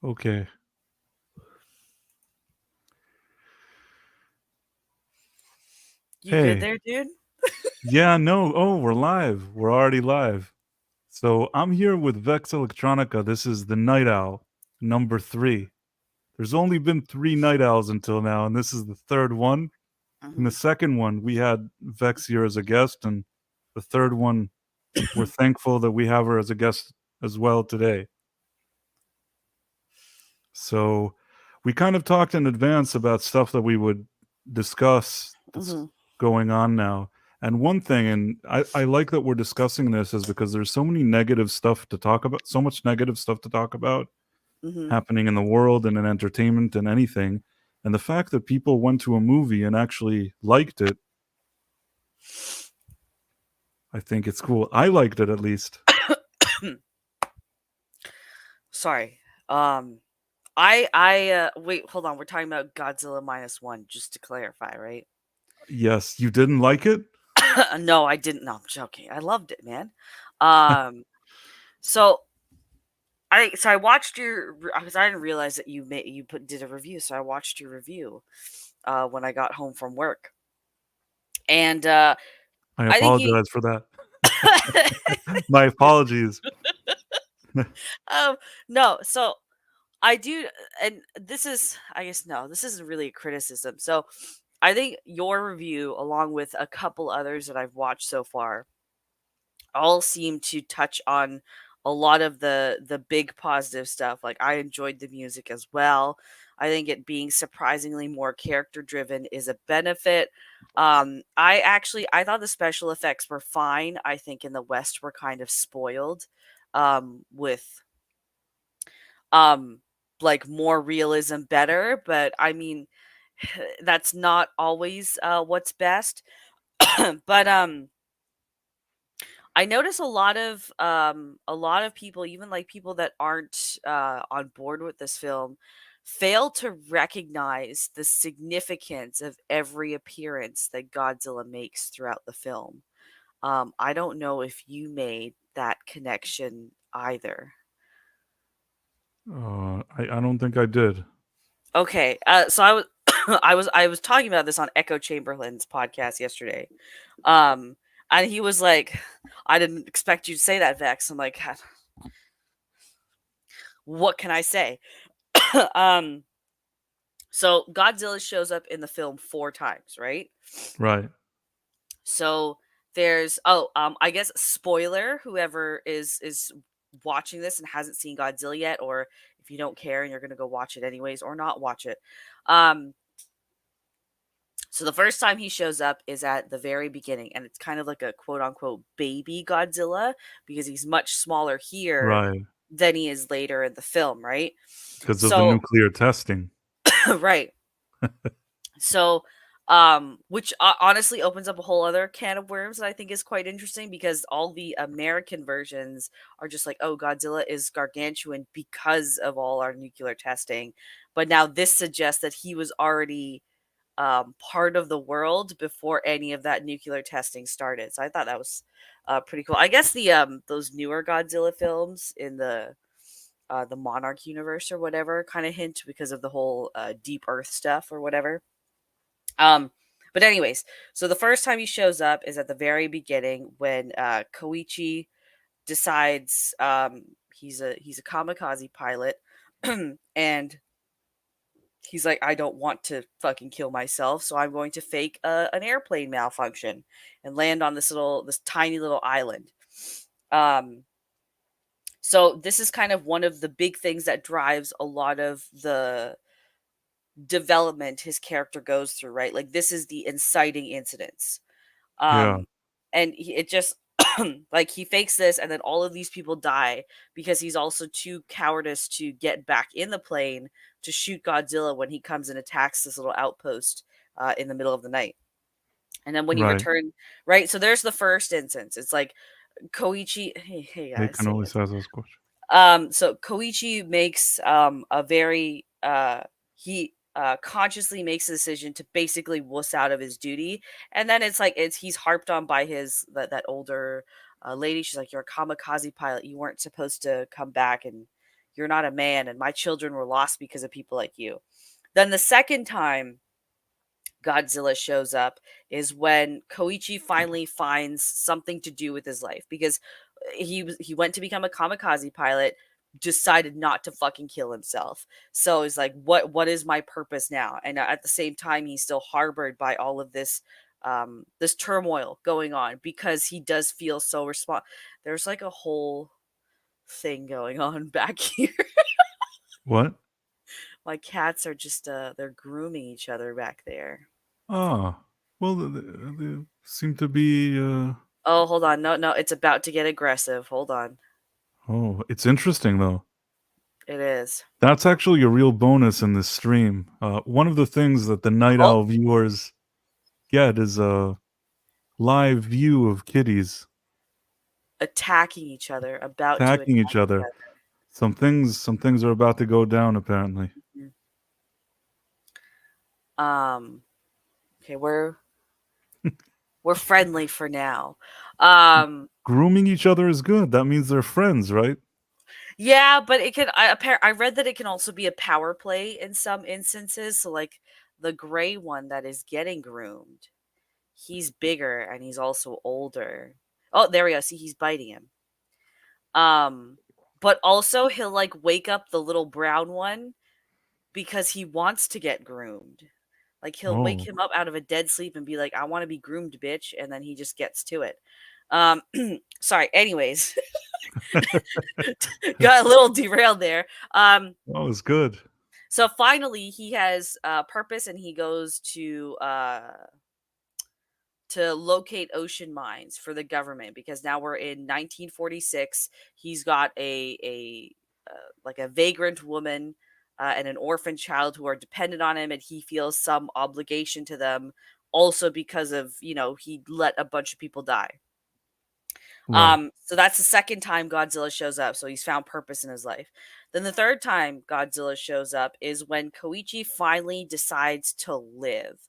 Okay. You good Hey. there, dude? Yeah, no. Oh, we're live. We're already live. So I'm here with Vex Electronica. This is the Night Owl, number 3. There's only been 3 Night Owls until now, and this is the third one. In the Mhm. second one, we had Vex here as a guest, and the third one, we're thankful that we have her as a guest as well today. So we kind of talked in advance about stuff that we would discuss that's Mhm. going on now. And one thing, and I like that we're discussing this, is because there's so many negative stuff to talk about, so much negative stuff to talk about Mhm. happening in the world and in entertainment and anything. And the fact that people went to a movie and actually liked it, I think it's cool. I liked it at least. Sorry. Um, I wait. Hold on. We're talking about Godzilla Minus One, just to clarify, right? Yes, you didn't like it? No, I didn't. No, I'm joking. I loved it, man. Um, so I watched your because I didn't realize that you did a review. So I watched your review when I got home from work, and I I think you. apologize for that. My apologies. um no, so I do, and this is, I guess, no, this isn't really a criticism. So I think your review, along with a couple others that I've watched so far, all seem to touch on a lot of the big positive stuff. Like, I enjoyed the music as well. I think it being surprisingly more character driven is a benefit. I thought the special effects were fine. I think in the West we're kind of spoiled with um like more realism better, but I mean that's not always what's best. But I notice a lot of people, even like people that aren't on board with this film, fail to recognize the significance of every appearance that Godzilla makes throughout the film. I don't know if you made that connection either. I don't think I did. Okay, so I was I was talking about this on Echo Chamberlain's podcast yesterday, um, and he was like, "I didn't expect you to say that, Vex." I'm like, "What can I say?" um, so Godzilla shows up in the film 4 times, right? Right. So there's I guess spoiler, whoever is watching this and hasn't seen Godzilla yet, or if you don't care and you're gonna go watch it anyways, or not watch it. Um, So the first time he shows up is at the very beginning, and it's kind of like a quote unquote baby Godzilla because he's much smaller here Right. than he is later in the film, right? Because of the So nuclear testing. right. So which honestly opens up a whole other can of worms that I think is quite interesting, because all the American versions are just like, oh, Godzilla is gargantuan because of all our nuclear testing. But now this suggests that he was already part of the world before any of that nuclear testing started. So I thought that was pretty cool. I guess the those newer Godzilla films in the Monarch universe or whatever kind of hint because of the whole deep Earth stuff or whatever. Um, but anyways, so the first time he shows up is at the very beginning when Koichi decides he's a kamikaze pilot and he's like, I don't want to fucking kill myself, so I'm going to fake an airplane malfunction and land on this tiny little island. Um, so this is kind of one of the big things that drives a lot of the development his character goes through, right? Like, this is the inciting incidents. Yeah. Um, and it just like he fakes this, and then all of these people die because he's also too cowardice to get back in the plane to shoot Godzilla when he comes and attacks this little outpost in the middle of the night. And then when he Right. returned, right? So there's the first instance. It's like Koichi. Hey They guys, can hey always guys. ask those questions. So Koichi makes a very he consciously makes a decision to basically wuss out of his duty, and then it's like he's harped on by that older lady. She's like, "You're a kamikaze pilot. You weren't supposed to come back and You're not a man, and my children were lost because of people like you. Then the second time Godzilla shows up is when Koichi finally finds something to do with his life, because he went to become a kamikaze pilot, decided not to fucking kill himself. So he's like, what is my purpose now? And at the same time, he's still harbored by all of this this turmoil going on, because he does feel so there's like a whole thing going on back here. What? My cats are just they're grooming each other back there. Ah, well, they seem to be. Oh, hold on. No, no, it's about to get aggressive. Hold on. Oh, it's interesting though. It is. That's actually a real bonus in this stream. One of the things that the Night Oh, Owl viewers get is a live view of kitties attacking each other, about to attacking each attack each other. Some things are about to go down. Apparently, other. Okay, we're friendly for now. Um, grooming each other is good. That means they're friends, right? yeah, but it can. I read that it can also be a power play in some instances. So, like the gray one that is getting groomed, he's bigger and he's also older. Oh, there we go. See, he's biting him. Um, but also he'll like wake up the little brown one because he wants to get groomed. Like he'll wake Oh, him up out of a dead sleep and be like, "I want to be groomed, bitch," and then he just gets to it. Sorry. Anyways, got a little derailed there. that was good. So finally, he has purpose, and he goes to locate ocean mines for the government, because now we're in 1946. He's got a like a vagrant woman and an orphan child who are dependent on him, and he feels some obligation to them, also because of, he let a bunch of people die. Right. So that's the second time Godzilla shows up. So he's found purpose in his life. Then the third time Godzilla shows up is when Koichi finally decides to live.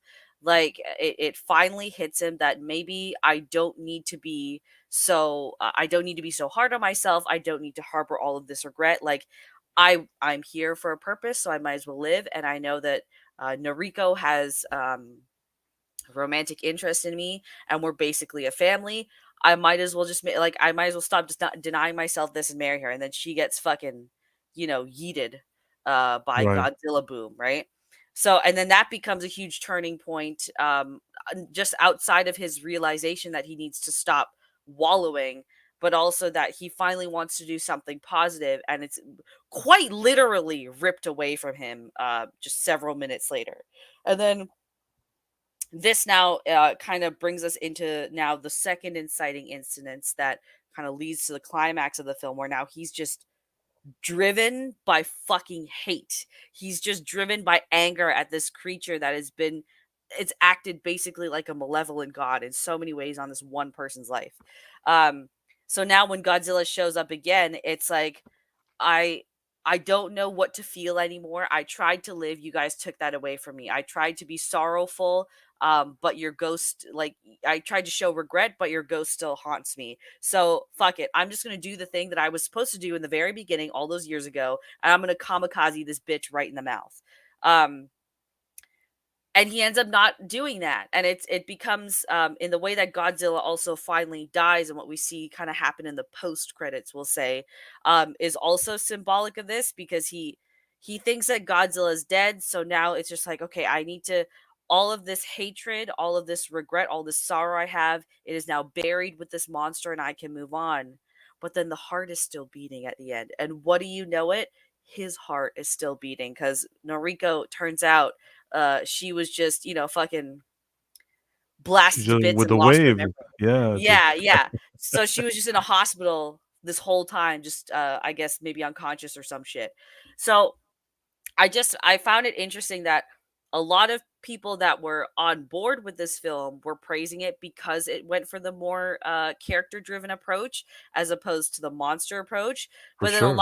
Like it finally hits him that maybe I don't need to be so hard on myself. I don't need to harbor all of this regret. Like I'm here for a purpose, so I might as well live. And I know that Noriko has romantic interest in me, and we're basically a family. I might as well I might as well stop just not denying myself this and marry her. And then she gets fucking, yeeted by Right. Godzilla boom, right? So and then that becomes a huge turning point, just outside of his realization that he needs to stop wallowing, but also that he finally wants to do something positive, and it's quite literally ripped away from him just several minutes later. And then this now kind of brings us into now the second inciting incidents that kind of leads to the climax of the film, where now he's just driven by fucking hate. He's just driven by anger at this creature that it's acted basically like a malevolent god in so many ways on this one person's life. Um, so now when Godzilla shows up again, it's like I I don't know what to feel anymore. I tried to live, you guys took that away from me. I tried to be sorrowful, but your ghost I tried to show regret, but your ghost still haunts me. So fuck it. I'm just gonna do the thing that I was supposed to do in the very beginning all those years ago, and I'm gonna kamikaze this bitch right in the mouth. Um and he ends up not doing that, and it becomes in the way that Godzilla also finally dies, and what we see kind of happen in the post credits, we'll say, is also symbolic of this, because he thinks that Godzilla is dead. So now it's just like, okay, I need to, all of this hatred, all of this regret, all this sorrow I have, it is now buried with this monster, and I can move on. But then the heart is still beating at the end, and what do you know it, his heart is still beating, because Noriko, turns out, she was just, fucking She's blasted to just bits with and the lost her wave. memory. Yeah. Just Yeah, yeah. So she was just in a hospital this whole time, just I guess maybe unconscious or some shit. So I found it interesting that a lot of people that were on board with this film were praising it because it went for the more character driven approach as opposed to the monster approach. for But then sure.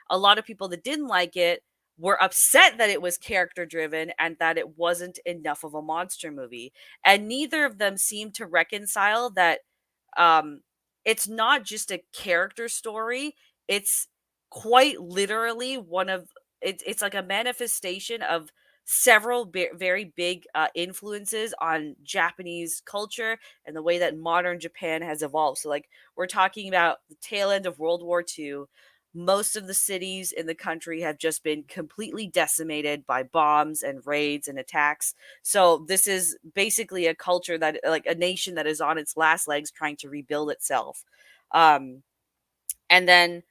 a lot of people that didn't like it were upset that it was character driven and that it wasn't enough of a monster movie. And neither of them seemed to reconcile that um it's not just a character story, it's quite literally one of it's like a manifestation of several very big influences on Japanese culture and the way that modern Japan has evolved. So, like, we're talking about the tail end of World War II. Most of the cities in the country have just been completely decimated by bombs and raids and attacks. So, this is basically a culture that, like, a nation that is on its last legs trying to rebuild itself. Um, and then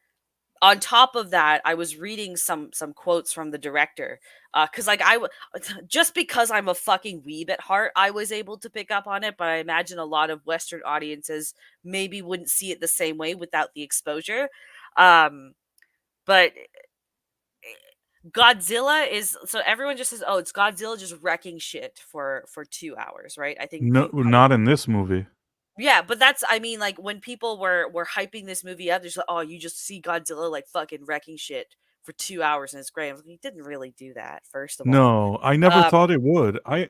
on top of that, I was reading some quotes from the director, because like just because I'm a fucking weeb at heart, I was able to pick up on it. But I imagine a lot of Western audiences maybe wouldn't see it the same way without the exposure. Um, but Godzilla is so everyone just says, "Oh, it's Godzilla just wrecking shit for 2 hours," right? I think No, you probably not in this movie. yeah, but that's I mean, like, when people were hyping this movie up, there's like, "Oh, you just see Godzilla, like, fucking wrecking shit for 2 hours and it's great." I was like, "He didn't really do that, first of all." No, I never Um thought it would. I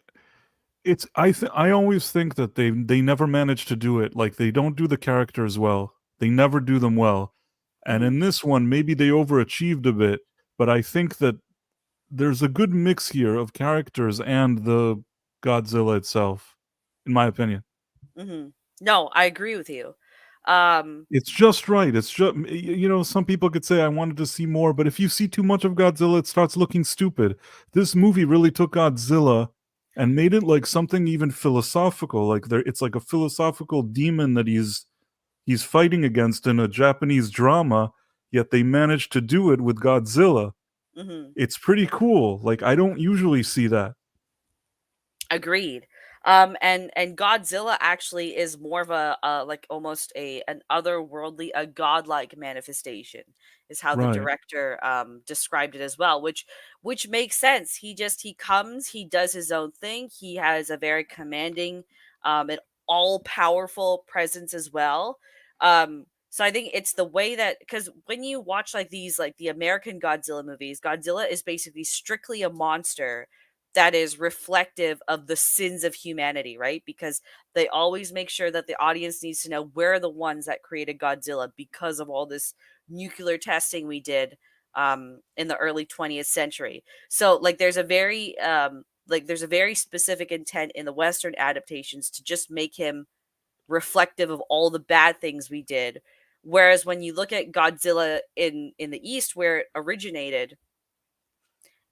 always think that they never manage to do it. Like, they don't do the characters well. They never do them well. And mhm, in this one, maybe they overachieved a bit, but I think that there's a good mix here of characters and the Godzilla itself, in my opinion. mhm. No, I agree with you. Um, It's just right. It's just some people could say I wanted to see more, but if you see too much of Godzilla, it starts looking stupid. This movie really took Godzilla and made it like something even philosophical. Like it's like a philosophical demon that he's fighting against in a Japanese drama, yet they managed to do it with Godzilla. mhm. It's pretty cool. Like I don't usually see that. Agreed. And Godzilla actually is more of a like almost an otherworldly, a godlike manifestation, is how the Right. director described it as well, which makes sense. He comes, he does his own thing. He has a very commanding, and all powerful presence as well. So I think it's the way that because when you watch like these like the American Godzilla movies, Godzilla is basically strictly a monster that is reflective of the sins of humanity, right? Because they always make sure that the audience needs to know we're the ones that created Godzilla because of all this nuclear testing we did in the early 20th century. So like there's a very specific intent in the Western adaptations to just make him reflective of all the bad things we did. Whereas when you look at Godzilla in the East where it originated,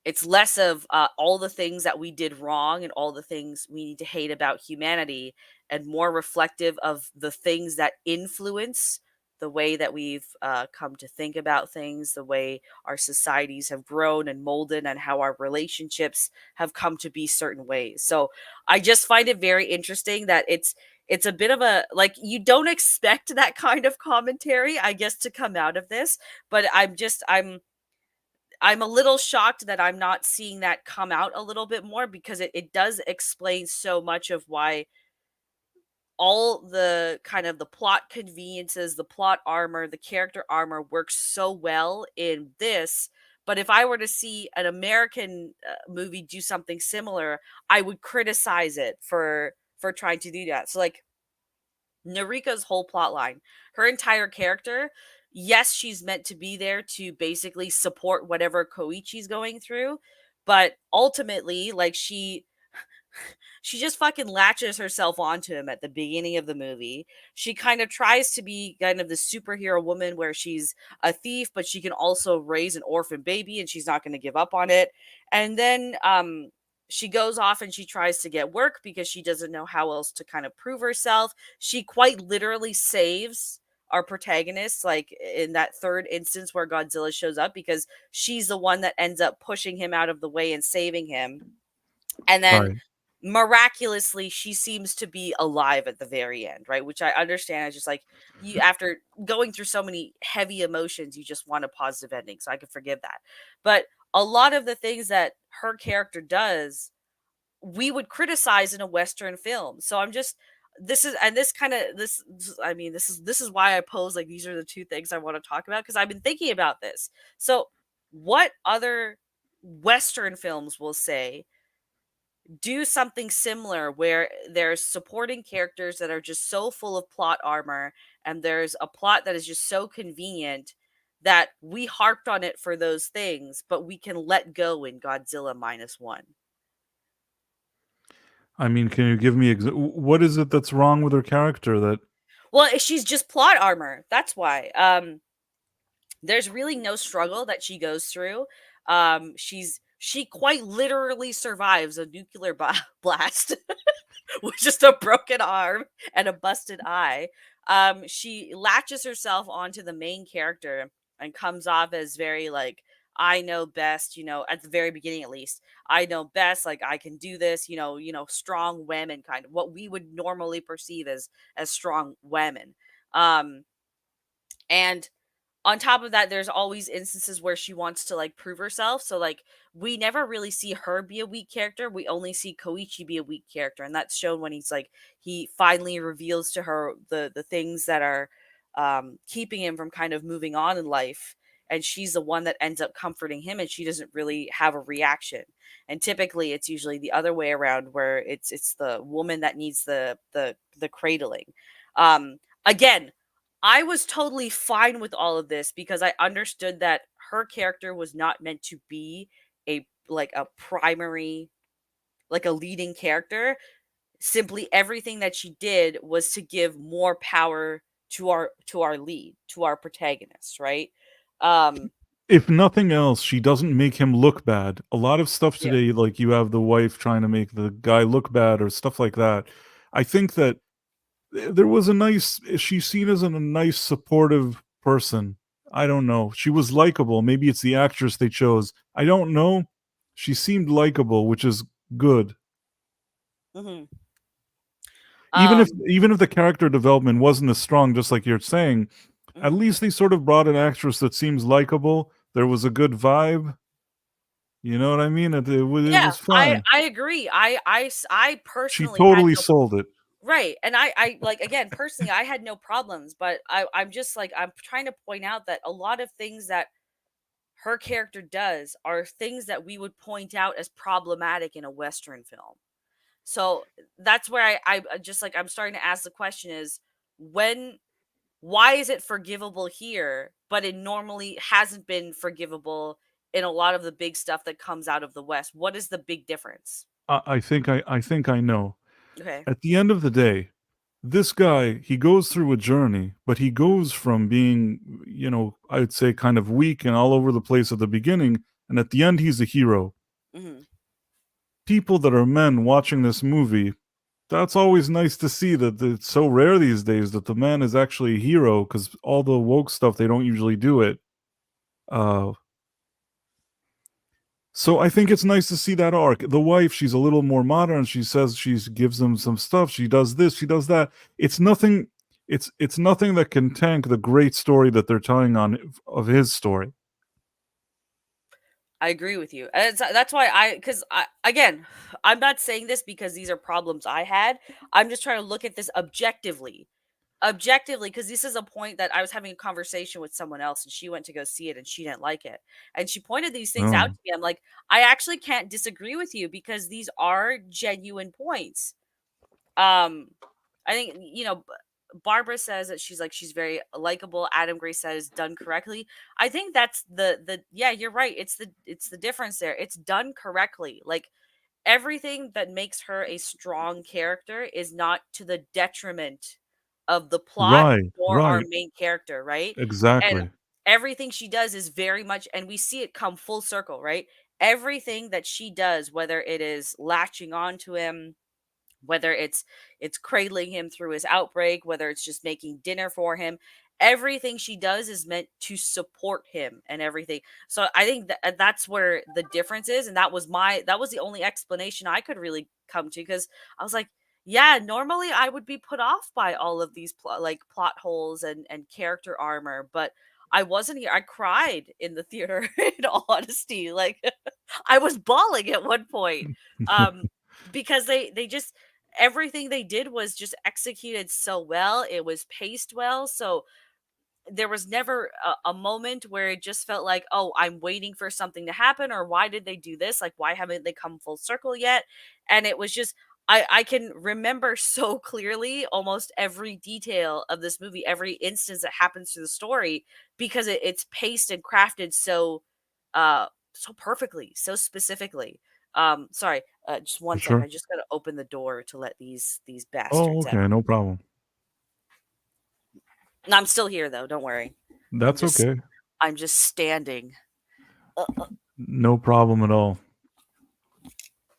it's less of all the things that we did wrong and all the things we need to hate about humanity, and more reflective of the things that influence the way that we've come to think about things, the way our societies have grown and molded, and how our relationships have come to be certain ways. So I just find it very interesting that it's a bit of a like you don't expect that kind of commentary, I guess, to come out of this, but I'm a little shocked that I'm not seeing that come out a little bit more because it does explain so much of why all the kind of the plot conveniences, the plot armor, the character armor works so well in this. But if I were to see an American movie do something similar, I would criticize it for trying to do that. So like Narika's whole plot line, her entire character, yes, she's meant to be there to basically support whatever Koichi's going through, but ultimately, like she just fucking latches herself onto him at the beginning of the movie. She kind of tries to be kind of the superhero woman where she's a thief, but she can also raise an orphan baby and she's not going to give up on it. And then she goes off and she tries to get work because she doesn't know how else to kind of prove herself. She quite literally saves our protagonist, like in that third instance where Godzilla shows up, because she's the one that ends up pushing him out of the way and saving him. And then Right. miraculously she seems to be alive at the very end, right? Which I understand. It's just like you after going through so many heavy emotions, you just want a positive ending. So I can forgive that. But a lot of the things that her character does, we would criticize in a Western film. So I'm just this is and this kind of I mean, this is why I pose like these are the two things I want to talk about because I've been thinking about this. So what other Western films will say do something similar where there's supporting characters that are just so full of plot armor and there's a plot that is just so convenient that we harped on it for those things, but we can let go in Godzilla Minus One. I mean, can you give me what is it that's wrong with her character that Well, she's just plot armor. That's why. There's really no struggle that she goes through. She quite literally survives a nuclear blast with just a broken arm and a busted eye. She latches herself onto the main character and comes off as very like, I know best, at the very beginning at least. I know best, like I can do this, strong women kind of what we would normally perceive as strong women. Um and on top of that, there's always instances where she wants to like prove herself. So like we never really see her be a weak character. We only see Koichi be a weak character, and that's shown when he's like he finally reveals to her the things that are keeping him from kind of moving on in life. And she's the one that ends up comforting him, and she doesn't really have a reaction. And typically, it's usually the other way around, where it's the woman that needs the cradling. Again, I was totally fine with all of this because I understood that her character was not meant to be a primary, like a leading character. Simply everything that she did was to give more power to our lead, to our protagonist, right? Um if nothing else, she doesn't make him look bad. A lot of stuff yeah. today, like you have the wife trying to make the guy look bad or stuff like that. I think that there was a nice she's seen as a nice supportive person. I don't know. She was likable. Maybe it's the actress they chose. I don't know. She seemed likable, which is good. Mhm. Even if Um even if the character development wasn't as strong, just like you're saying, at mhm. least they sort of brought an actress that seems likable. There was a good vibe. You know what I mean? It Yeah, was fine. I agree. I She personally had totally no. sold it. Right, and I like, again, personally, I had no problems, but I'm just, like, I'm trying to point out that a lot of things that her character does are things that we would point out as problematic in a Western film. So, that's where I just, like, I'm starting to ask the question is, when why is it forgivable here, but it normally hasn't been forgivable in a lot of the big stuff that comes out of the West? What is the big difference? I think I know. Okay. At the end of the day, this guy, he goes through a journey, but he goes from being, I'd say kind of weak and all over the place at the beginning, and at the end, he's a hero. Mhm. People that are men watching this movie, that's always nice to see that it's so rare these days that the man is actually a hero because all the woke stuff, they don't usually do it. Uh, So I think it's nice to see that arc. The wife, she's a little more modern. She says she gives him some stuff. She does this, she does that. It's nothing. It's nothing that can tank the great story that they're telling on of his story. I agree with you. And that's why because again, I'm not saying this because these are problems I had. I'm just trying to look at this objectively. Objectively, because this is a point that I was having a conversation with someone else and she went to go see it and she didn't like it. And she pointed these things out Oh, to me. I'm like, I actually can't disagree with you because these are genuine points. Um, I think Barbara says that she's very likable. Adam Gray says done correctly. I think that's the yeah, you're right. It's the difference there. It's done correctly. Like everything that makes her a strong character is not to the detriment of the plot right, or our right, main character, right? And exactly. everything she does is very much, and we see it come full circle, right? Everything that she does, whether it is latching on to him, whether it's cradling him through his outbreak, whether it's just making dinner for him, everything she does is meant to support him and everything. So I think that's where the difference is, and that was the only explanation I could really come to, because I was like, yeah, normally I would be put off by all of these plot holes and character armor, but I wasn't here. I cried in the theater in all honesty. Like I was bawling at one point. Um because they just everything they did was just executed so well. It was paced well. So there was never a moment where it just felt like, oh, I'm waiting for something to happen, or why did they do this? Like, why haven't they come full circle yet? And it was just, I can remember so clearly almost every detail of this movie, every instance that happens to the story, because it's paced and crafted so perfectly, so specifically. Sorry, just For one sec. sure. I just gotta open the door to let these Oh, bastards out. okay, no problem. No, I'm still here though. Don't worry. I'm That's just okay. I'm just standing. Uh, No problem at all.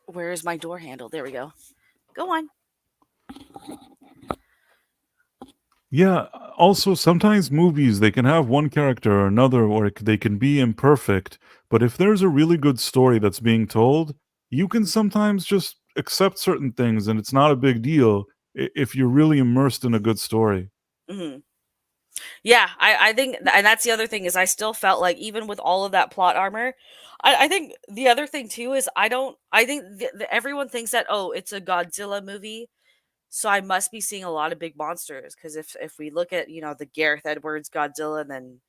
where is my door handle? There we go. Go on. Yeah, also sometimes movies they can have one character or another or they can be imperfect, but if there's a really good story that's being told, you can sometimes just accept certain things and it's not a big deal if you're really immersed in a good story. Hmm. Yeah, I think, and that's the other thing is I still felt like even with all of that plot armor, I think the other thing too is I think everyone thinks that, oh, it's a Godzilla movie, so I must be seeing a lot of big monsters because if we look at the Gareth Edwards Godzilla and then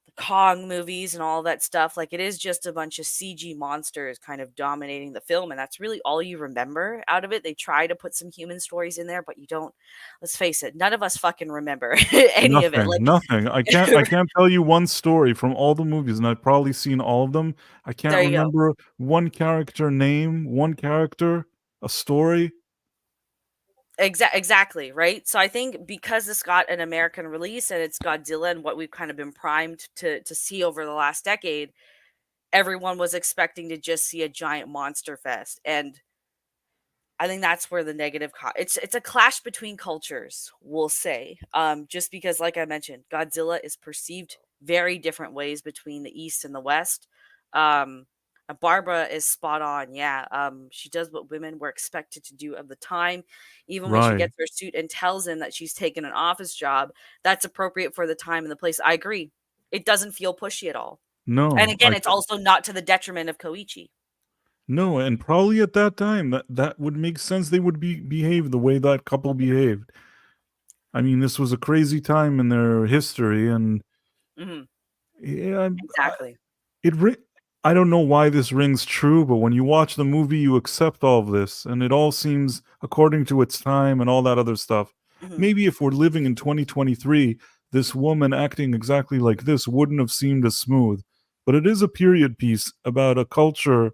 the Kong movies and all that stuff, like it is just a bunch of CG monsters kind of dominating the film, and that's really all you remember out of it. They try to put some human stories in there, but you don't. Let's face it, none of us fucking remember any of it. Nothing, Like, nothing. I can't tell you one story from all the movies, and I've probably seen all of them. I can't there you go. remember one character name, one character, a story. Exactly, right? So I think because this got an American release and it's Godzilla and what we've kind of been primed to see over the last decade, everyone was expecting to just see a giant monster fest. And I think that's where the it's a clash between cultures, we'll say. Just because like I mentioned, Godzilla is perceived very different ways between the East and the West. Um Barbara is spot on. Yeah. She does what women were expected to do of the time. Even when she Right. gets her suit and tells him that she's taken an office job, that's appropriate for the time and the place. I agree. It doesn't feel pushy at all. And No, again, it's also not to the detriment of Koichi. no, and probably at that time that would make sense. They would behave the way that couple behaved. I mean, this was a crazy time in their history, and Hmm. yeah, Exactly. it. I don't know why this rings true, but when you watch the movie, you accept all of this, and it all seems according to its time and all that other stuff. Hmm. Maybe if we're living in 2023, this woman acting exactly like this wouldn't have seemed as smooth. But it is a period piece about a culture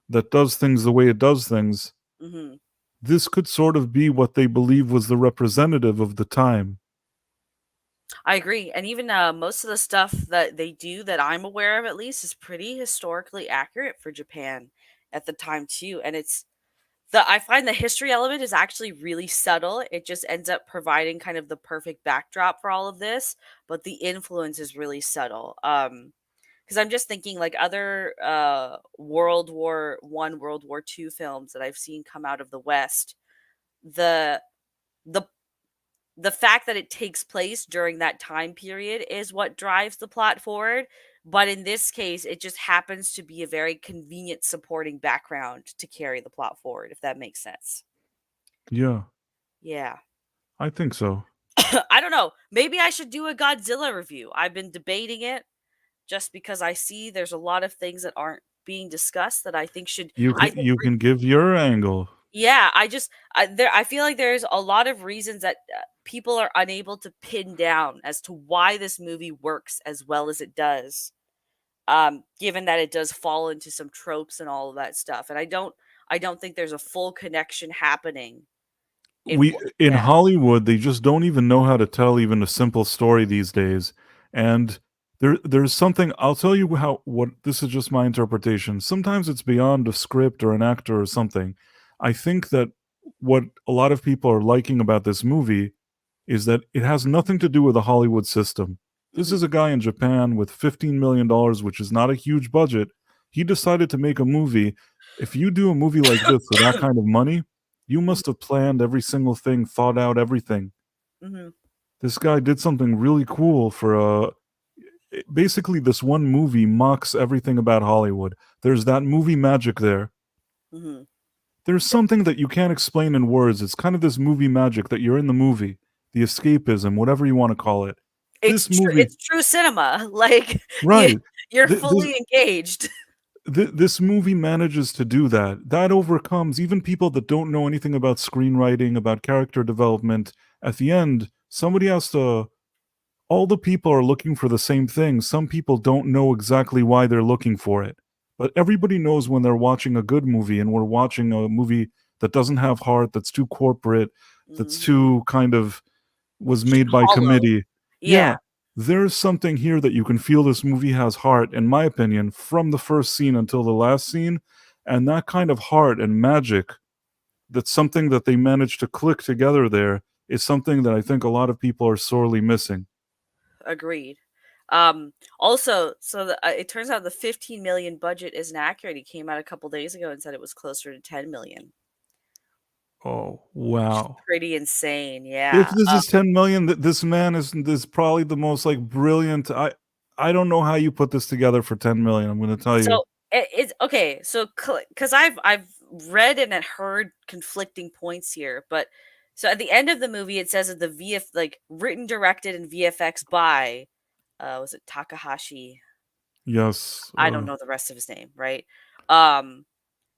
that does things the way it does things. Hmm. This could sort of be what they believe was the representative of the time. I agree. And even most of the stuff that they do that I'm aware of at least is pretty historically accurate for Japan at the time too. And I find the history element is actually really subtle. It just ends up providing kind of the perfect backdrop for all of this, but the influence is really subtle. Because I'm just thinking like other World War I, World War II films that I've seen come out of the West, the the the fact that it takes place during that time period is what drives the plot forward. But in this case, it just happens to be a very convenient supporting background to carry the plot forward, if that makes sense. Yeah, Yeah. I think so. I don't know. Maybe I should do a Godzilla review. I've been debating it just because I see there's a lot of things that aren't being discussed that I think should You I can think you can give your angle. yeah, I feel like there's a lot of reasons that people are unable to pin down as to why this movie works as well as it does. Given that it does fall into some tropes and all of that stuff. And I don't think there's a full connection happening We in yeah. Hollywood, they just don't even know how to tell even a simple story these days. And there's something I'll tell you how what this is just my interpretation. Sometimes it's beyond a script or an actor or something. I think that what a lot of people are liking about this movie is that it has nothing to do with the Hollywood system. This is Mhm. a guy in Japan with $15 million, which is not a huge budget. He decided to make a movie. If you do a movie like this for that kind of money, you Mhm. must have planned every single thing, thought out everything. Mhm. This guy did something really cool for basically this one movie mocks everything about Hollywood. There's that movie magic there. Mhm. There's something that you can't explain in words. It's kind of this movie magic that you're in the movie, the escapism, whatever you want to call it. This movie, It's true cinema. Like you right? you're This fully engaged. this movie manages to do that. That overcomes even people that don't know anything about screenwriting, about character development. At the end, somebody has to all the people are looking for the same thing. Some people don't know exactly why they're looking for it. But everybody knows when they're watching a good movie and we're watching a movie that doesn't have heart, that's too corporate, that's Mhm. too kind of was Just made by hollow. committee. Yeah, Yeah, there's something here that you can feel this movie has heart, in my opinion, from the first scene until the last scene. And that kind of heart and magic, that's something that they managed to click together there, is something that I think a lot of people are sorely missing. agreed. Also, it turns out the 15 million budget isn't accurate. He came out a couple days ago and said it was closer to 10 million, Oh, which is wow. pretty insane. If Yeah. this is 10,000,000, this man is probably the most, like, brilliant I don't know how you put this together for 10,000,000, I'm gonna tell you. So it's okay. So because I've read and heard conflicting points here, but so at the end of the movie, it says that the VF like written, directed, and VFX by was it Takahashi? Yes, I don't know the rest of his name, right? Um,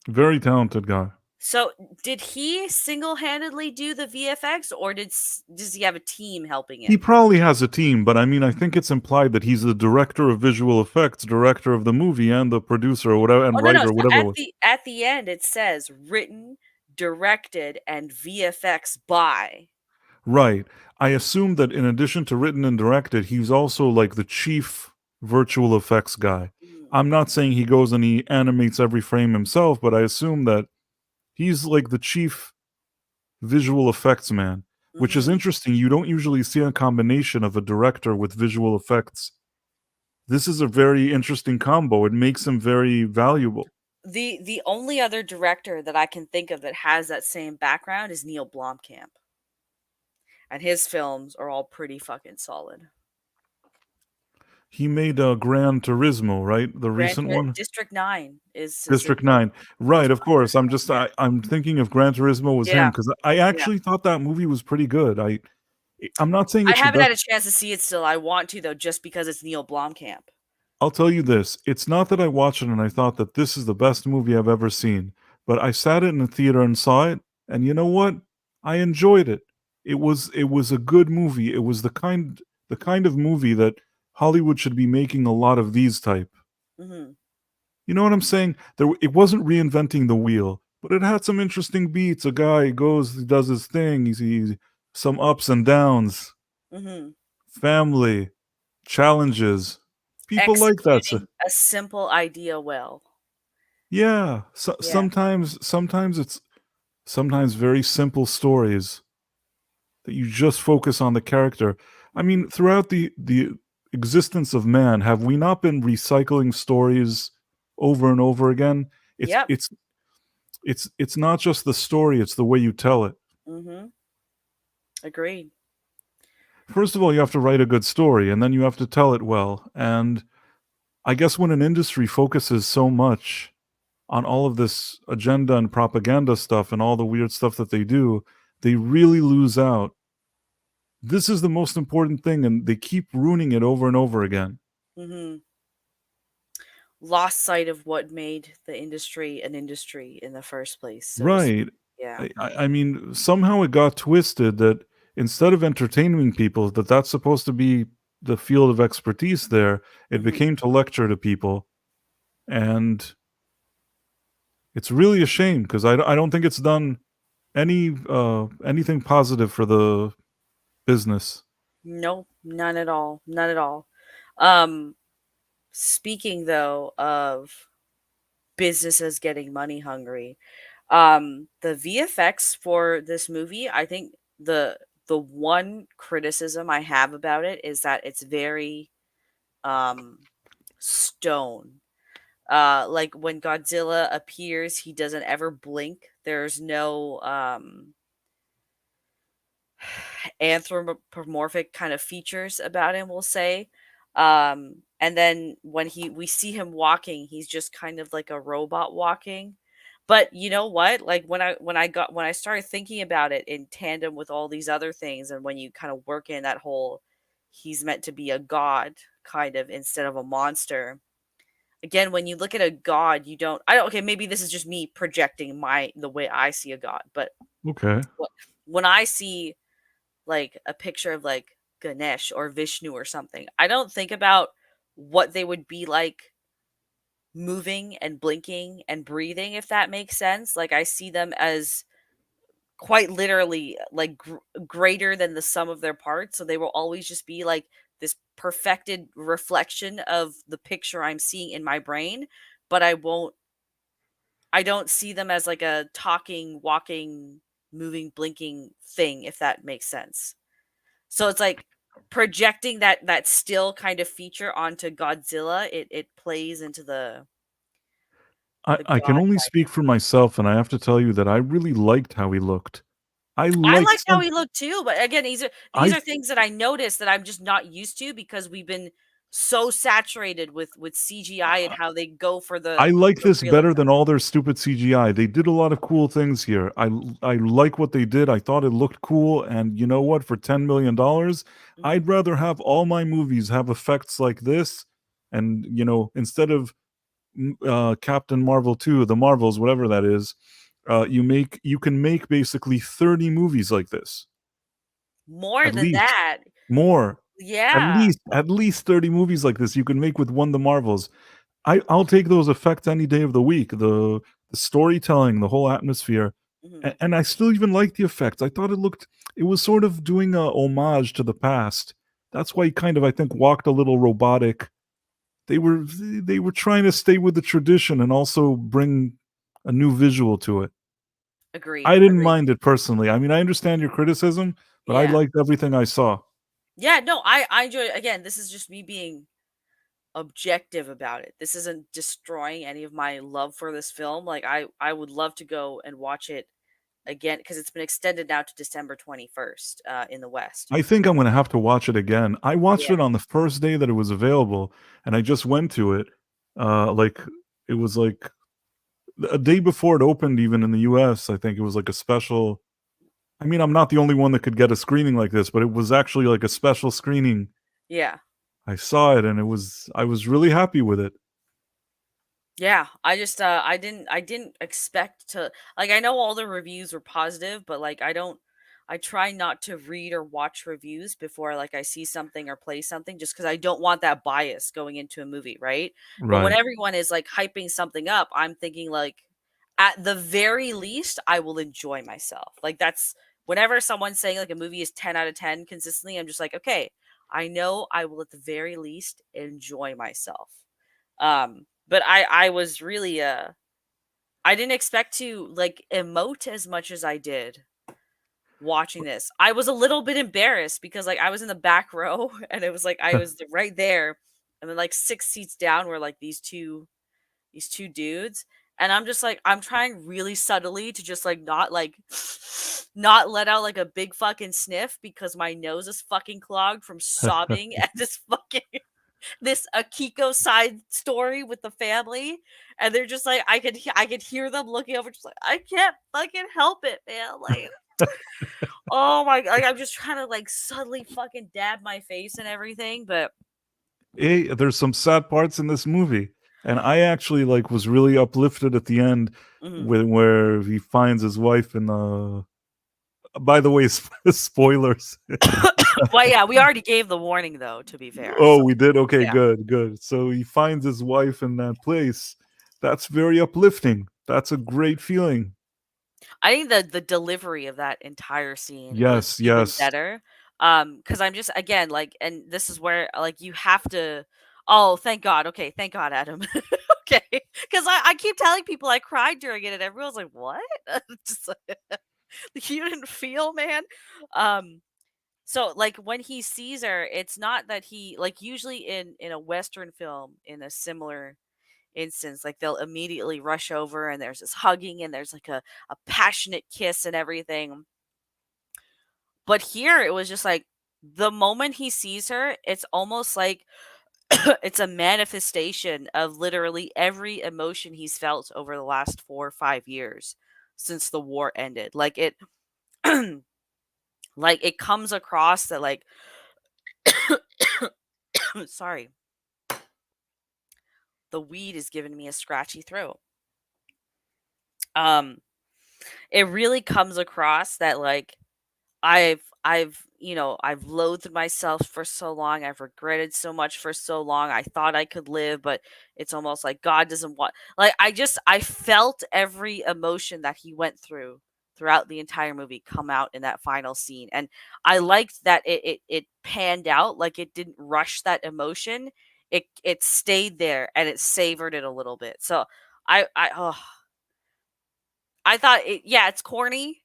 very talented guy. so did he single-handedly do the VFX, or does he have a team helping He him? probably has a team, but I mean, I think it's implied that he's the director of visual effects, director of the movie, and the producer or whatever Oh and no, no. writer, So whatever it was. at the end, it says written, directed, and VFX by. Right. I assume that in addition to written and directed, he's also, like, the chief virtual effects guy. Mhm, I'm not saying he goes and he animates every frame himself, but I assume that he's, like, the chief visual effects man, which is mhm. interesting. You don't usually see a combination of a director with visual effects. This is a very interesting combo. It makes him very valuable. The only other director that I can think of that has that same background is Neil Blomkamp, and his films are all pretty fucking solid. He made, Gran Turismo, right? The recent one? District 9 is his District most 9. Right, of course. recent I'm one, just yeah. I'm thinking if Gran Turismo was him Yeah, because I yeah. actually thought that movie was pretty good. I'm not saying I it's the haven't best. had a chance to see it still, I want to though, just because it's Neil Blomkamp. I'll tell you this, it's not that I watched it and I thought that this is the best movie I've ever seen, but I sat in the theater and saw it, and you know what? I enjoyed it. It was a good movie. It was the kind of movie that Hollywood should be making a lot of these type. Mhm, You know what I'm saying? It wasn't reinventing the wheel, but it had some interesting beats. A guy goes, he does his thing, he's some ups and downs, mhm. family, challenges. People like that. So, Executing a simple idea well. yeah, Yeah, sometimes it's sometimes very simple stories that you just focus on the character. I mhm. mean, throughout the existence of man, have we not been recycling stories over and over again? It's Yep, it's it's not just the story, it's the way you tell it. mhm, agreed. First of all, you have to write a good story, and then you have to tell it well, and I guess when an industry focuses so much on all of this agenda and propaganda stuff and all the weird stuff that they do, they really lose out. This is the most important thing, and they keep ruining it over and over again. Mhm. Lost sight of what made the industry an industry in the first place, so to speak. Right. Yeah. I mean, somehow it got twisted that instead of entertaining people, that's supposed to be the field of expertise there, it Mhm. became to lecture to people, and it's really a shame 'cause I don't think it's done anything positive for the business. Nope, none at all, none at all. Um, Speaking though of businesses getting money hungry, the VFX for this movie, I think the one criticism I have about it is that it's very um stone. Like when Godzilla appears, he doesn't ever blink. There's no anthropomorphic kind of features about him, we'll say. And then when we see him walking, he's just kind of like a robot walking. But you know what? Like when I started thinking about it in tandem with all these other things, and when you kind of work in that whole he's meant to be a god kind of instead of a monster. again, when you look at a god, you don't I don't okay, maybe this is just me projecting the way I see a god, but Okay. when I see like a picture of like Ganesh or Vishnu or something, I don't think about what they would be like moving and blinking and breathing, if that makes sense. Like I see them as quite literally like greater than the sum of their parts. So they will always just be like this perfected reflection of the picture I'm seeing in my brain, but I don't see them as like a talking, walking, moving, blinking thing, if that makes sense. So it's like projecting that still kind of feature onto Godzilla, it plays into the I can god only speak dynamic. for myself, and I have to tell you that I really liked how he looked. I I liked like how some. he looked too, but again, these I are things that I noticed that I'm just not used to because we've been so saturated with CGI and how they go for I like the this better realism. than all their stupid CGI. They did a lot of cool things here. I like what they did. I thought it looked cool, and you know what? For $10 million, Mhm. I'd rather have all my movies have effects like this, and instead of Captain Marvel 2, the Marvels, whatever that is, you can make basically 30 movies like this More at than least. that. More. Yeah. At least 30 movies like this you can make with one the Marvels. I'll take those effects any day of the week. The storytelling, the whole atmosphere, Mhm. and I still even like the effects. I thought it was sort of doing a homage to the past. That's why he kind of, I think, walked a little robotic. They were trying to stay with the tradition and also bring a new visual to it. Agreed, I didn't agreed. mind it personally. I mean, I understand your criticism, but I Yeah. liked everything I saw. Yeah, no, I enjoy it. Again, this is just me being objective about it. This isn't destroying any of my love for this film. Like I would love to go and watch it again because it's been extended now to December 21st in the West. I think I'm gonna have to watch it again. I watched Yeah. it on the first day that it was available, and I just went to it, like, it was, like, a day before it opened even in the US. I think it was, like, a special. I mean, I'm not the only one that could get a screening like this, but it was actually, like, a special screening. Yeah. I saw it, and I was really happy with it. Yeah, I just I didn't expect to like I know all the reviews were positive, but like I try not to read or watch reviews before like I see something or play something just cuz I don't want that bias going into a movie, right? But when Right. everyone is like hyping something up, I'm thinking like at the very least I will enjoy myself. Like that's whenever someone's saying like a movie is 10 out of 10 consistently, I'm just like, okay, I know I will at the very least enjoy myself. But I was really I didn't expect to like emote as much as I did watching this. I was a little bit embarrassed because like I was in the back row and it was like I was right there and then like 6 seats down were like these two dudes and I'm just like I'm trying really subtly to just like not let out like a big fucking sniff because my nose is fucking clogged from sobbing at this fucking this Akiko side story with the family, and they're just like I could hear them looking over, just like I can't fucking help it, man. Like, oh my, like I'm just trying to like subtly fucking dab my face and everything, but Hey, there's some sad parts in this movie, and I actually, like, was really uplifted at the end mhm. when where he finds his wife in by the way, spoilers. Well, yeah, we already gave the warning though. To be fair, Oh, so we did? Okay, yeah, good, good. So he finds his wife in that place. That's very uplifting. That's a great feeling. I think the delivery of that entire scene was Yes, even yes. better. Because I'm just again like, and this is where like you have to. Oh, thank God. Okay, thank God, Adam. Okay, because I keep telling people I cried during it, and everyone's like, "What?" Just like, you didn't feel, man. Um, so like when he sees her, it's not that he like usually in a Western film in a similar instance, like they'll immediately rush over and there's this hugging and there's like a passionate kiss and everything. But here it was just like the moment he sees her, it's almost like it's a manifestation of literally every emotion he's felt over the last 4 or 5 years since the war ended. Like it like it comes across that like sorry. the weed is giving me a scratchy throat. Um, it really comes across that like I've loathed myself for so long. I've regretted so much for so long. I thought I could live, but it's almost like God doesn't want, like, I felt every emotion that he went through throughout the entire movie come out in that final scene. And I liked that it panned out, like it didn't rush that emotion. It stayed there and it savored it a little bit. So I thought it's corny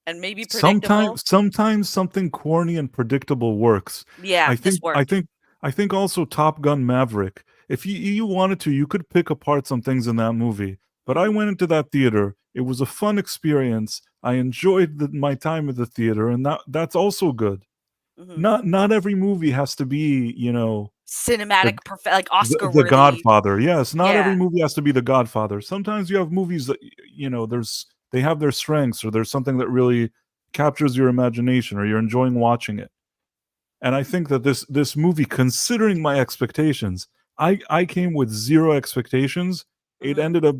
and maybe predictable. Sometimes something corny and predictable works. Yeah, I this think I worked. think I think also Top Gun Maverick. If you wanted to, you could pick apart some things in that movie. But I Mhm, went into that theater. It was a fun experience. I enjoyed my time at the theater, and that's also good. mhm. Not every movie has to be, the Cinematic like the Oscar-worthy. Godfather. Yes, not Yeah. every movie has to be The Godfather. Sometimes you have movies that they have their strengths, or there's something that really captures your imagination, or you're enjoying watching it. And I think that this movie, considering my expectations, I came with zero expectations. It Mhm. ended up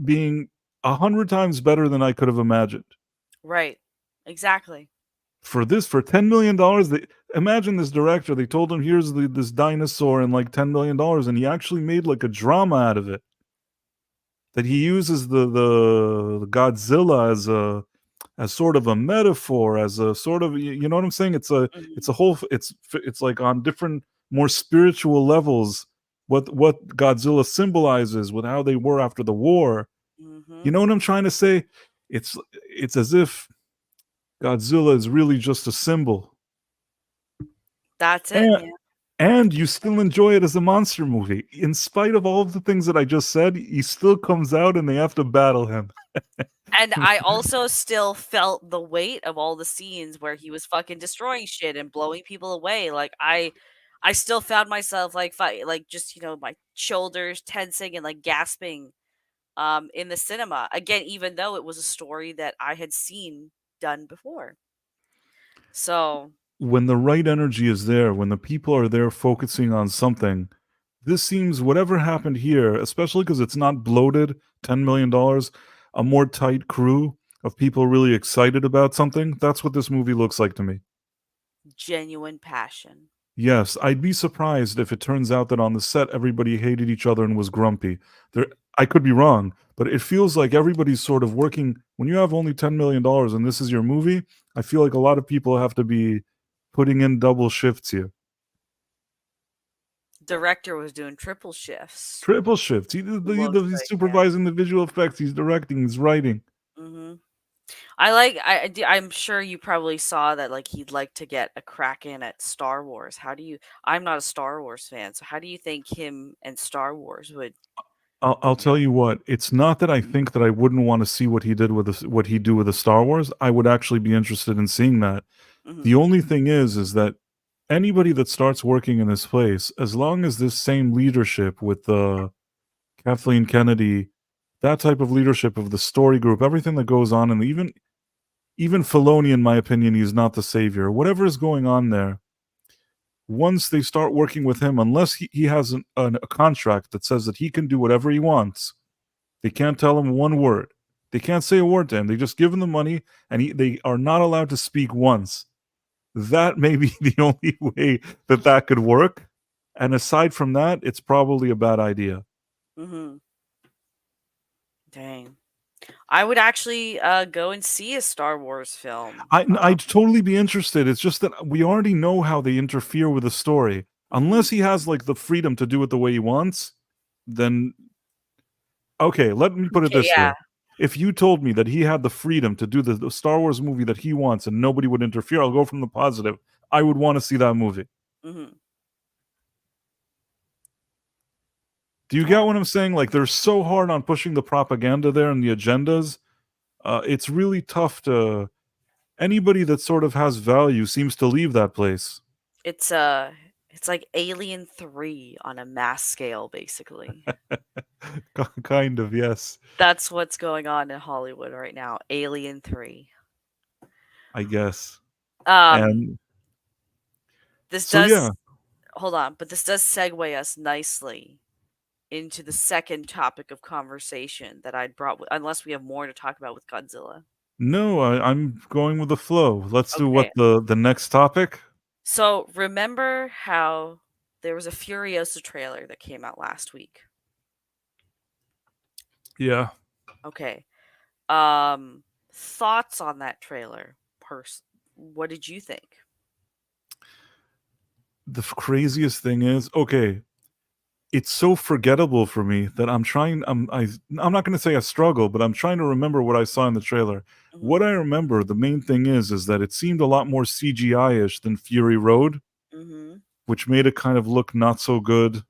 being 100 times better than I could have imagined. Right. Exactly. For $10 million, they imagine this director. They told him, "Here's this dinosaur and like $10 million," and he actually made like a drama out of it. That he uses the Godzilla as sort of a metaphor, as a sort of, you know what I'm saying? Mhm. It's a whole it's like on different, more spiritual levels. What Godzilla symbolizes with how they were after the war. You Mhm. know what I'm trying to say? It's it's as if Godzilla is really just a symbol. That's it, And man. and you still enjoy it as a monster movie. In spite of all of the things that I just said, he still comes out and they have to battle him. And I also still felt the weight of all the scenes where he was fucking destroying shit and blowing people away. Like I still found myself like like just, my shoulders tensing and like gasping in the cinema. Again, even though it was a story that I had seen done before. So, When the right energy is there, when the people are there focusing on something, this seems, whatever happened here, especially because it's not bloated, $10 million, a more tight crew of people really excited about something. That's what this movie looks like to me. genuine passion. Yes, I'd be surprised if it turns out that on the set everybody hated each other and was grumpy. There, I could be wrong, but it feels like everybody's sort of working. When you have only $10 million and this is your movie, I feel like a lot of people have to be putting in double shifts here. Director was doing triple shifts. Triple shifts. Looks He's like, yeah. supervising the visual effects. He's directing. He's writing. Mhm. I'm sure you probably saw that like he'd like to get a crack in at Star Wars. I'm not a Star Wars fan, so how do you think him and Star Wars would I'll tell you what. It's not that I think that I wouldn't want to see what he did with what he do with the Star Wars. I would actually be interested in seeing that. Mhm. The only thing is that anybody that starts working in this place, as long as this same leadership with Kathleen Kennedy, that type of leadership of the story group, everything that goes on, and even Filoni, in my opinion, he's not the savior. Whatever is going on there, once they start working with him, unless he has a contract that says that he can do whatever he wants, they can't tell him one word. They can't say a word to him. They just give him the money, and they are not allowed to speak once. That may be the only way that could work. And aside from that, it's probably a bad idea. Mhm. Dang. I would actually go and see a Star Wars film. I'd totally be interested. It's just that we already know how they interfere with the story. Mhm. Unless he has like the freedom to do it the way he wants, then okay, let me put it Okay, this way. yeah. If you told me that he had the freedom to do the Star Wars movie that he wants and nobody would interfere, I'll go from the positive. I would want to see that movie. Mhm. Do you get Oh, what I'm saying? Like they're so hard on pushing the propaganda there and the agendas. It's really tough to anybody that sort of has value seems to leave that place. it's uh it's like Alien 3 on a mass scale basically. Kind of, yes, That's what's going on in Hollywood right now. Alien 3. I guess. Um And this so yeah, does hold on, but this does segue us nicely into the second topic of conversation that I'd brought, unless we have more to talk about with Godzilla. No, I'm going with the flow. Let's do what Okay. the next topic? So remember how there was a Furiosa trailer that came out last week? Yeah. Okay. Thoughts on that trailer? What did you think? The craziest thing is, okay, it's so forgettable for me that I'm not gonna say I struggle, but I'm trying to remember what I saw in the trailer. Mhm. What I remember, the main thing is that it seemed a lot more CGI-ish than Fury Road, Mhm. which made it kind of look not so good.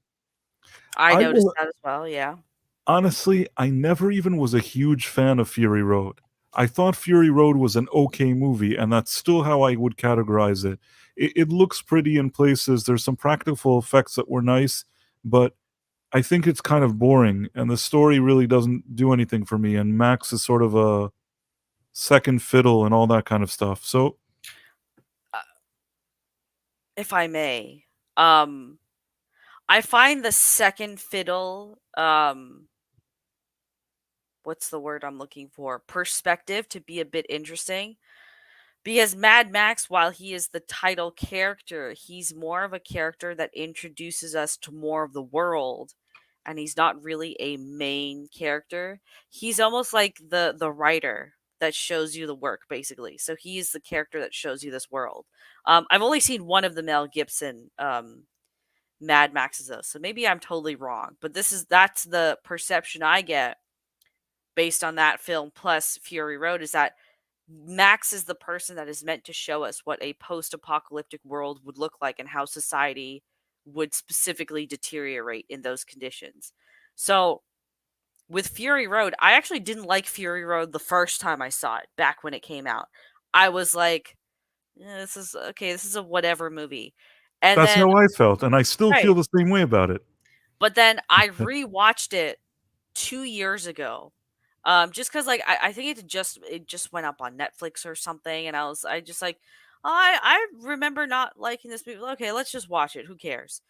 I I noticed will that as well, yeah. honestly, I never even was a huge fan of Fury Road. I thought Fury Road was an okay movie, and that's still how I would categorize it. It looks pretty in places. There's some practical effects that were nice, but I think it's kind of boring, and the story really doesn't do anything for me. And Max is sort of a second fiddle and all that kind of stuff. So Uh, if I may, um, I find the second fiddle, what's the word I'm looking for? Perspective to be a bit interesting. Because Mad Max, while he is the title character, he's more of a character that introduces us to more of the world, and he's not really a main character. He's almost like the writer that shows you the work, basically. So he's the character that shows you this world. I've only seen one of the Mel Gibson Mad Maxes though, so maybe I'm totally wrong. But that's the perception I get based on that film plus Fury Road, is that Max is the person that is meant to show us what a post-apocalyptic world would look like and how society would specifically deteriorate in those conditions. So, with Fury Road, I actually didn't like Fury Road the first time I saw it back when it came out. I was like, this is okay, this is a whatever movie. And that's then how I felt, and I still feel right, the same way about it. but then I rewatched it 2 years ago. Just because like, I think it just went up on Netflix or something, and I just like, "Oh, I remember not liking this movie. Okay, let's just watch it. Who cares?"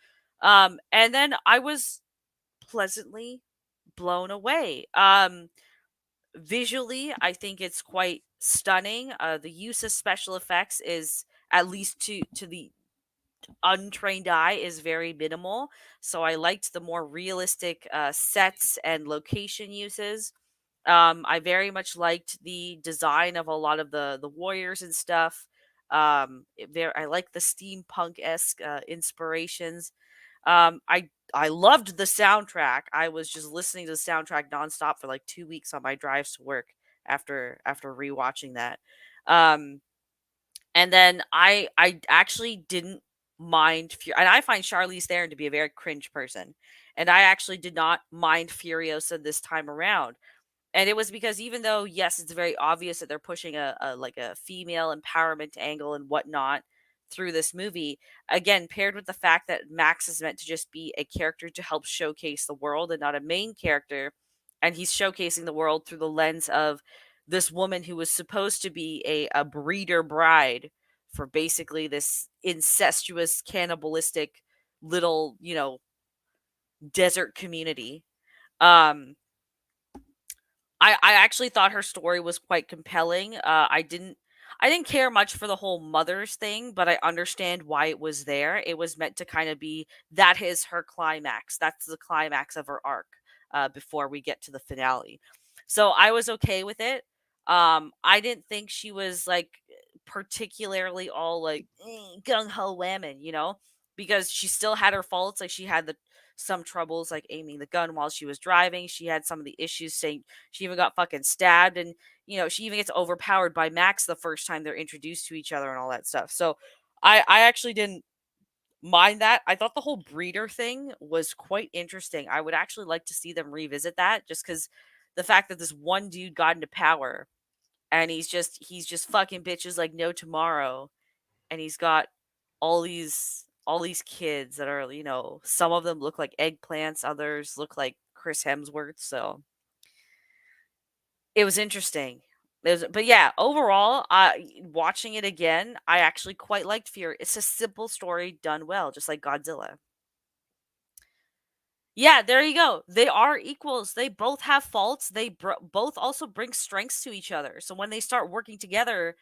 And then I was pleasantly blown away. Visually, I think it's quite stunning. The use of special effects is, at least to the untrained eye, is very minimal. So I liked the more realistic sets and location uses. I very much liked the design of a lot of the warriors and stuff. I like the steampunk esque inspirations. I loved the soundtrack. I was just listening to the soundtrack nonstop for like 2 weeks on my drives to work after rewatching that. Um, and then I actually didn't mind and I find Charlize Theron to be a very cringe person, and I actually did not mind Furiosa this time around. And it was because, even though, yes, it's very obvious that they're pushing a like a female empowerment angle and whatnot through this movie, again, paired with the fact that Max is meant to just be a character to help showcase the world and not a main character, and he's showcasing the world through the lens of this woman who was supposed to be a breeder bride for basically this incestuous, cannibalistic little, desert community. Um, I actually thought her story was quite compelling. I didn't care much for the whole mothers thing, but I understand why it was there. It was meant to kind of be, that is her climax. That's the climax of her arc before we get to the finale. So I was okay with it. I didn't think she was like particularly all like gung ho whammon, because she still had her faults. Like, she had some troubles like aiming the gun while she was driving. She had some of the issues saying, she even got fucking stabbed, and she even gets overpowered by Max the first time they're introduced to each other and all that stuff. So I actually didn't mind that. I thought the whole breeder thing was quite interesting. I would actually like to see them revisit that, just because the fact that this one dude got into power, and he's just fucking bitches like no tomorrow, and he's got all these kids that are, some of them look like eggplants, others look like Chris Hemsworth. So it was interesting. But yeah, overall, watching it again, I actually quite liked Fear. It's a simple story done well, just like Godzilla. Yeah, there you go. They are equals. They both have faults. They both also bring strengths to each other. So when they start working together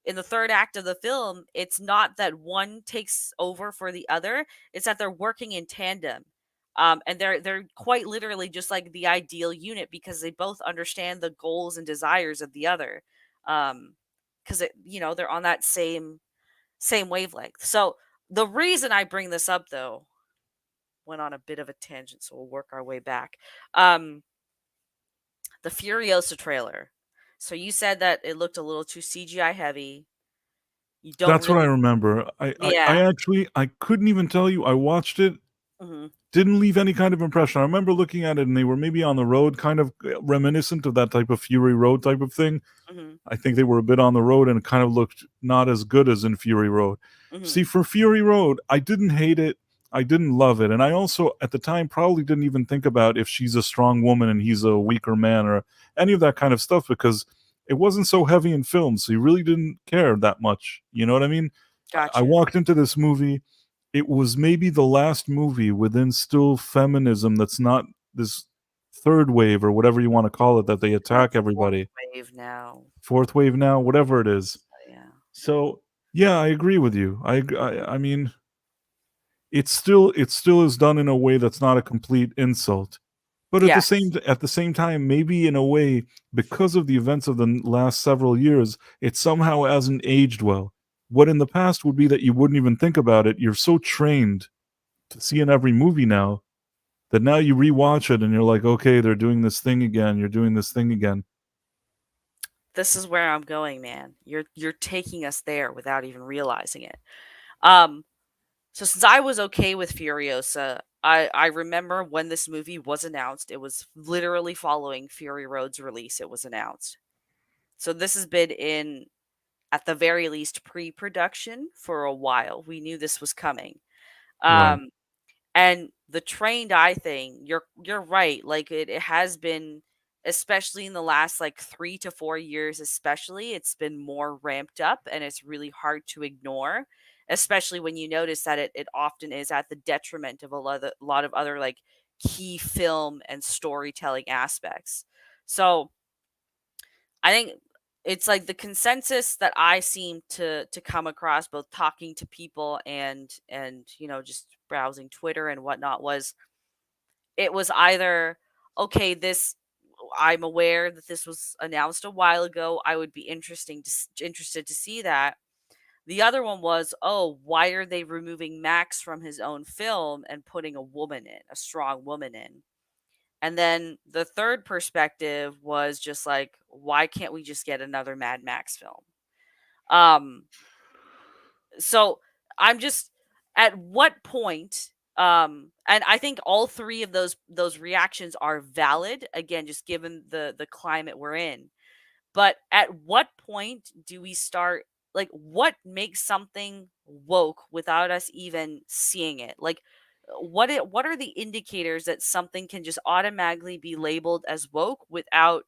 in the third act of the film, it's not that one takes over for the other. It's that they're working in tandem. And they're quite literally just like the ideal unit because they both understand the goals and desires of the other. Because they're on that same wavelength. So the reason I bring this up though, went on a bit of a tangent, so we'll work our way back. Um, the Furiosa trailer. So you said that it looked a little too CGI heavy. You don't That's what I really, remember. I yeah. actually I couldn't even tell you. I watched it, Hmm. didn't leave any kind of impression. I remember looking at it and they were maybe on the road, kind of reminiscent of that type of Fury Road type of thing. Hmm. I think they were a bit on the road and it kind of looked not as good as in Fury Road. Hmm. See, for Fury Road, I didn't hate it. I didn't love it. And I also, at the time, probably didn't even think about if she's a strong woman and he's a weaker man or any of that kind of stuff because it wasn't so heavy in film. So you really didn't care that much. You know what I mean? I Gotcha. walked into this movie. It was maybe the last movie within still feminism that's not this third wave or whatever you want to call it that they We're on attack fourth everybody. wave now. Fourth wave now, whatever it is. Yeah. So yeah, I agree with you. I mean, it still is done in a way that's not a complete insult. But Yes. at the same time, maybe in a way, because of the events of the last several years, it somehow hasn't aged well. What in the past would be that you wouldn't even think about it. You're so trained to see in every movie now that now you rewatch it and you're like, okay, they're doing this thing again. You're doing this thing again. This is where I'm going, man. You're taking us there without even realizing it. Um, so since I was okay with Furiosa, I remember when this movie was announced, it was literally following Fury Road's release. It was announced. So this has been in, at the very least, pre-production for a while. We knew this was coming. Right. Um, and the trained eye thing, you're right. Like it has been, especially in the last like 3 to 4 years, especially, it's been more ramped up and it's really hard to ignore, especially when you notice that it often is at the detriment of a lot of other like key film and storytelling aspects. So I think it's like the consensus that I seem to come across, both talking to people and just browsing Twitter and whatnot, was it was either, okay, this, I'm aware that this was announced a while ago. I would be interested to see that. The other one was, oh, why are they removing Max from his own film and putting a woman in, a strong woman in? And then the third perspective was just like, why can't we just get another Mad Max film? Um, so I'm just, at what point, and I think all three of those reactions are valid, again, just given the climate we're in. But at what point do we start, like, what makes something woke without us even seeing it? Like, what are the indicators that something can just automatically be labeled as woke without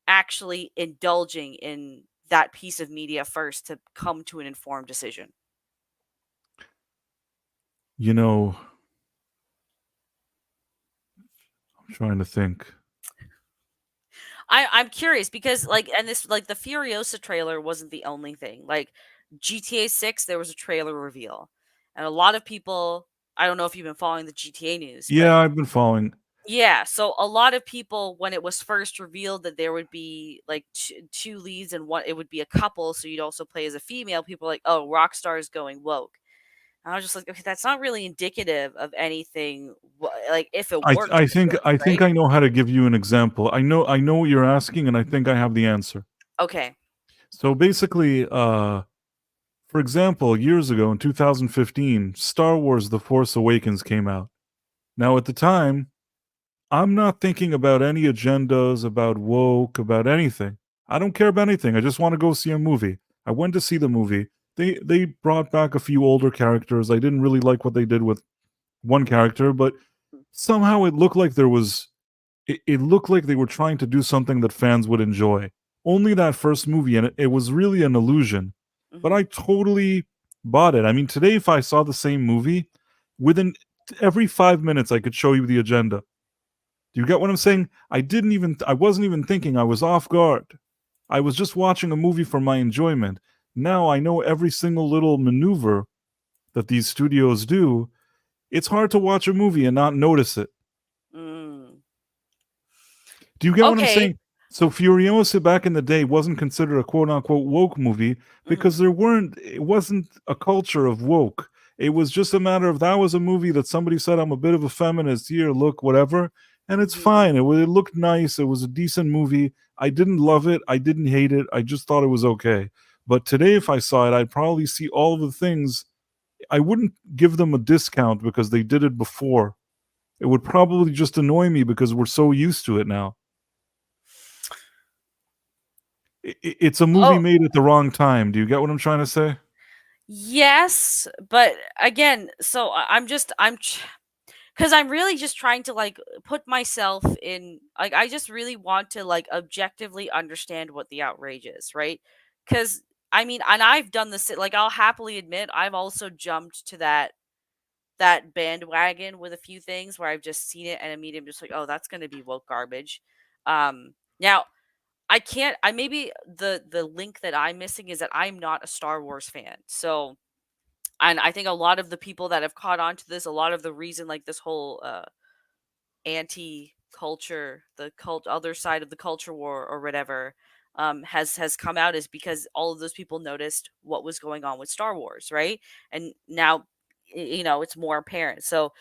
actually indulging in that piece of media first to come to an informed decision? You know, I'm trying to think. I'm curious because, like, and this, like, the Furiosa trailer wasn't the only thing. Like GTA 6, there was a trailer reveal. And a lot of people, I don't know if you've been following the GTA news, but Yeah, I've been following. yeah, so a lot of people, when it was first revealed that there would be like two leads and one, it would be a couple, so you'd also play as a female, people were like, "Oh, Rockstar is going woke." And I was just like, "Okay, that's not really indicative of anything, like if it worked, I think right?" I know how to give you an example. I know what you're asking, and I think I have the answer. Okay. So basically, for example, years ago in 2015, Star Wars: The Force Awakens came out. Now, at the time, I'm not thinking about any agendas, about woke, about anything. I don't care about anything. I just want to go see a movie. I went to see the movie. They brought back a few older characters. I didn't really like what they did with one character, but somehow it looked like it looked like they were trying to do something that fans would enjoy. Only that first movie, and it was really an illusion. But Hmm. I totally bought it. I mean, today, if I saw the same movie, within every 5 minutes I could show you the agenda. Do you get what I'm saying? I wasn't even thinking. I was off guard. I was just watching a movie for my enjoyment. Now I know every single little maneuver that these studios do. It's hard to watch a movie and not notice it. Mm. Do you get what I'm Okay. saying? So Furiosa back in the day wasn't considered a quote unquote woke movie because Mhm. it wasn't a culture of woke. It was just a matter of that was a movie that somebody said, I'm a bit of a feminist here, look, whatever. And it's Mhm. fine. It looked nice. It was a decent movie. I didn't love it. I didn't hate it. I just thought it was okay. But today, if I saw it, I'd probably see all of the things. I wouldn't give them a discount because they did it before. It would probably just annoy me because we're so used to it now. It's a movie Oh, made at the wrong time. Do you get what I'm trying to say? yes, but again, so because I'm really just trying to like put myself in, like, I just really want to like objectively understand what the outrage is, right? Because I mean, and I've done this, like, I'll happily admit I've also jumped to that bandwagon with a few things where I've just seen it and immediately I'm just like, oh, that's going to be woke garbage. Now I can't. I maybe the link that I'm missing is that I'm not a Star Wars fan, so. And I think a lot of the people that have caught on to this, a lot of the reason, like, this whole anti-culture, the other side of the culture war or whatever, has come out is because all of those people noticed what was going on with Star Wars, right? And now, it's more apparent. So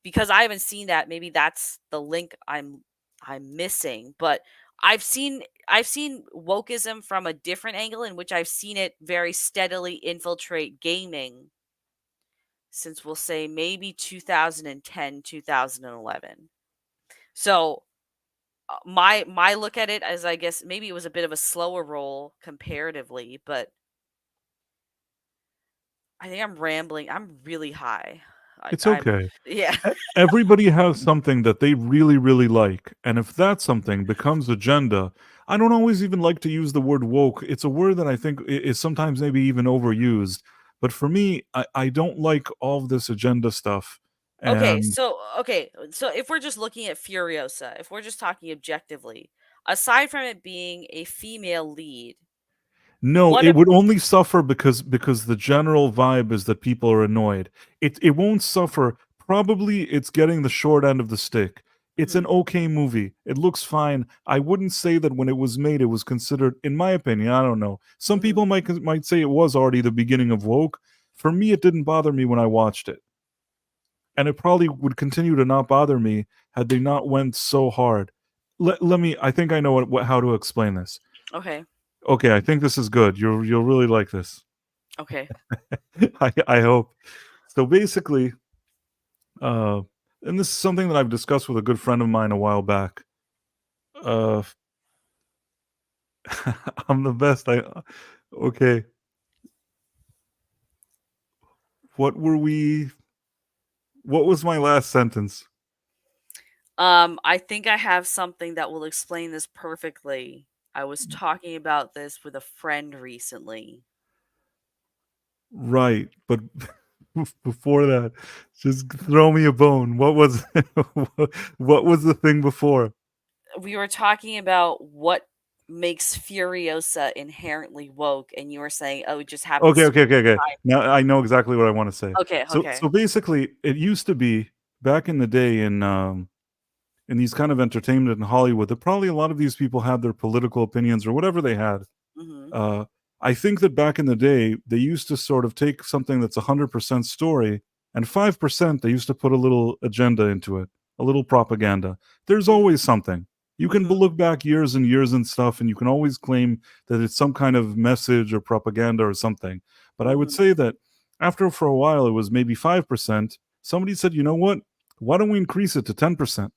because I haven't seen that, maybe that's the link I'm missing. But I've seen wokeism from a different angle, in which I've seen it very steadily infiltrate gaming since, we'll say, maybe 2010, 2011. So my look at it as, I guess, maybe it was a bit of a slower roll comparatively, but I think I'm rambling. I'm really high. It's I'm okay. yeah. Everybody has something that they really, really like. And if that something becomes agenda, I don't always even like to use the word woke. It's a word that I think is sometimes maybe even overused. But for me, I don't like all of this agenda stuff. And Okay, so if we're just looking at Furiosa, if we're just talking objectively, aside from it being a female lead, no, what it a would only suffer because the general vibe is that people are annoyed. It won't suffer. Probably it's getting the short end of the stick. It's an mhm, okay movie. It looks fine. I wouldn't say that when it was made, it was considered, in my opinion, I don't know. Some mhm, people might say it was already the beginning of woke. For me, it didn't bother me when I watched it, and it probably would continue to not bother me had they not went so hard. Let me. I think I know how to explain this. okay, Okay, I think this is good. You'll really like this. okay. I hope. So basically, uh, and this is something that I've discussed with a good friend of mine a while back. Uh, I'm the best. Okay. What were we? What was my last sentence? I think I have something that will explain this perfectly. I was talking about this with a friend recently. Right, but before that, just throw me a bone. What was what was the thing before? We were talking about what makes Furiosa inherently woke, and you were saying, "Oh, it just happens Okay, to okay, be okay, okay. time." Now I know exactly what I want to say. Okay, So okay. basically, it used to be back in the day in these kind of entertainment in Hollywood that probably a lot of these people had their political opinions or whatever they had. Mhm, Uh, I think that back in the day, they used to sort of take something that's 100% story and 5% they used to put a little agenda into it, a little propaganda. There's mhm, always something. You can mhm, look back years and years and stuff, and you can always claim that it's some kind of message or propaganda or something. But I would mhm, say that after for a while, it was maybe 5%. Somebody said, you know what? Why don't we increase it to 10%?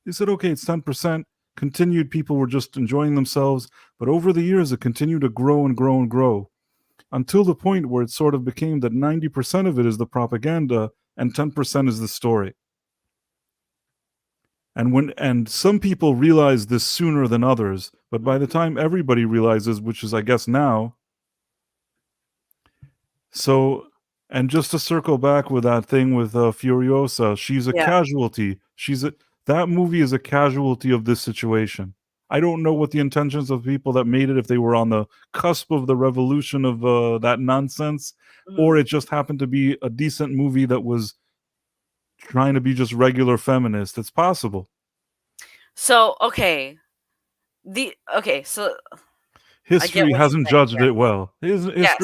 They said, okay, it's 10%. Continued, people were just enjoying themselves. But over the years, it continued to grow and grow and grow until the point where it sort of became that 90% of it is the propaganda and 10% is the story. And some people realize this sooner than others, but by the mhm. time everybody realizes, which is I guess now, so And just to circle back with that thing with Furiosa, she's a Yeah. casualty. That movie is a casualty of this situation. I don't know what the intentions of people that made it, if they were on the cusp of the revolution of that nonsense, or Mhm. it just happened to be a decent movie that was trying to be just regular feminist. It's possible. So, so I get History what you're hasn't saying, judged it well. yes.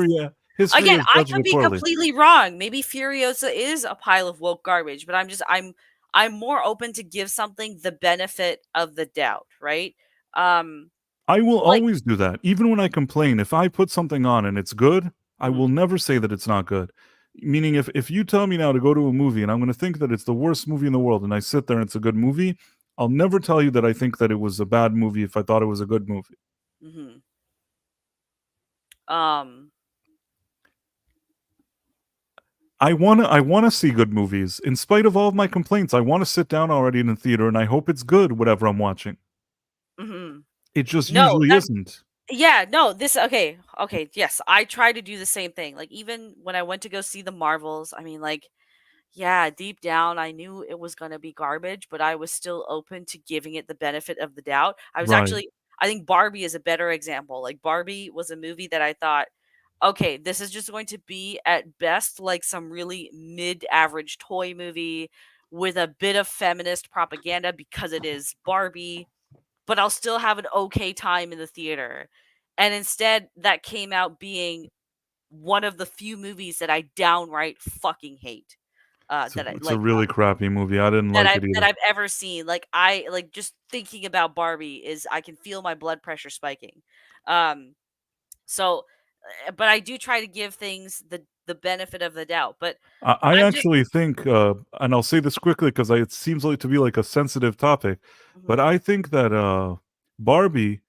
History Again, has I judged could it be poorly. completely wrong. Maybe Furiosa is a pile of woke garbage, but I'm more open to give something the benefit of the doubt, right? Um, I will like always do that. Even when I complain, if I put something on and it's good, I will mhm, never say that it's not good. Meaning, if you tell me now to go to a movie and I'm going to think that it's the worst movie in the world and I sit there and it's a good movie, I'll never tell you that I think that it was a bad movie if I thought it was a good movie. mhm. Um, I wanna see good movies. In spite of all of my complaints, I wanna sit down already in the theater and I hope it's good, whatever I'm watching. mhm. It just No, usually that isn't. yeah, no, this okay, yes, I try to do the same thing. Like even when I went to go see the Marvels, I mean, like, yeah, deep down, I knew it was gonna be garbage, but I was still open to giving it the benefit of the doubt. Right, I think Barbie is a better example. Like Barbie was a movie that I thought, okay, this is just going to be at best like some really mid-average toy movie with a bit of feminist propaganda because it is Barbie, but I'll still have an okay time in the theater. And instead, that came out being one of the few movies that I downright fucking hate. That I it's a like really crappy movie, I didn't like it that either. I've ever seen. Like I like just thinking about Barbie is I can feel my blood pressure spiking. Um, so, but I do try to give things the benefit of the doubt. But I I'm just actually think, and I'll say this quickly because it seems like to be like a sensitive topic, but mhm, I think that Barbie,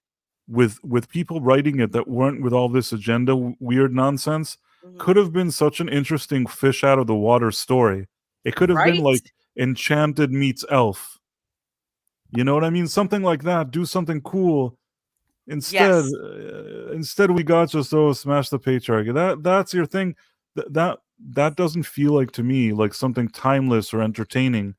with people writing it that weren't with all this agenda weird nonsense, could mhm. have been such an interesting fish out of the water story. It could have been Right? like Enchanted meets Elf. You know what I mean? Something like that. Do something cool. Yes. Instead we got just smash the patriarchy. That's your thing. That doesn't feel like to me like something timeless or entertaining.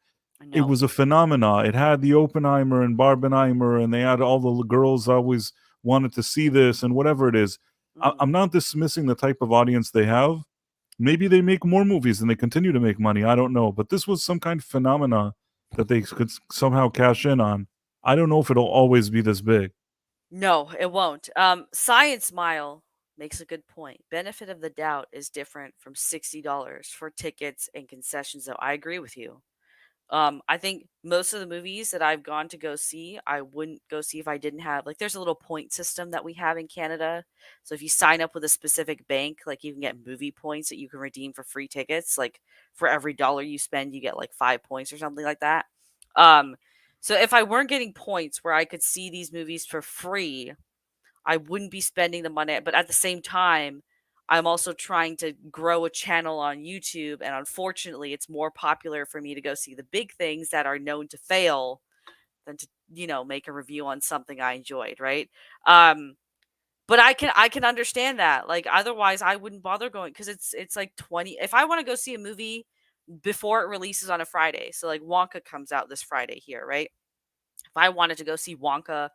It No. was a phenomena. It had the Oppenheimer and Barbenheimer, and they had all the girls always wanted to see this and whatever it is. I'm Mhm. not dismissing the type of audience they have. Maybe they make more movies and they continue to make money. I don't know, but this was some kind of phenomena that they could somehow cash in on. I don't know if it'll always be this big. No, it won't. Science Mile makes a good point. Benefit of the doubt is different from $60 for tickets and concessions, though. I agree with you. I think most of the movies that I've gone to go see, I wouldn't go see if I didn't have like there's a little point system that we have in Canada. So if you sign up with a specific bank, like you can get movie points that you can redeem for free tickets. Like for every dollar you spend, you get like 5 points or something like that. Um, so if I weren't getting points where I could see these movies for free, I wouldn't be spending the money. But at the same time, I'm also trying to grow a channel on YouTube. And unfortunately, it's more popular for me to go see the big things that are known to fail than to, make a review on something I enjoyed, right? Um, but I can understand that. Like otherwise I wouldn't bother going because it's like 20 if I want to go see a movie before it releases on a Friday. So like Wonka comes out this Friday here, right? If I wanted to go see Wonka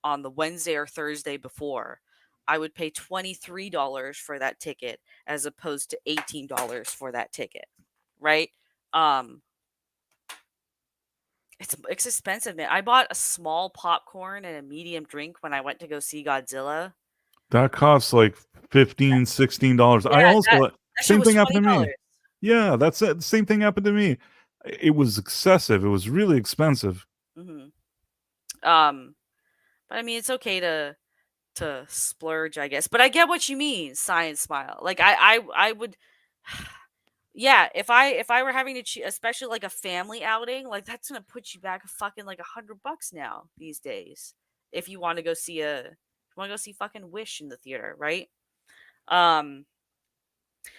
on the Wednesday or Thursday before, I would pay $23 for that ticket as opposed to $18 for that ticket, right? Um, it's expensive, man. I bought a small popcorn and a medium drink when I went to go see Godzilla. That costs like 15, $16. Yeah, I also that shit same was thing happened to me. $20. Yeah, that's it. Same thing happened to me. It was excessive. It was really expensive. Mhm. Um, but I mean, it's okay to splurge, I guess. But I get what you mean, Science Smile. Like I would yeah, if I were having to choose, especially like a family outing, like that's gonna put you back a fucking like $100 now these days. If you want to go see fucking Wish in the theater, right? Um,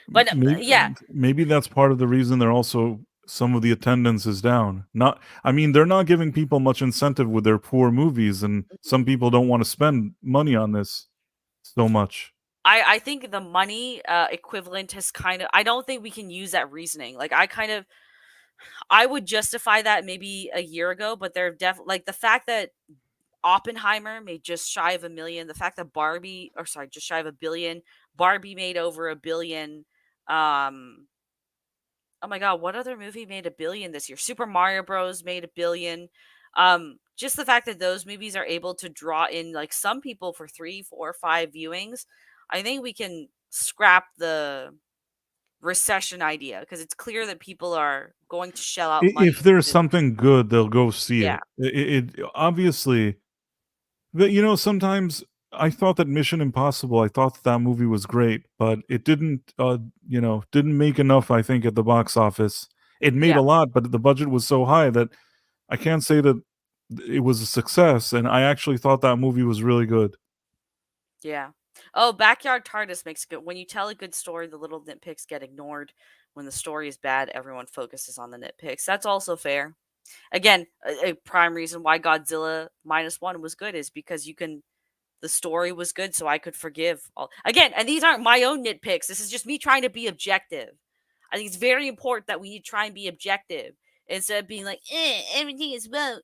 but Maybe yeah, maybe that's part of the reason they're also some of the attendance is down. Not I mean, they're not giving people much incentive with their poor movies, and some people don't wanna spend money on this so much. I think the money equivalent has kind of, I don't think we can use that reasoning. Like I would justify that maybe a year ago, but they're definitely like the fact that Oppenheimer made just shy of a million, the fact that Barbie, or sorry, just shy of a billion, Barbie made over a billion. Um oh my god, what other movie made a billion this year? Super Mario Bros made a billion. Just the fact that those movies are able to draw in like some people for 3, 4, 5 viewings, I think we can scrap the recession idea because it's clear that people are going to shell out money If there's to, something good, they'll go see yeah, it. It obviously, but, sometimes I thought that Mission Impossible, I thought that that movie was great, but it didn't, didn't make enough, I think, at the box office. It made yeah, a lot, but the budget was so high that I can't say that it was a success, and I actually thought that movie was really good. yeah. Oh, Backyard TARDIS makes good. When you tell a good story, the little nitpicks get ignored. When the story is bad, everyone focuses on the nitpicks. That's also fair. Again, a prime reason why Godzilla Minus One was good is because the story was good, so I could forgive all. Again, and these aren't my own nitpicks. This is just me trying to be objective. I think it's very important that we need to try and be objective instead of being like, everything is well.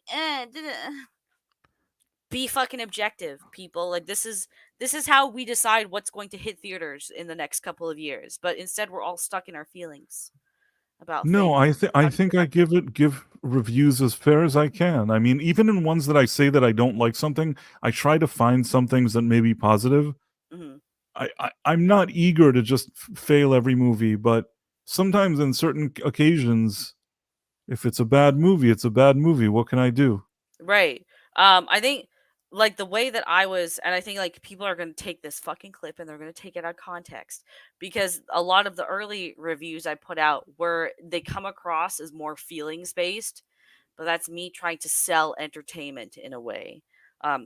Be fucking objective, people. Like this is how we decide what's going to hit theaters in the next couple of years. But instead, we're all stuck in our feelings about No, things. I How do you think I objective? give reviews as fair as I can. I mean, even in ones that I say that I don't like something, I try to find some things that may be positive. Hmm. I'm not eager to just fail every movie, but sometimes in certain occasions, if it's a bad movie, it's a bad movie. What can I do? Right. I think like the way that I was, and I think like people are going to take this fucking clip and they're going to take it out of context because a lot of the early reviews I put out were they come across as more feelings based, but that's me trying to sell entertainment in a way.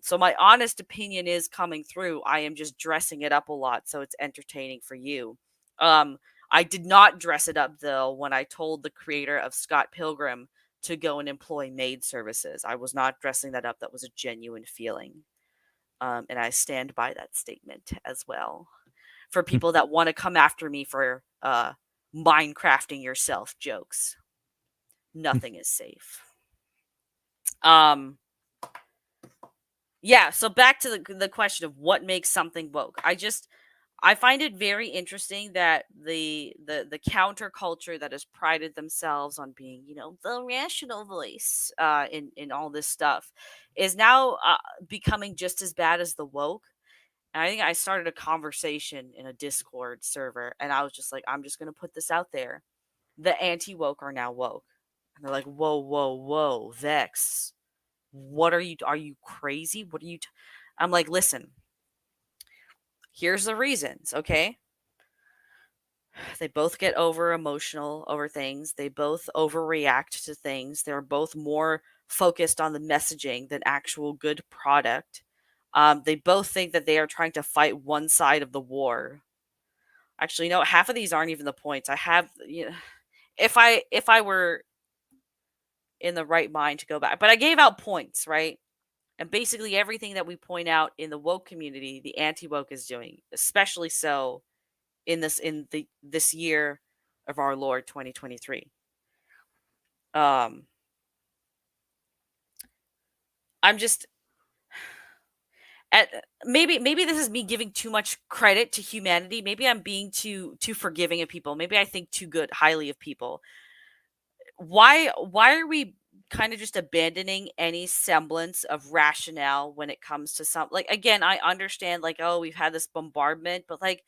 So my honest opinion is coming through. I am just dressing it up a lot so it's entertaining for you. Um, I did not dress it up though when I told the creator of Scott Pilgrim to go and employ maid services. I was not dressing that up. That was a genuine feeling. And I stand by that statement as well. For people that want to come after me for Minecrafting yourself jokes, nothing is safe. Um, yeah. So back to the question of what makes something woke. I find it very interesting that the counterculture that has prided themselves on being, the rational voice in all this stuff is now becoming just as bad as the woke. And I think I started a conversation in a Discord server, and I was just like, I'm just gonna put this out there: the anti woke are now woke, and they're like, whoa, whoa, whoa, Vex, what are you? Are you crazy? What are you? I'm like, listen, here's the reasons, okay? They both get over emotional over things. They both overreact to things. They're both more focused on the messaging than actual good product. They both think that they are trying to fight one side of the war. Actually, no, half of these aren't even the points. I have, if I were in the right mind to go back, but I gave out points, right? And basically everything that we point out in the woke community, the anti woke is doing, especially so in this year of our Lord 2023. Um I'm just at maybe this is me giving too much credit to humanity. Maybe I'm being too forgiving of people. Maybe I think too good highly of people. Why are we kind of just abandoning any semblance of rationale when it comes to some, like, again, I understand like, oh, we've had this bombardment, but like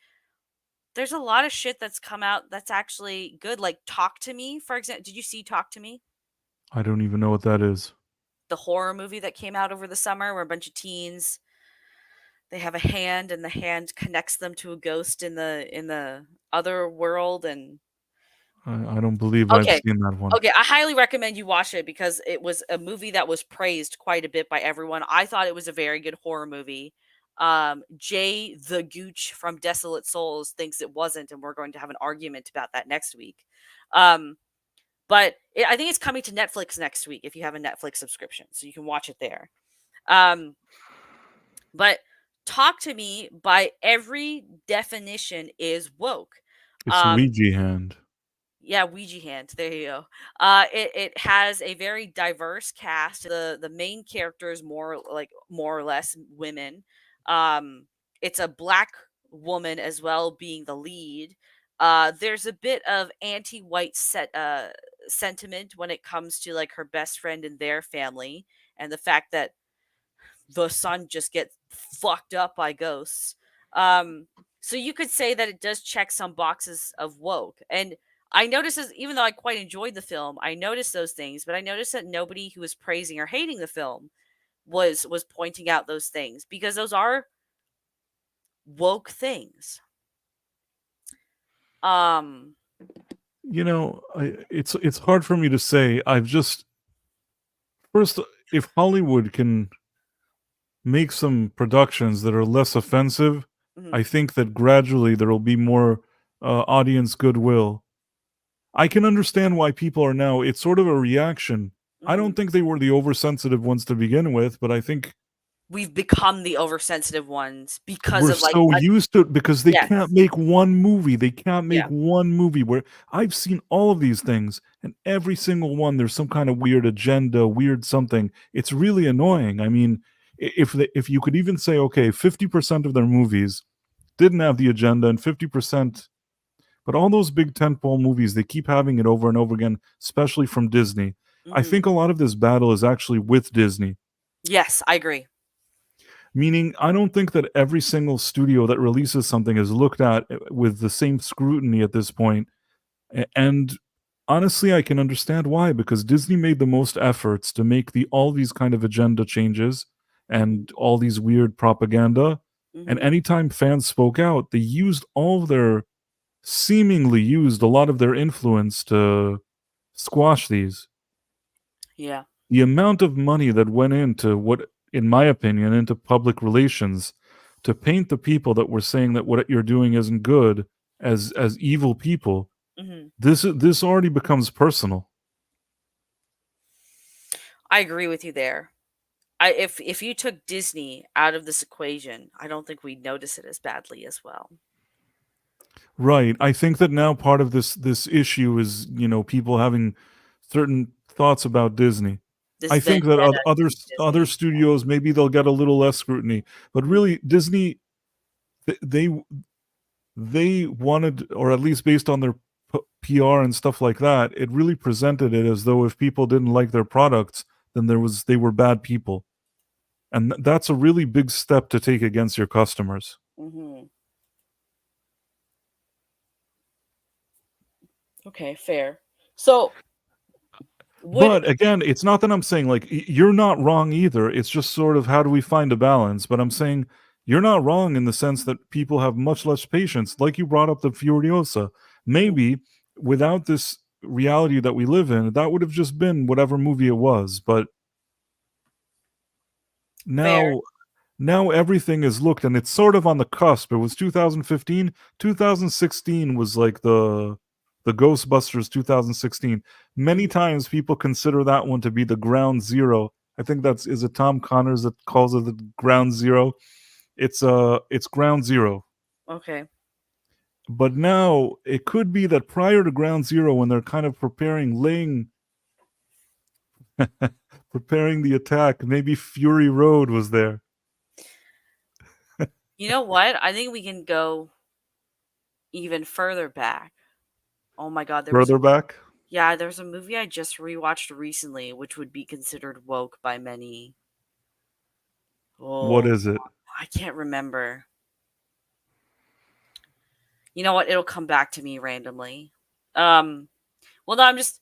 there's a lot of shit that's come out that's actually good. Like Talk to Me, for example. Did you see Talk to Me? I don't even know what that is. The horror movie that came out over the summer where a bunch of teens, they have a hand and the hand connects them to a ghost in the other world. And I don't believe I've okay, seen that one. okay, I highly recommend you watch it because it was a movie that was praised quite a bit by everyone. I thought it was a very good horror movie. Jay the Gooch from Desolate Souls thinks it wasn't, and we're going to have an argument about that next week. um but I think it's coming to Netflix next week if you have a Netflix subscription, so you can watch it there. um but Talk to Me by every definition is woke. It's Um, Ouija hand. yeah, Ouija hand. There you go. It has a very diverse cast. The main character is more or less women. Um, it's a black woman as well being the lead. There's a bit of anti-white sentiment when it comes to like her best friend and their family, and the fact that the son just gets fucked up by ghosts. Um, so you could say that it does check some boxes of woke. And I noticed, even though I quite enjoyed the film, I noticed those things, but I noticed that nobody who was praising or hating the film was pointing out those things because those are woke things. Um, It's hard for me to say. I've just first, if Hollywood can make some productions that are less offensive, mhm, I think that gradually there will be more audience goodwill. I can understand why people are now. It's sort of a reaction. I mhm. don't think they were the oversensitive ones to begin with, but I think We've become the oversensitive ones because we're of like so used to it because they yes, can't make one movie. They can't make yeah, one movie where I've seen all of these things, and every single one there's some kind of weird agenda, weird something. It's really annoying. I mean, if you could even say, okay, 50% of their movies didn't have the agenda, and 50%, but all those big tentpole movies, they keep having it over and over again, especially from Disney. I hmm think a lot of this battle is actually with Disney. yes, I agree. Meaning, I don't think that every single studio that releases something is looked at with the same scrutiny at this point. And honestly, I can understand why, because Disney made the most efforts to make all these kind of agenda changes Hmm and all these weird propaganda. And hmm anytime fans spoke out, they used all of their seemingly used a lot of their influence to squash these. Yeah. The amount of money that went into what, in my opinion, into public relations to paint the people that were saying that what you're doing isn't good as evil people. hmm This already becomes personal. I agree with you there. If you took Disney out of this equation, I don't think we'd notice it as badly as well. Right. I think that now part of this issue is, people having certain thoughts about Disney. This I think that vendetta against other Disney. studios, maybe they'll get a little less scrutiny, but Mhm, really Disney, they they wanted, or at least based on their PR and stuff like that, it really presented it as though if people didn't like their products, then they were bad people, and that's a really big step to take against your customers. mhm. Okay, fair. So would But again, it's not that I'm saying like you're not wrong either. It's just sort of how do we find a balance? But I'm saying you're not wrong in the sense that people have much less patience. Like you brought up the Furiosa. mhm, Maybe without this reality that we live in, that would have just been whatever movie it was. But fair. now everything is looked, and it's sort of on the cusp. It was 2015. 2016 was like the Ghostbusters 2016. Many Mhm. times people consider that one to be the ground zero. I think that's, is it Tom Connors that calls it the ground zero? It's ground zero. Okay. But now it could be that prior to ground zero, when they're kind of laying preparing the attack, maybe Fury Road was there. You know what? I think we can go even further back. Oh my god, Further back. there was a movie I just rewatched recently which would be considered woke by many. What Oh, is it? I can't remember. You know what? It'll come back to me randomly. Um, well, no, I'm just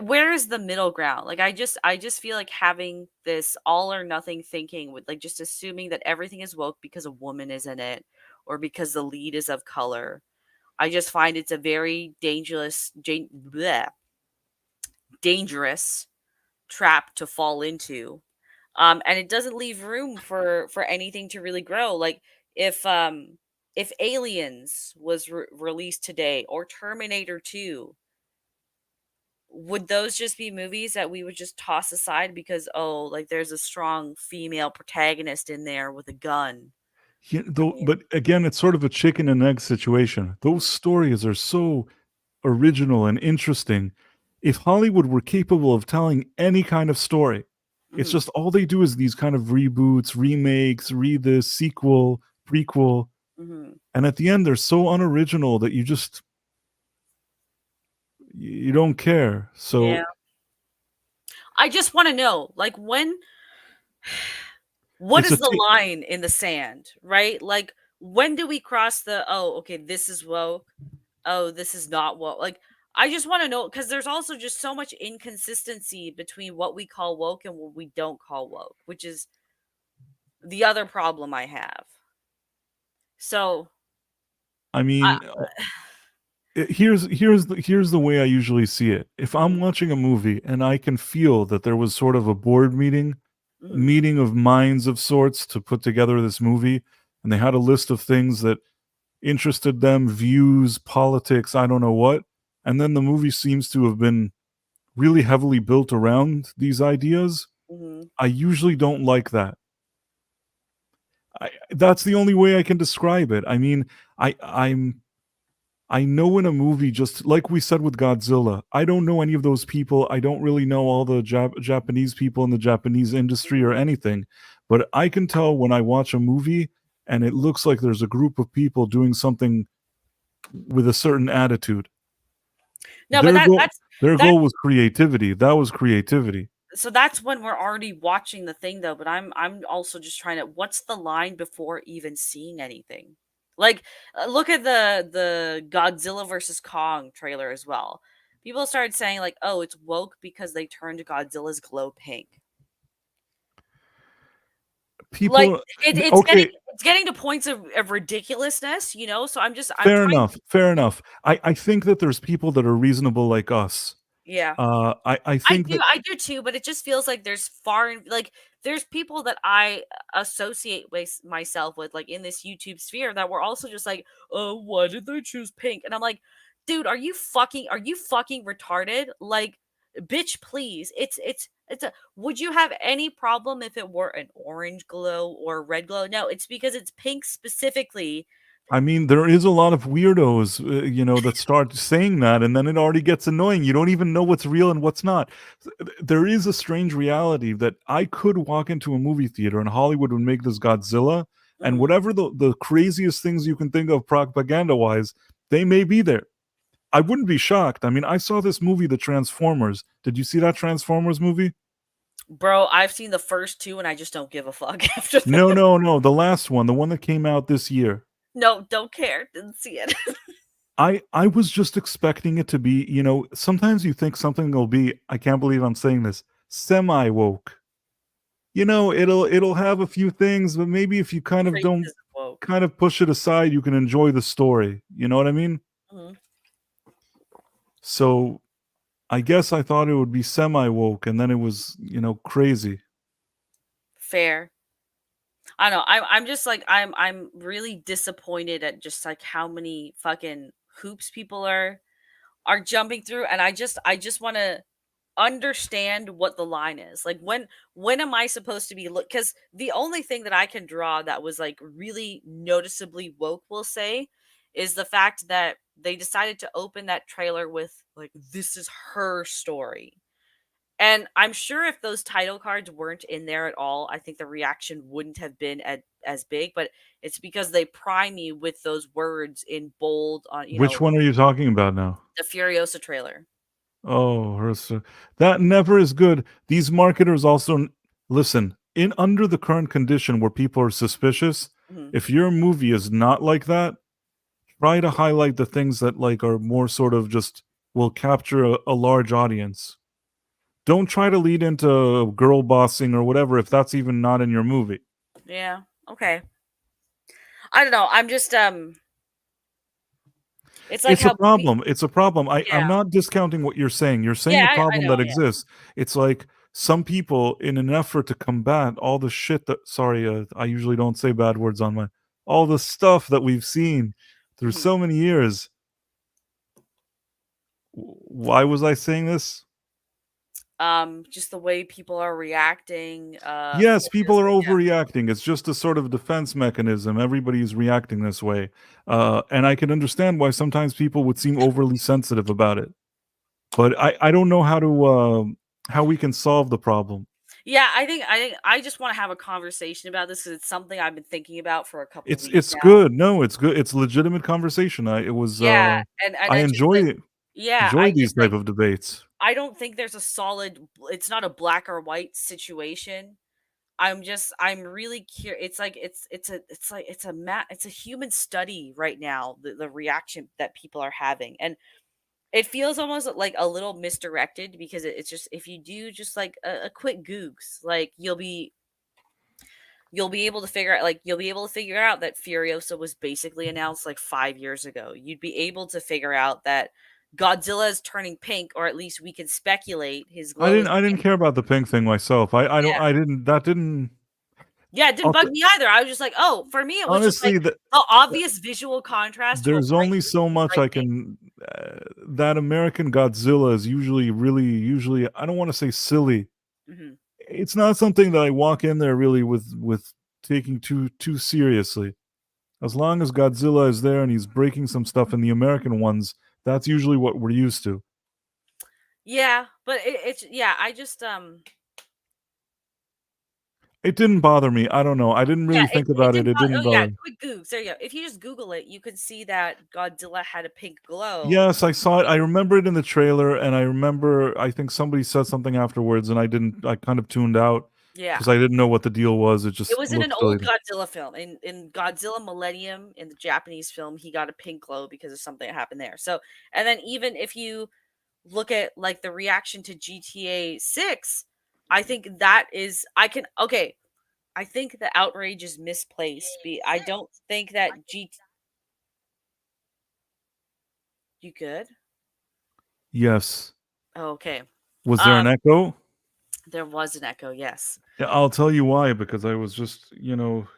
where is the middle ground? Like I just feel like having this all or nothing thinking with like just assuming that everything is woke because a woman is in it or because the lead is of color. I just find it's a very dangerous trap to fall into. And it doesn't leave room for anything to really grow. Like if um if Aliens was released today or Terminator 2, would those just be movies that we would just toss aside because, oh, like there's a strong female protagonist in there with a gun? Yeah, I though, mean, but again, it's sort of a chicken and egg situation. mhm, Those stories are so original and interesting. If Hollywood were capable of telling any kind of story, it's mhm, just all they do is these kind of reboots, remakes, read this, sequel, prequel, mhm. and at the end they're so unoriginal that you don't care. Yeah. So I just want to know, like, what it's a is the t- line in the sand, right? Like, when do we cross the, oh, okay, this is woke. Oh, this is not woke. Like, I just want to know because there's also just so much inconsistency between what we call woke and what we don't call woke, which is the other problem I have. So, I I, mean, here's the way I usually see it. If I'm mhm, watching a movie and I can feel that there was sort of a board meeting, mhm, meeting of minds of sorts to put together this movie, and they had a list of things that interested them, views, politics, I don't know what, and then the movie seems to have been really heavily built around these ideas, mhm. I usually don't like that. That's the only way I can describe it. I mean, I know in a movie, just like we said with Godzilla, I don't know any of those people. I don't really know all the Japanese people in the Japanese industry or anything, but I can tell when I watch a movie and it looks like there's a group of people doing something with a certain attitude. No, but Their that goal was creativity. That was creativity. so that's when we're already watching the thing though, but I'm also just trying to, what's the line before even seeing anything? Like, look at the Godzilla versus Kong trailer as well. People started saying like, "Oh, it's woke because they turned Godzilla's glow pink." Like, People, okay, it's getting to points of ridiculousness, you know? So I'm fair trying. enough, fair enough. I think that there's people that are reasonable like us. Yeah. I think that I do too, but it just feels like there's foreign, like there's people that I associate with myself with, like in this YouTube sphere, that were also just like, "Oh, why did they choose pink?" And I'm like, "Dude, are you fucking retarded? Like, bitch, please. It's a, would you have any problem if it were an orange glow or a red glow? No, it's because it's pink specifically. I mean, there is a lot of weirdos, that start saying that, and then it already gets annoying. You don't even know what's real and what's not. There is a strange reality that I could walk into a movie theater and Hollywood would make this Godzilla, and Mhm. whatever the craziest things you can think of propaganda wise, they may be there. I wouldn't be shocked. I mean, I saw this movie, The Transformers. Did you see that Transformers movie? Bro, I've seen the first two and I just don't give a fuck after that. No, no, no. The last one, the one that came out this year. No, don't care. Didn't see it. I was just expecting it to be, sometimes you think something will be, I can't believe I'm saying this, semi woke. It'll have a few things, but maybe if you kind of don't Traces of woke. kind of push it aside, you can enjoy the story. You know what I mean? Mhm. So I guess I thought it would be semi woke, and then it was, crazy. Fair. I don't know. I'm just like, I'm really disappointed at just like how many fucking hoops people are jumping through, and I just want to understand what the line is. Like, when am I supposed to be look, cuz the only thing that I can draw that was like really noticeably woke, will say, is the fact that they decided to open that trailer with like, this is her story. And I'm sure if those title cards weren't in there at all, I think the reaction wouldn't have been as big, but it's because they prime you with those words in bold on, Which one are you talking about now? the Furiosa trailer. Oh, Ursa. That never is good. These marketers also listen, in under the current condition where people are suspicious, Mhm. if your movie is not like that, try to highlight the things that like are more sort of just will capture a large audience. Don't try to lead into girl bossing or whatever if that's even not in your movie. Yeah. Okay. I don't know. I'm just it's like It's a how problem, it's a problem. I'm yeah. not discounting what you're saying. You're saying Yeah, a I problem know, that yeah. exists. It's like some people, in an effort to combat all the shit that sorry, I usually don't say bad words on my all the stuff that we've seen through Mhm. so many years. Why was I saying this? just the way people are reacting. Yes, people are Yeah, overreacting. It's just a sort of defense mechanism. Everybody's reacting this way. And I can understand why sometimes people would seem overly sensitive about it. But I don't know how we can solve the problem. yeah. I think I just want to have a conversation about this because it's something I've been thinking about for a couple weeks It's now. good. No, it's good. It's legitimate conversation. Yeah, and I I just like, yeah, I enjoy these just type like, of debates. I don't think there's a solid. It's not a black or white situation. I'm really curious. It's like it's a human study right now. The reaction that people are having, and it feels almost like a little misdirected because it's just if you do just like a quick googs, like you'll be able to figure out you'll be able to figure out that Furiosa was basically announced like 5 years ago. You'd be able to figure out that Godzilla is turning pink, or at least we can speculate his glow is I didn't pink. care about the pink thing myself. Yeah. I didn't that didn't Yeah, it didn't I'll bug me either. I was just like, oh, for me, it was just like honestly, the the obvious visual contrast to a there's only so much bright I pink. can that American Godzilla is usually I don't wanna say silly. Mhm. It's not something that I walk in there really with taking too seriously. As long as Godzilla is there and he's breaking some stuff in the American ones, that's usually what we're used to. Yeah, but it's yeah, It didn't bother me. I don't know. I didn't yeah, really think it about it. didn't It bother. didn't Oh yeah, bother. quick Googs. There you go. If you just Google it, you could see that Godzilla had a pink glow. Yes, I saw it. I remember it in the trailer, and I remember I think somebody said something afterwards, and I kind of tuned out Yeah. because I didn't know what the deal was. It It just was in looked an silly. old Godzilla film. In Godzilla Millennium, in the Japanese film, he got a pink glow because of something that happened there. So, and then even if you look at like the reaction to GTA 6, I think that is I can okay, I think the outrage is misplaced. I don't think that you good? Yes. Oh, okay. Was there Um, an echo? there was an echo, yes. Yeah, I'll tell you why, because I was just,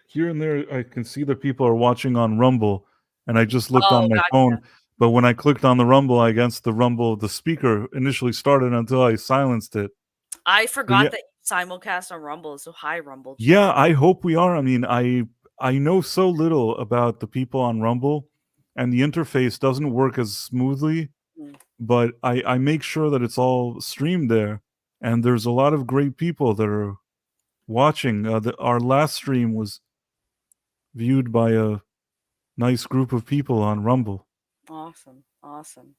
here and there, I can see that people are watching on Rumble, and I just looked Oh, on my gotcha. phone. But when I clicked on the Rumble, I guess the Rumble, the speaker initially started until I silenced it. I So yeah, forgot that you simulcast on Rumble, so hi Rumble chat. yeah, I hope we are. I mean, I know so little about the people on Rumble, and the interface doesn't work as smoothly, Mm, but I make sure that it's all streamed there, and there's a lot of great people that are watching. Our last stream was viewed by a nice group of people on Rumble. awesome, awesome.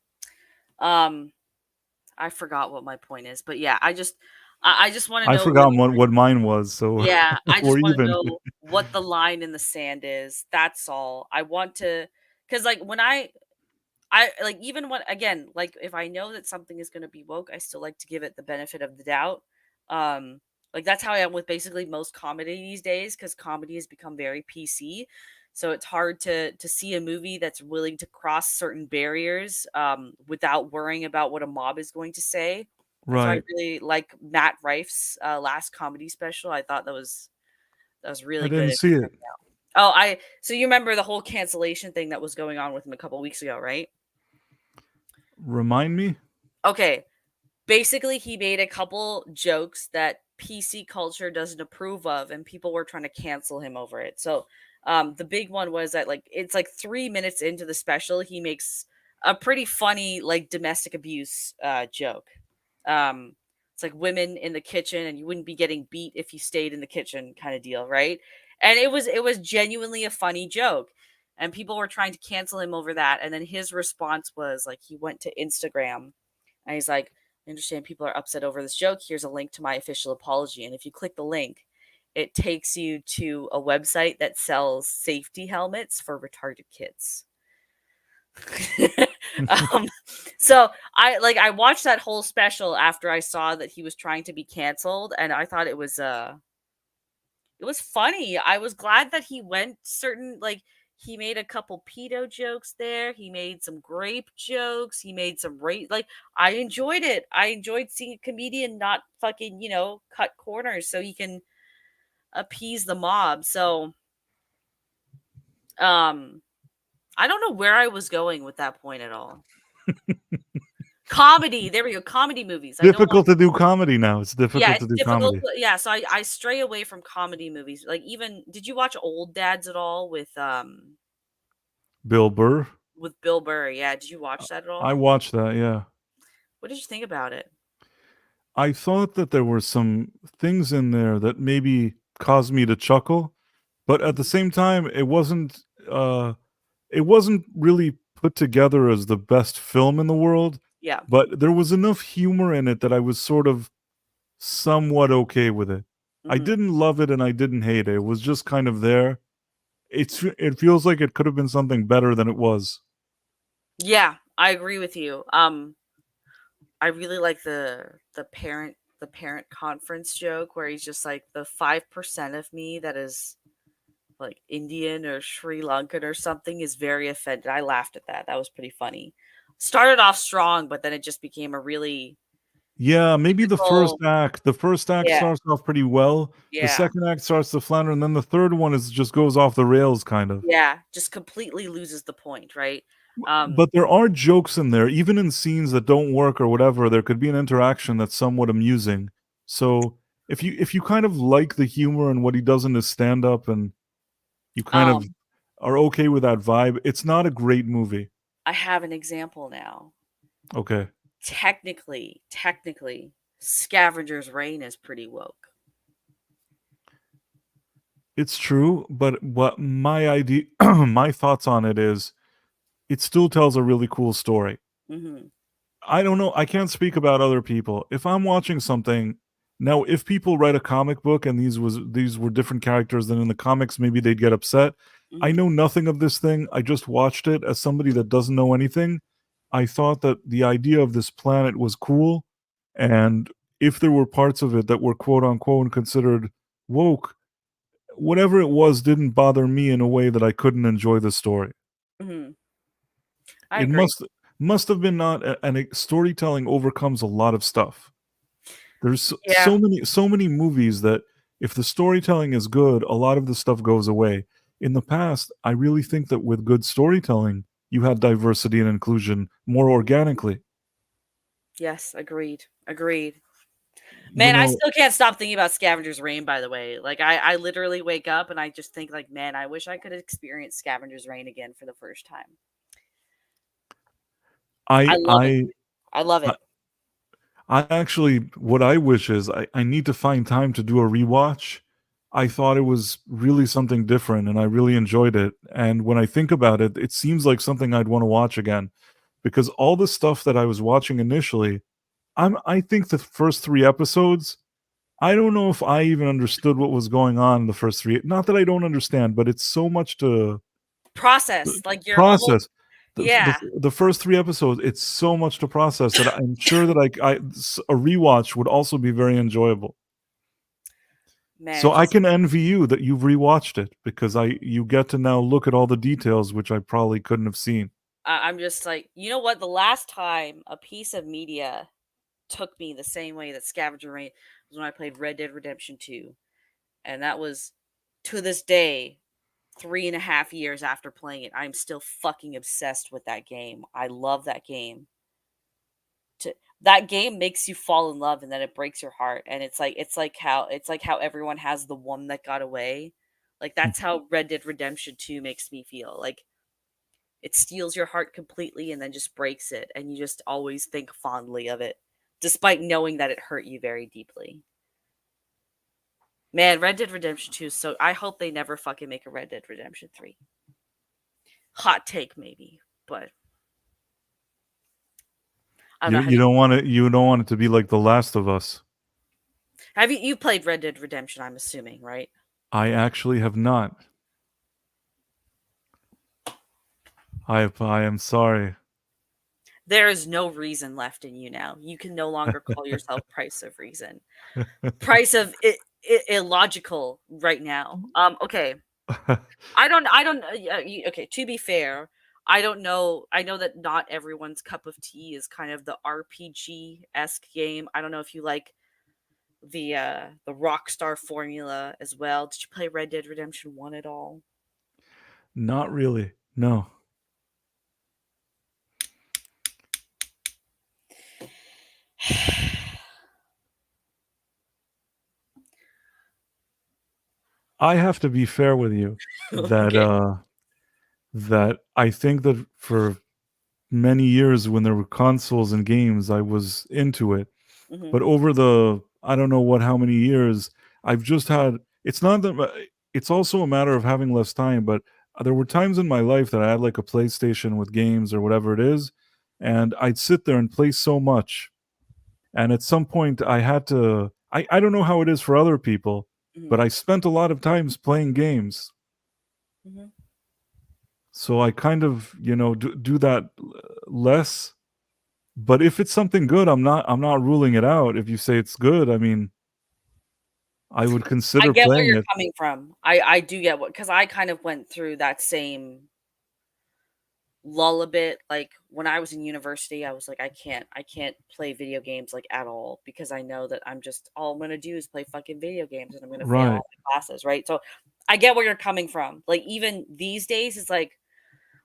Um, I forgot what my point is, but yeah, I just want to I know what forgot what mine was, so yeah, I just we're want to even. know what the line in the sand is. That's all. I want to cuz like when I like even when again, like if I know that something is going to be woke, I still like to give it the benefit of the doubt. Um like that's how I am with basically most comedy these days cuz comedy has become very PC. So it's hard to see a movie that's willing to cross certain barriers without worrying about what a mob is going to say. That's why I Right. really like Matt Rife's last comedy special. I thought that was I really good. didn't see it. Oh, I so you remember the whole cancellation thing that was going on with him a couple weeks ago, right? Remind me? Okay, basically he made a couple jokes that PC culture doesn't approve of and people were trying to cancel him over it. So, the big one was that like it's like 3 minutes into the special he makes a pretty funny like domestic abuse joke. It's like women in the kitchen and you wouldn't be getting beat if you stayed in the kitchen kind of deal, right? And it was genuinely a funny joke. And people were trying to cancel him over that and then his response was like he went to Instagram and he's like, I understand people are upset over this joke. Here's a link to my official apology. And if you click the link, it takes you to a website that sells safety helmets for retarded kids. um, so I watched that whole special after I saw that he was trying to be canceled, and I thought it was funny. I was glad that he went certain like he made a couple pedo jokes there. He made some grape jokes. He made some rape. Like I enjoyed it. I enjoyed seeing a comedian not fucking cut corners so he can appease the mob. So um, I don't know where I was going with that point at all. Comedy, there we go, comedy movies. I no Difficult longer to do comedy now. It's Yeah, difficult to it's do difficult, comedy. but yeah, so I stray away from comedy movies. Like, even did you watch Old Dads at all Bill Burr. with Bill Burr? Yeah, did you watch that at I all? watched that, yeah. What did you think about it? I thought that there were some things in there that maybe caused me to chuckle, but at the Mhm. same time, it wasn't really put together as the best film in the world, Yeah. but there was enough humor in it that I was sort of somewhat okay with it. I Mhm. didn't love it and I didn't hate it. It was just kind of there. It feels like it could have been something better than it was. Yeah, I agree with you. I really like the parent conference joke where he's just like, the 5% of me that is like Indian or Sri Lankan or something is very offended. I laughed at that. That was pretty funny. Started off strong, but then it just became a really Yeah, maybe the first typical. act. The first act Yeah, starts off pretty well. The yeah, second act starts to flounder, and then the third one is just goes off the rails kind of. yeah. Just completely loses the point, right? Um, But there are jokes in there, even in scenes that don't work or whatever, there could be an interaction that's somewhat amusing. So, if you kind of like the humor and what he does in his stand-up and you kind of um, are okay with that vibe, it's not a great movie. I have an example now. Okay. Technically, Scavenger's Reign is pretty woke. It's true, but what my idea my thoughts on it is, it still tells a really cool story. Hmm. I don't know, I can't speak about other people. If I'm watching something now, if people write a comic book and these were different characters than in the comics, maybe they'd get upset. I Hmm. know nothing of this thing, I just watched it as somebody that doesn't know anything. I thought that the idea of this planet was cool, and if there were parts of it that were quote unquote considered woke, whatever it was didn't bother me in a way that I couldn't enjoy the story. Hmm. I It agree. must have been not and storytelling overcomes a lot of stuff. There's Yeah. so many movies that if the storytelling is good, a lot of the stuff goes away. In the past, I really think that with good storytelling, you had diversity and inclusion more organically. Yes. Agreed. Agreed. You Man, I know, still can't stop thinking about Scavenger's Reign, by the way. Like, I literally wake up and I just think like, man, I wish I could experience Scavenger's Reign again for the first time. I I love it, I dude. I love I it. I actually what I wish is I need to find time to do a rewatch. I thought it was really something different and I really enjoyed it. And when I think about it, it seems like something I'd want to watch again because all the stuff that I was watching initially, I think the first 3 episodes, I don't know if I even understood what was going on in the first 3. Not that I don't understand, but it's so much to Process. Like, you're almost. process. Yeah. The first 3 episodes, it's so much to process that I'm sure that a rewatch would also be very enjoyable. Man, So it I just can envy you that you've rewatched it because I you get to now look at all the details which I probably couldn't have seen. I'm just like, you know what? The last time a piece of media took me the same way that Scavenger Reign was when I played Red Dead Redemption 2. And that was, to this day, 3.5 years after playing it. I'm still fucking obsessed with that game. I love that game. That game makes you fall in love and then it breaks your heart. And it's like how everyone has the one that got away. Like, that's how Red Dead Redemption 2 makes me feel. Like, it steals your heart completely and then just breaks it. And you just always think fondly of it, despite knowing that it hurt you very deeply. Man, Red Dead Redemption 2, so I hope they never fucking make a Red Dead Redemption 3. Hot take maybe, but I don't know. Have You don't want it to be like The Last of Us. you played Red Dead Redemption, I'm assuming, right? I actually have not. I am sorry. There is no reason left in you now. You can no longer call yourself Price of Reason. Price of illogical right now. Okay. I don't okay, to be fair, I don't know. I know that not everyone's cup of tea is kind of the RPG-esque game. I don't know if you like the Rockstar formula as well. Did you play Red Dead Redemption 1 at all? Not really. No. I have to be fair with you that Okay. that I think that for many years when there were consoles and games, I was into it. Mhm. But over the I don't know what how many years, I've just had it's not that it's also a matter of having less time, but there were times in my life that I had like a PlayStation with games or whatever it is, and I'd sit there and play so much. And at some point I had to I don't know how it is for other people, but Mhm. I spent a lot of times playing games. Mhm. So I kind of, do that less. But if it's something good, I'm not ruling it out. If you say it's good, I mean, I would I consider get where playing you're it. coming from. I do get what, because I kind of went through that same lull a bit. Like when I was in university, I was like, I can't play video games like at all because I know that I'm just all I'm gonna do is play fucking video games and I'm gonna fail Right. all my classes, right? So I get where you're coming from. Like even these days, it's like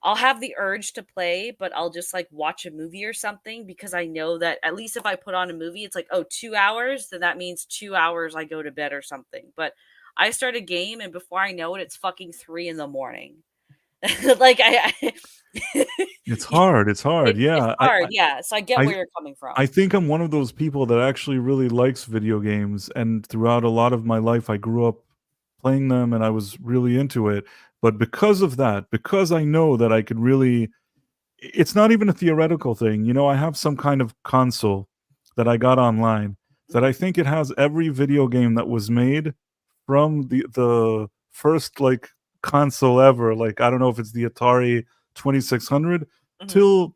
I'll have the urge to play, but I'll just like watch a movie or something because I know that at least if I put on a movie, it's like, oh, 2 hours, then that means 2 hours I go to bed or something. But I start a game and before I know it, it's fucking 3 in the morning. Like It's hard, it's hard, it's yeah. hard, yeah. So I get I where you're coming from. I think I'm one of those people that actually really likes video games, and throughout a lot of my life, I grew up playing them, and I was really into it. But because of that, because I know that I could really it's not even a theoretical thing, I have some kind of console that I got online that I Mhm, think it has every video game that was made from the first, like, console ever, like, I don't know if it's the Atari 2600 mhm. till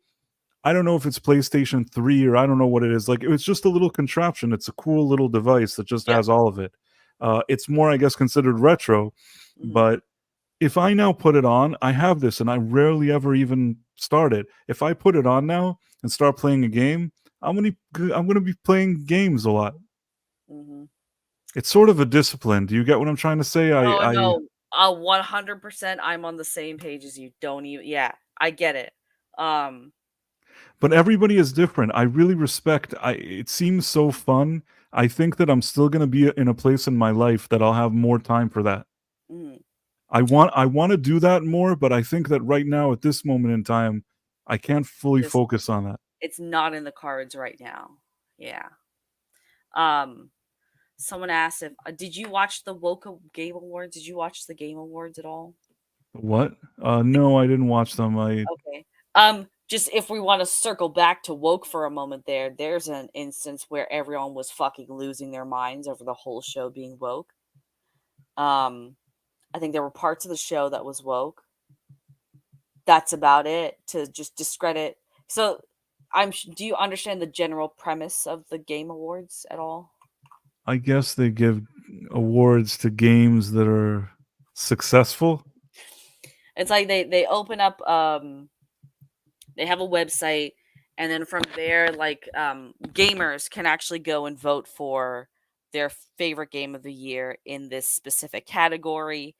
I don't know if it's PlayStation 3 or I don't know what it is, like, it was just a little contraption, it's a cool little device that just Yep. has all of it. It's more, I guess, considered retro, Mhm, but if I now put it on, I have this and I rarely ever even start it. If I put it on now and start playing a game, I'm gonna be playing games a lot. mhm. It's sort of a discipline. Do you get what I'm trying to say? Oh, I no. 100% I'm on the same page as you. Don't even yeah, I get it. Um, But everybody is different. I really respect it seems so fun. I think that I'm still gonna be in a place in my life that I'll have more time for that. mhm. I wanna do that more, but I think that right now at this moment in time, I can't fully Just focus on that. it's not in the cards right now. Yeah. Um, Someone asked if did you watch the Game Awards? Did you watch the Game Awards at all? What? No, I didn't watch them. I Okay. Just if we want to circle back to woke for a moment there's an instance where everyone was fucking losing their minds over the whole show being woke. Um, I think there were parts of the show that was woke. That's about it to just discredit. So, do you understand the general premise of the Game Awards at all? I guess they give awards to games that are successful. It's like they open up they have a website and then from there like gamers can actually go and vote for their favorite game of the year in this specific category,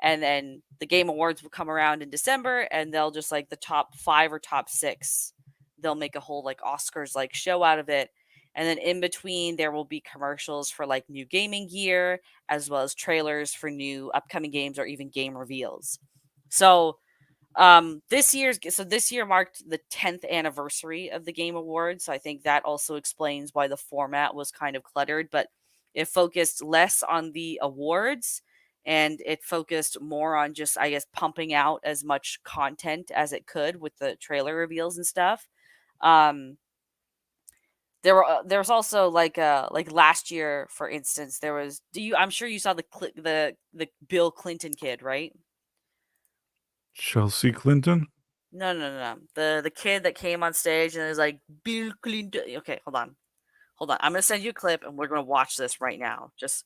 and then the game awards will come around in December and they'll just like the top 5 or top 6, they'll make a whole like Oscars like show out of it, and then in between there will be commercials for like new gaming gear as well as trailers for new upcoming games or even game reveals. So this year marked the 10th anniversary of the Game Awards, so I think that also explains why the format was kind of cluttered, but it focused less on the awards and it focused more on just, I guess, pumping out as much content as it could with the trailer reveals and stuff. Um, there was also like last year, for instance, there was do you I'm sure you saw the Bill Clinton kid, right? Chelsea Clinton? No, no, no, no. The kid that came on stage and is like Bill Clinton. Okay, hold on. Hold on. I'm gonna send you a clip and we're gonna watch this right now. I Just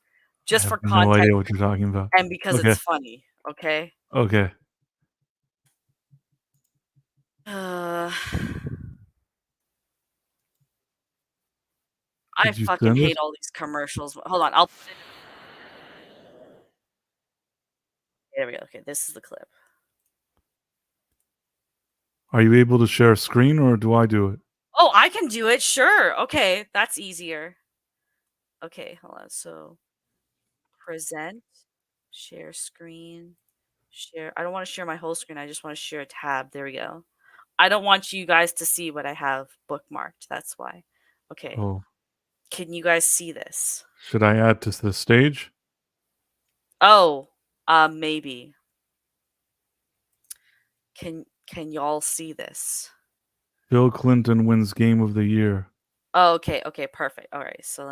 have for no context idea what you're talking about. and because Okay. it's funny, okay? Okay. Uh, I Did you fucking send it? hate all these commercials. Hold on. I'll put it There we go. Okay, this is the clip. Are you able to share a screen or do I do it? Oh, I can do it. Sure. Okay, that's easier. Okay, hold on. So present, share screen, share. I don't want to share my whole screen. I just want to share a tab. There we go. I don't want you guys to see what I have bookmarked. That's why. Okay. Oh, Can you guys see this? should I add to the stage? Oh, maybe. Can y'all see this? Bill Clinton wins Game of the Year. Oh, okay, okay, perfect. All right, so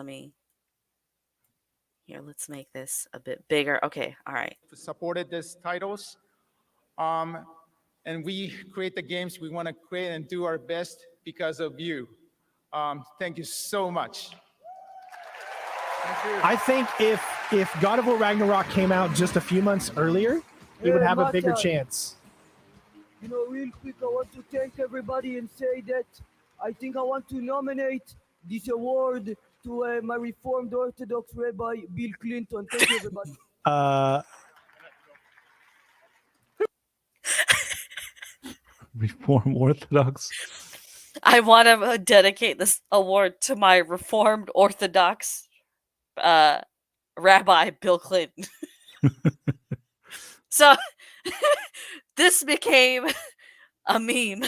let's make this a bit bigger. Okay, all right. Supported these titles. And we create the games we want to create and do our best because of you. Thank you so much. I think if God of War Ragnarok came out just a few months earlier, it would have a bigger chance. You know, real quick, I want to thank everybody and say that I think I want to nominate this award to my Reformed Orthodox Rabbi Bill Clinton. Thank you, everybody. Reform Orthodox. I want to dedicate this award to my Reformed Orthodox Rabbi Bill Clinton. So this became a meme.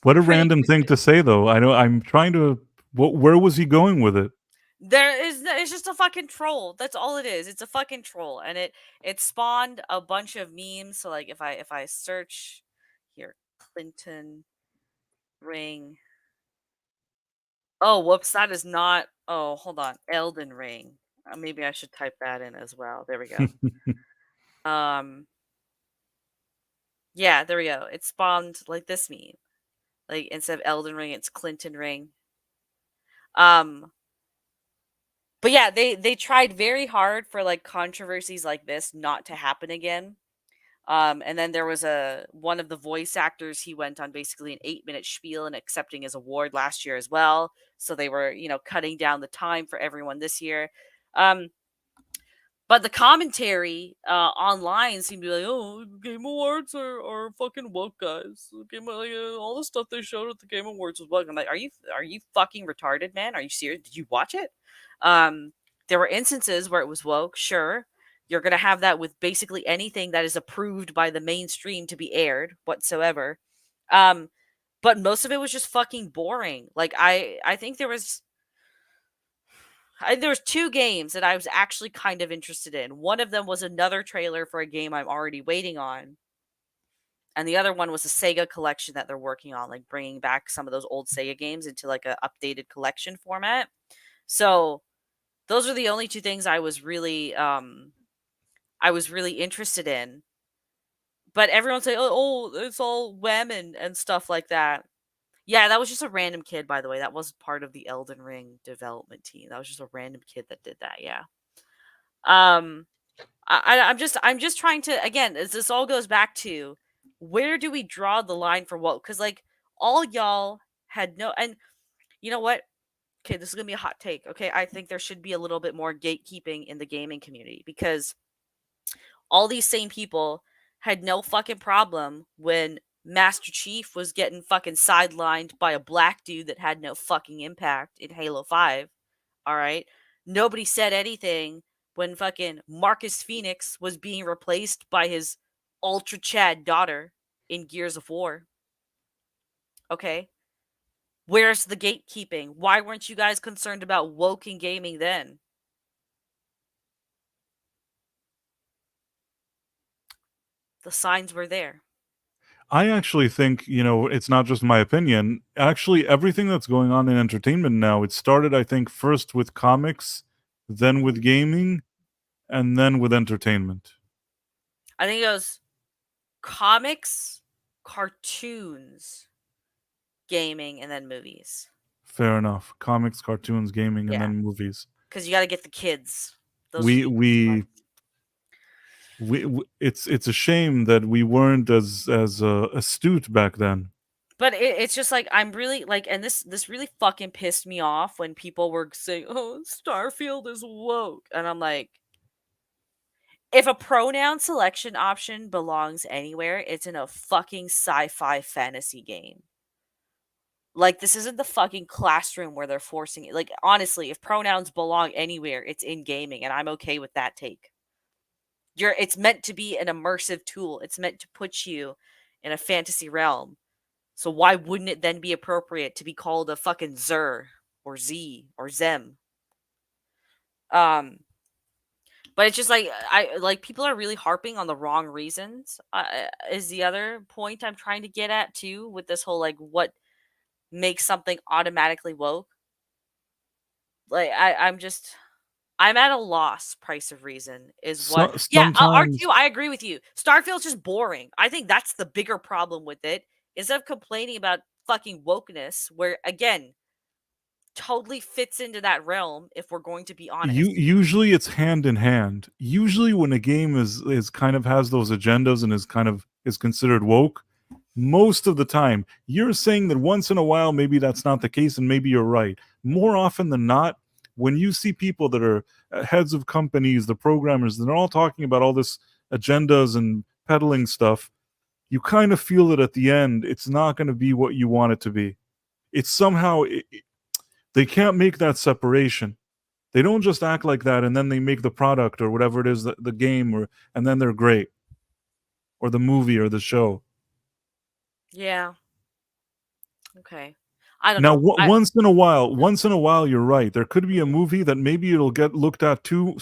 What a Pretty random thing to say, though. I know. I'm trying to. Where was he going with it? It's just a fucking troll. That's all it is. It's a fucking troll, and it spawned a bunch of memes. So like if I search here, Clinton ring. Oh, whoops, that is not. Oh, hold on, Elden Ring. Maybe I should type that in as well. There we go. Yeah, there we go. It spawned like this meme. Like instead of Elden Ring, it's Clinton Ring. But yeah, they tried very hard for like controversies like this not to happen again. And then there was one of the voice actors, he went on basically an 8-minute spiel and accepting his award last year as well. So they were, cutting down the time for everyone this year. But the commentary online seemed to be like, "Oh, Game Awards are fucking woke, guys. All the stuff they showed at the Game Awards was woke." I'm like, are you fucking retarded, man? Are you serious? Did you watch it? There were instances where it was woke, sure. You're gonna have that with basically anything that is approved by the mainstream to be aired whatsoever. But most of it was just fucking boring. Like I think there was two games that I was actually kind of interested in. One of them was another trailer for a game I'm already waiting on. And the other one was a Sega collection that they're working on, like bringing back some of those old Sega games into like a updated collection format. So those are the only two things I was really interested in. But everyone's like, oh, it's all wem and stuff like that. Yeah, that was just a random kid, by the way. That wasn't part of the Elden Ring development team. That was just a random kid that did that. Yeah. Um, I'm just trying to, again, as this all goes back to, where do we draw the line for what? Because like all y'all had no, and you know what? Okay, this is gonna be a hot take. Okay, I think there should be a little bit more gatekeeping in the gaming community because all these same people had no fucking problem when Master Chief was getting fucking sidelined by a black dude that had no fucking impact in Halo 5. All right. Nobody said anything when fucking Marcus Phoenix was being replaced by his Ultra Chad daughter in Gears of War. Okay. Where's the gatekeeping? Why weren't you guys concerned about woke in gaming then? The signs were there. I actually think, it's not just my opinion. Actually, everything that's going on in entertainment now, it started, I think, first with comics, then with gaming, and then with entertainment. I think it was comics, cartoons, gaming, and then movies. Fair enough. Comics, cartoons, gaming, and Yeah. then movies. Because you got to get the kids. Those We are the we ones. it's a shame that we weren't as astute back then. But it's just like I'm really like, and this really fucking pissed me off when people were saying, "Oh, Starfield is woke," and I'm like, if a pronoun selection option belongs anywhere, it's in a fucking sci-fi fantasy game. Like, this isn't the fucking classroom where they're forcing it. Like, honestly, if pronouns belong anywhere, it's in gaming, and I'm okay with that take. It's meant to be an immersive tool. It's meant to put you in a fantasy realm. So why wouldn't it then be appropriate to be called a fucking Zer or Z or Zem? Um, but it's just like I like people are really harping on the wrong reasons. Is the other point I'm trying to get at too with this whole like what makes something automatically woke? Like I'm at a loss. Price of reason is what. So, Yeah, sometimes R2. I agree with you. Starfield's just boring. I think that's the bigger problem with it. Instead of complaining about fucking wokeness, where again totally fits into that realm. If we're going to be honest. usually it's hand in hand. Usually when a game is kind of has those agendas and is considered woke, most of the time you're saying that once in a while maybe that's not the case, and maybe you're right. More often than not, when you see people that are heads of companies, the programmers, they're all talking about all this agendas and peddling stuff, you kind of feel that at the end it's not going to be what you want it to be. It's somehow they can't make that separation. They don't just act like that and then they make the product or whatever it is, the game, or and then they're great, or the movie or the show. Yeah. Okay. I don't Now, know. once in a while, you're right. There could be a movie that maybe it'll get looked at too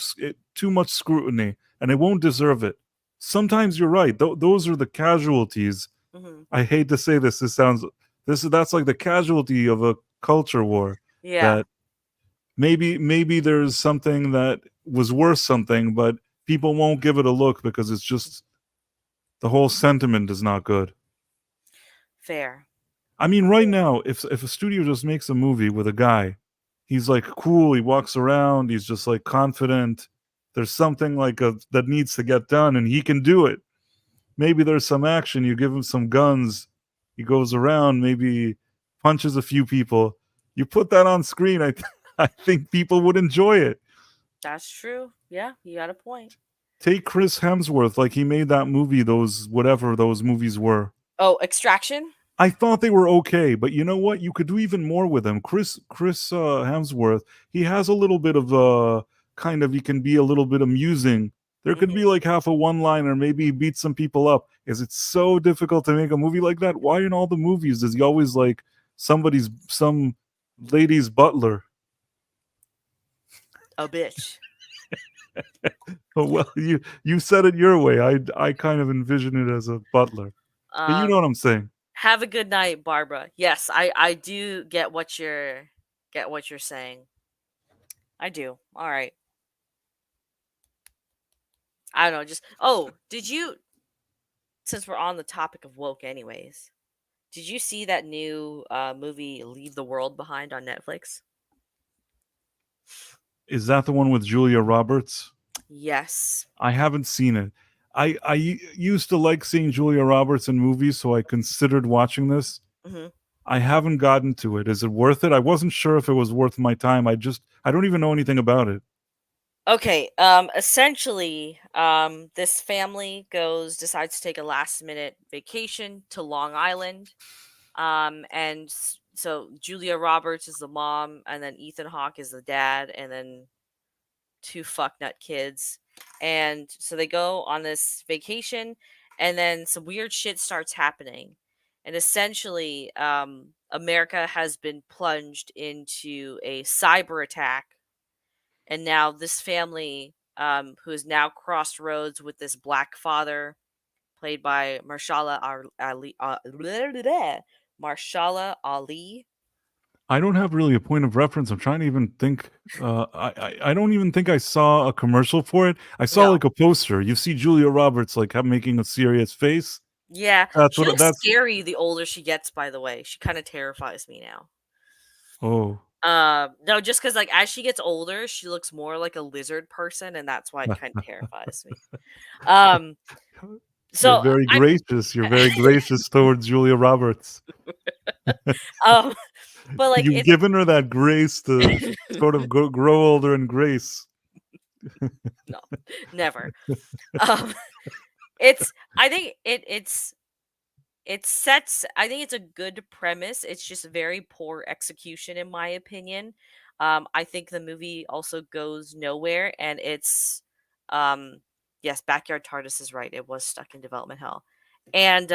much scrutiny, and it won't deserve it. Sometimes you're right. Those are the casualties. Mhm. I hate to say this. That's like the casualty of a culture war. Yeah. That maybe there's something that was worth something, but people won't give it a look because it's just the whole sentiment is not good. Fair. I mean, right now, if a studio just makes a movie with a guy, he's like cool, he walks around, he's just like confident. There's something like that needs to get done, and he can do it. Maybe there's some action. You give him some guns, he goes around, maybe punches a few people. You put that on screen, I think people would enjoy it. That's true. Yeah, you got a point. Take Chris Hemsworth, like he made that movie, whatever those movies were. Oh, Extraction? I thought they were okay, but you know what? You could do even more with him. Chris Hemsworth, he has a little bit of he can be a little bit amusing. There could be like half a one-liner, maybe he beats some people up. Is it so difficult to make a movie like that? Why in all the movies is he always like some lady's butler? A bitch. Oh, well, you said it your way. I kind of envision it as a butler. But you know what I'm saying. Have a good night, Barbara. Yes, I do get what you're saying. I do. All right. I don't know. Did you? Since we're on the topic of woke, anyways, did you see that new movie "Leave the World Behind" on Netflix? Is that the one with Julia Roberts? Yes. I haven't seen it. I used to like seeing Julia Roberts in movies, so I considered watching this. Hmm. I haven't gotten to it. Is it worth it? I wasn't sure if it was worth my time. I don't even know anything about it. Okay. Essentially, this family decides to take a last minute vacation to Long Island. So Julia Roberts is the mom, and then Ethan Hawke is the dad, and then two fucknut kids. And so they go on this vacation, and then some weird shit starts happening. And essentially, America has been plunged into a cyber attack. And now this family, who is now crossed roads with this black father, played by Marshala Ali. I don't have really a point of reference. I'm trying to even think. I don't even think I saw a commercial for it. I saw No. like a poster. You see Julia Roberts like making a serious face. Yeah, That's she what. looks That's scary the older she gets, by the way. She kind of terrifies me now. oh. No, just because like as she gets older, she looks more like a lizard person, and that's why it kind of terrifies me. So You're very gracious. You're very gracious towards Julia Roberts. but like You've given her that grace to sort of grow older in grace. No, never. I think it's it sets I think it's a good premise. It's just very poor execution in my opinion. I think the movie also goes nowhere and it's um yes, Backyard TARDIS is right. It was stuck in development hell. And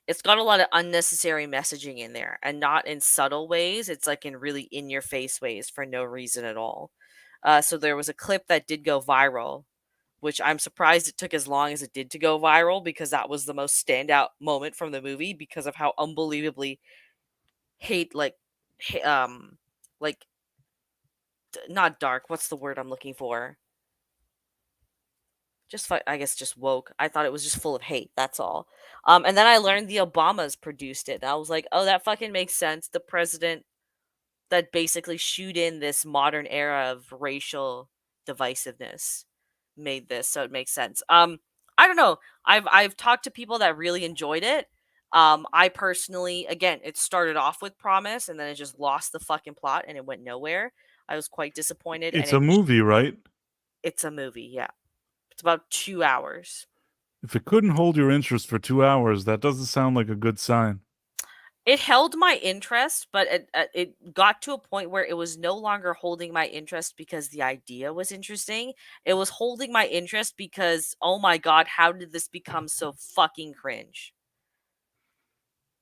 it's got a lot of unnecessary messaging in there and not in subtle ways. It's like in really in your face ways for no reason at all. So there was a clip that did go viral, which I'm surprised it took as long as it did to go viral because that was the most standout moment from the movie because of how unbelievably hate like not dark. What's the word I'm looking for? I guess just woke. I thought it was just full of hate. That's all. And then I learned the Obamas produced it. And I was like, oh, that fucking makes sense. The president that basically shoot in this modern era of racial divisiveness made this, so it makes sense. I don't know. I've talked to people that really enjoyed it. I personally, again, it started off with promise and then it just lost the fucking plot and it went nowhere. I was quite disappointed. It's a movie, right? It's a movie, yeah. It's about 2 hours. If it couldn't hold your interest for 2 hours, that doesn't sound like a good sign. It held my interest, but it got to a point where it was no longer holding my interest because the idea was interesting. It was holding my interest because, oh my god, how did this become so fucking cringe?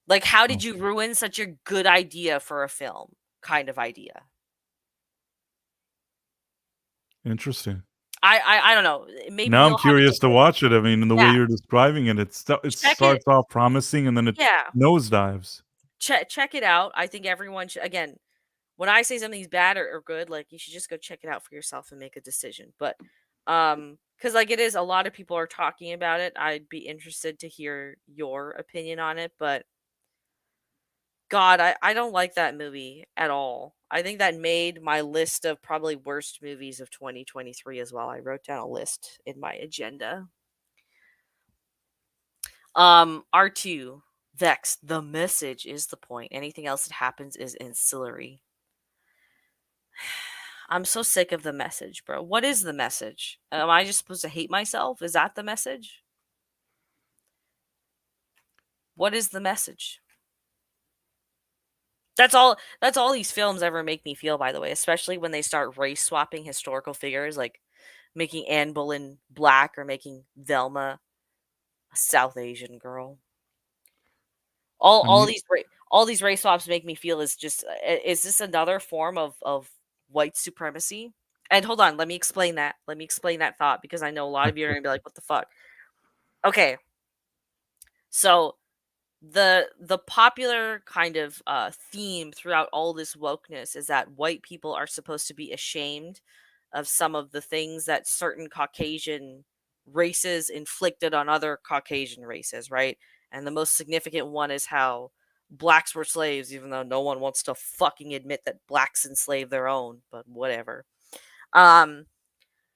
Like, how did you ruin such a good idea for a film kind of idea? Interesting. I don't know. Maybe Now I'm you'll have a curious to different. watch it. I mean, in the way Yeah, you're describing it, it check it. starts off promising and then it Yeah, nosedives. check it out. I think everyone should. Again, when I say something's bad or good, like you should just go check it out for yourself and make a decision. But because like it is, a lot of people are talking about it. I'd be interested to hear your opinion on it. But God, I don't like that movie at all. I think that made my list of probably worst movies of 2023 as well. I wrote down a list in my agenda. R2, Vex, the message is the point. Anything else that happens is ancillary. I'm so sick of the message, bro. What is the message? Am I just supposed to hate myself? Is that the message? What is the message? That's all these films ever make me feel, by the way, especially when they start race swapping historical figures, like making Anne Boleyn black or making Velma a South Asian girl. All I all mean, these all these race swaps make me feel is this another form of white supremacy? And hold on, let me explain that. Let me explain that thought because I know a lot of you are gonna be like, "What the fuck?" Okay, so the popular kind of theme throughout all this wokeness is that white people are supposed to be ashamed of some of the things that certain Caucasian races inflicted on other Caucasian races, right? And the most significant one is how blacks were slaves, even though no one wants to fucking admit that blacks enslaved their own, but whatever. Um,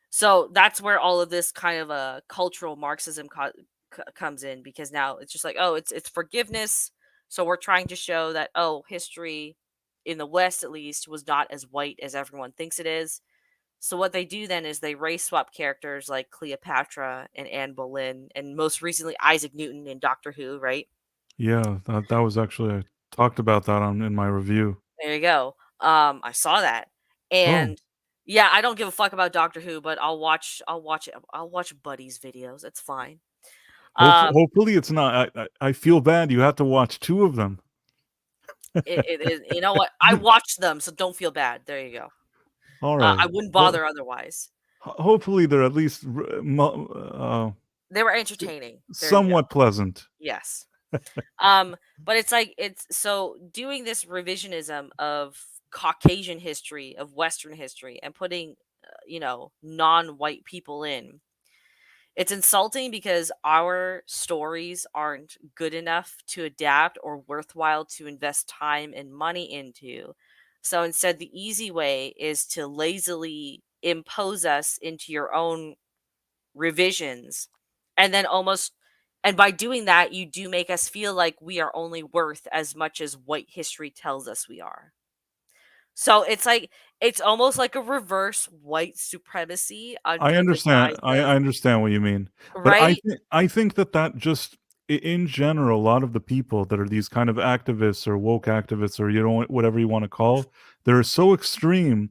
so that's where all of this kind of a cultural Marxism comes in because now it's just like, oh, it's forgiveness. So we're trying to show that oh, history in the West at least was not as white as everyone thinks it is. So what they do then is they race swap characters like Cleopatra and Anne Boleyn, and most recently Isaac Newton in Doctor Who, right? yeah, that was actually I talked about that in my review. There you go. I saw that, Oh, and yeah, I don't give a fuck about Doctor Who, but I'll watch it. I'll watch Buddy's videos. It's fine. Um, hopefully it's not. I feel bad. You have to watch 2 of them. it is. You know what? I watched them, so don't feel bad. There you go. All right. I wouldn't Well, bother otherwise. hopefully they're at least They were entertaining. There you go. somewhat pleasant. Yes. But it's like it's so doing this revisionism of Caucasian history, of Western history, and putting non-white people in. It's insulting because our stories aren't good enough to adapt or worthwhile to invest time and money into. So instead, the easy way is to lazily impose us into your own revisions. And then and by doing that, you do make us feel like we are only worth as much as white history tells us we are. So it's almost like a reverse white supremacy I under the understand. guise I of understand what you mean, but right. I think that just in general, a lot of the people that are these kind of activists or woke activists, or whatever you want to call, they're so extreme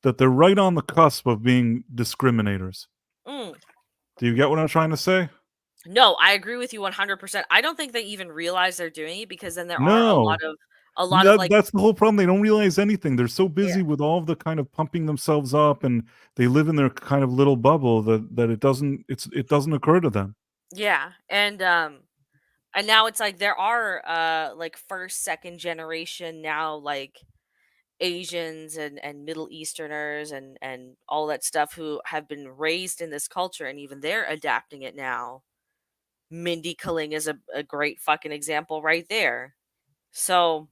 that they're right on the cusp of being discriminators. Mm. Do you get what I'm trying to say? No, I agree with you 100%. I don't think they even realize they're doing it, because then there are No. a lot of like, That's the whole problem. They don't realize anything. They're so yeah, busy with all of the kind of pumping themselves up, and they live in their kind of little bubble that it doesn't occur to them. yeah, and now it's like there are like first, second generation now, like Asians and Middle Easterners and all that stuff, who have been raised in this culture, and even they're adapting it now. Mindy Kaling is a great fucking example right there. So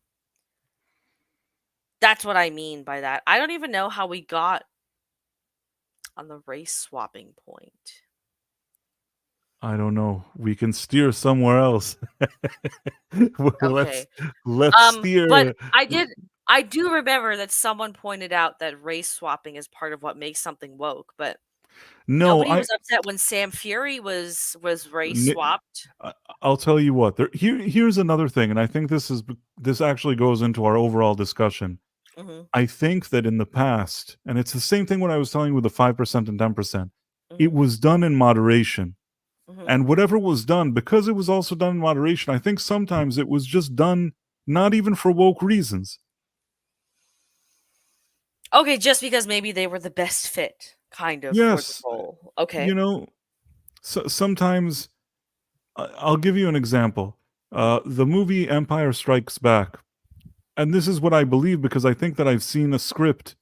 that's what I mean by that. I don't even know how we got on the race swapping point. I don't know. We can steer somewhere else. Well, Okay. let's But steer. I do remember that someone pointed out that race swapping is part of what makes something woke, but No, nobody was upset when Sam Fury was race Ni- swapped. I'll tell you what. Here's another thing, and I think this actually goes into our overall discussion. Mhm. I think that in the past, and it's the same thing what I was telling you with the 5% and 10%, it Mhm. was done in moderation. Mhm. And whatever was done, because it was also done in moderation, I think sometimes it was just done not even for woke reasons. Okay, just because maybe they were the best fit, kind of, for the Yes, role. Okay. you know, sometimes I'll give you an example. The movie Empire Strikes Back, and this is what I believe because I think that I've seen a script.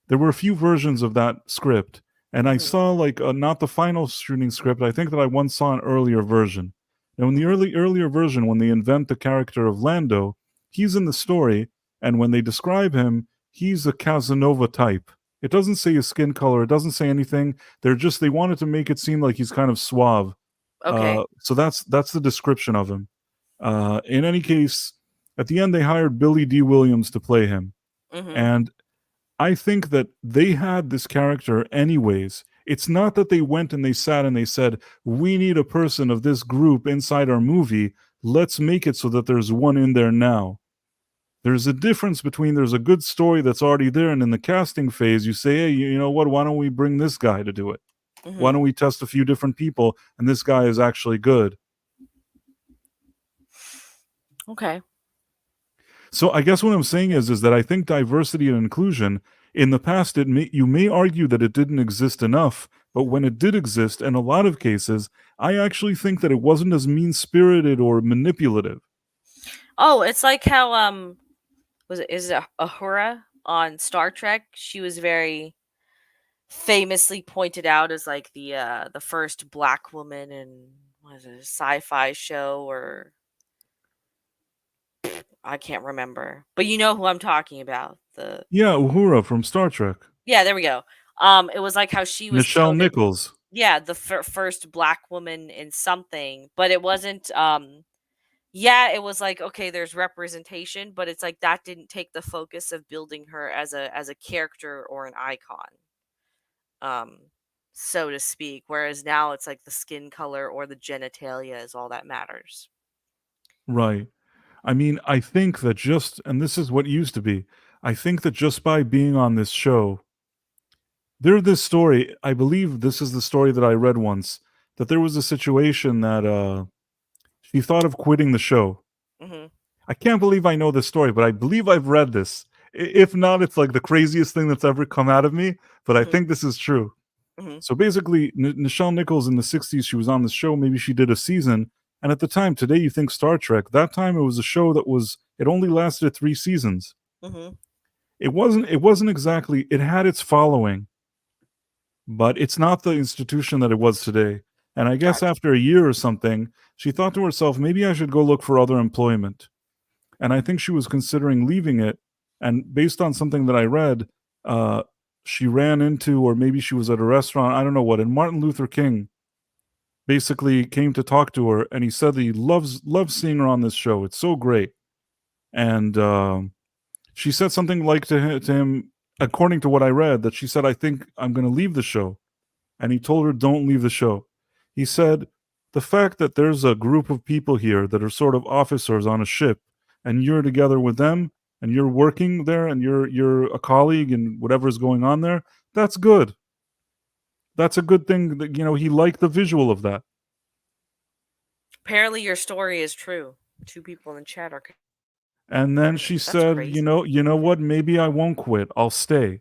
There were a few versions of that script, and I Mhm. saw like not the final shooting script. I think that I once saw an earlier version. Now, in the Mhm. earlier version, when they invent the character of Lando, he's in the story, and when they describe him, he's a Casanova type. It doesn't say his skin color. It doesn't say anything. They wanted to make it seem like he's kind of suave. Okay. So that's the description of him. In any case, at the end, they hired Billy D. Williams to play him, Mhm. and I think that they had this character anyways. It's not that they went and they sat and they said, "We need a person of this group inside our movie. Let's make it so that there's one in there now." There's a difference between there's a good story that's already there, and in the casting phase, you say, "Hey, you know what? Why don't we bring this guy to do it? Why Mhm. don't we test a few different people, and this guy is actually good?" Okay. So I guess what I'm saying is that I think diversity and inclusion in the past, you may argue that it didn't exist enough, but when it did exist, in a lot of cases, I actually think that it wasn't as mean spirited or manipulative. Oh, it's like how is it Ahura on Star Trek? She was very famously pointed out as like the first black woman in, what is it, a sci-fi show, or I can't remember. But you know who I'm talking about. Yeah, Uhura from Star Trek, Yeah, there we go. It was like how she was Nichelle touted, Nichols. yeah, the first black woman in something, but it wasn't yeah, it was like, okay, there's representation, but it's like that didn't take the focus of building her as a character or an icon. Um so to speak, whereas now it's like the skin color or the genitalia is all that matters. Right. I mean, I think that and this is what used to be, I think that just by being on this show, this story, I believe this is the story that I read once, that there was a situation that she thought of quitting the show. Mhm. I can't believe I know this story, but I believe I've read this. If not, it's like the craziest thing that's ever come out of me, but I Mhm. think this is true. Mhm. So basically, Nichelle Nichols in the 60s, she was on the show. Maybe she did a season. And at the time, today you think Star Trek. That time it was a show it only lasted 3 seasons. Mhm. It wasn't exactly, it had its following, but it's not the institution that it was today. And I guess Gotcha. after a year or something, she thought to herself, maybe I should go look for other employment. And I think she was considering leaving it. And based on something that I read, uh, she ran into, or maybe she was at a restaurant, I don't know what, and Martin Luther King basically came to talk to her, and he said that he loves seeing her on this show. It's so great. And she said something like to him, according to what I read, that she said, "I think I'm going to leave the show." And he told her, "Don't leave the show." He said, the fact that there's a group of people here that are sort of officers on a ship, and you're together with them, and you're working there, and you're a colleague, and whatever's going on there, that's good. That's a good thing. That he liked the visual of that. Apparently, your story is true. 2 people in the chat are. And then she That's said, crazy. you know what? Maybe I won't quit. I'll stay.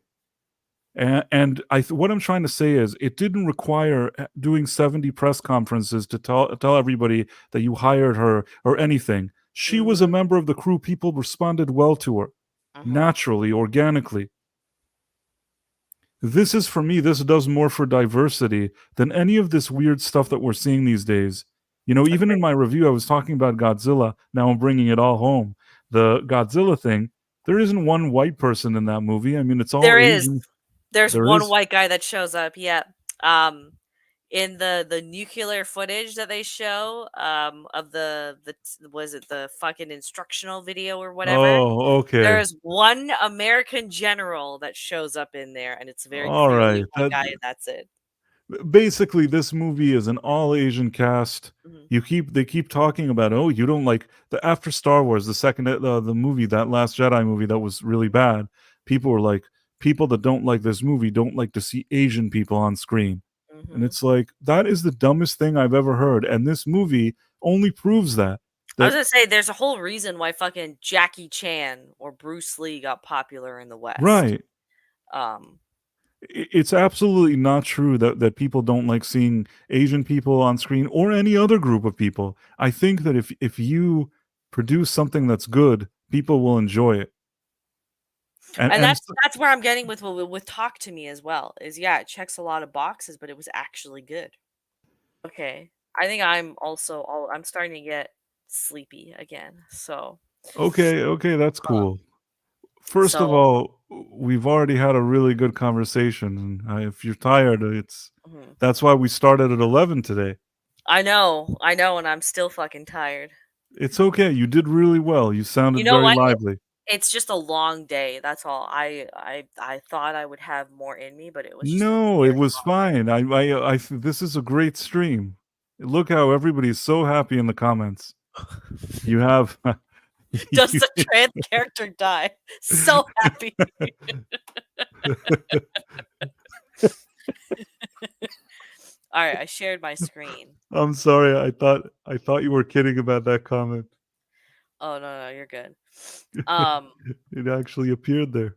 And what I'm trying to say is, it didn't require doing 70 press conferences to tell everybody that you hired her or anything. She was a member of the crew. People responded well to her, naturally, organically. This is, for me, this does more for diversity than any of this weird stuff that we're seeing these days. Even in my review, I was talking about Godzilla. Now I'm bringing it all home. The Godzilla thing, there isn't one white person in that movie. I mean, it's all There is. Asian. There's There one is? white guy that shows up. Yeah. In the nuclear footage that they show of the was it the fucking instructional video or whatever, Oh, okay. there's one American general that shows up in there, and it's very All clearly a right. white guy, and that's it. Basically, this movie is an all Asian cast. They keep talking about, oh, you don't like after Star Wars, the movie, that Last Jedi movie that was really bad. People were like, people that don't like this movie don't like to see Asian people on screen. And it's like, that is the dumbest thing I've ever heard. And this movie only proves that. I was gonna say, there's a whole reason why fucking Jackie Chan or Bruce Lee got popular in the West. Right. It's absolutely not true that people don't like seeing Asian people on screen or any other group of people. I think that if you produce something that's good, people will enjoy it. And that's where I'm getting with Talk to Me as well. Is it checks a lot of boxes, but it was actually good. Okay, I think I'm starting to get sleepy again. So okay, that's cool. First of all, we've already had a really good conversation, and if you're tired, that's why we started at 11 today. I know, and I'm still fucking tired. It's okay. You did really well. You sounded very lively. It's just a long day. That's all. I thought I would have more in me, but it was just No, it was fine. This is a great stream. Look how everybody's so happy in the comments. You have. Does the trans character die? So happy. All right, I shared my screen. I'm sorry. I thought you were kidding about that comment. Oh no, you're good. It actually appeared there.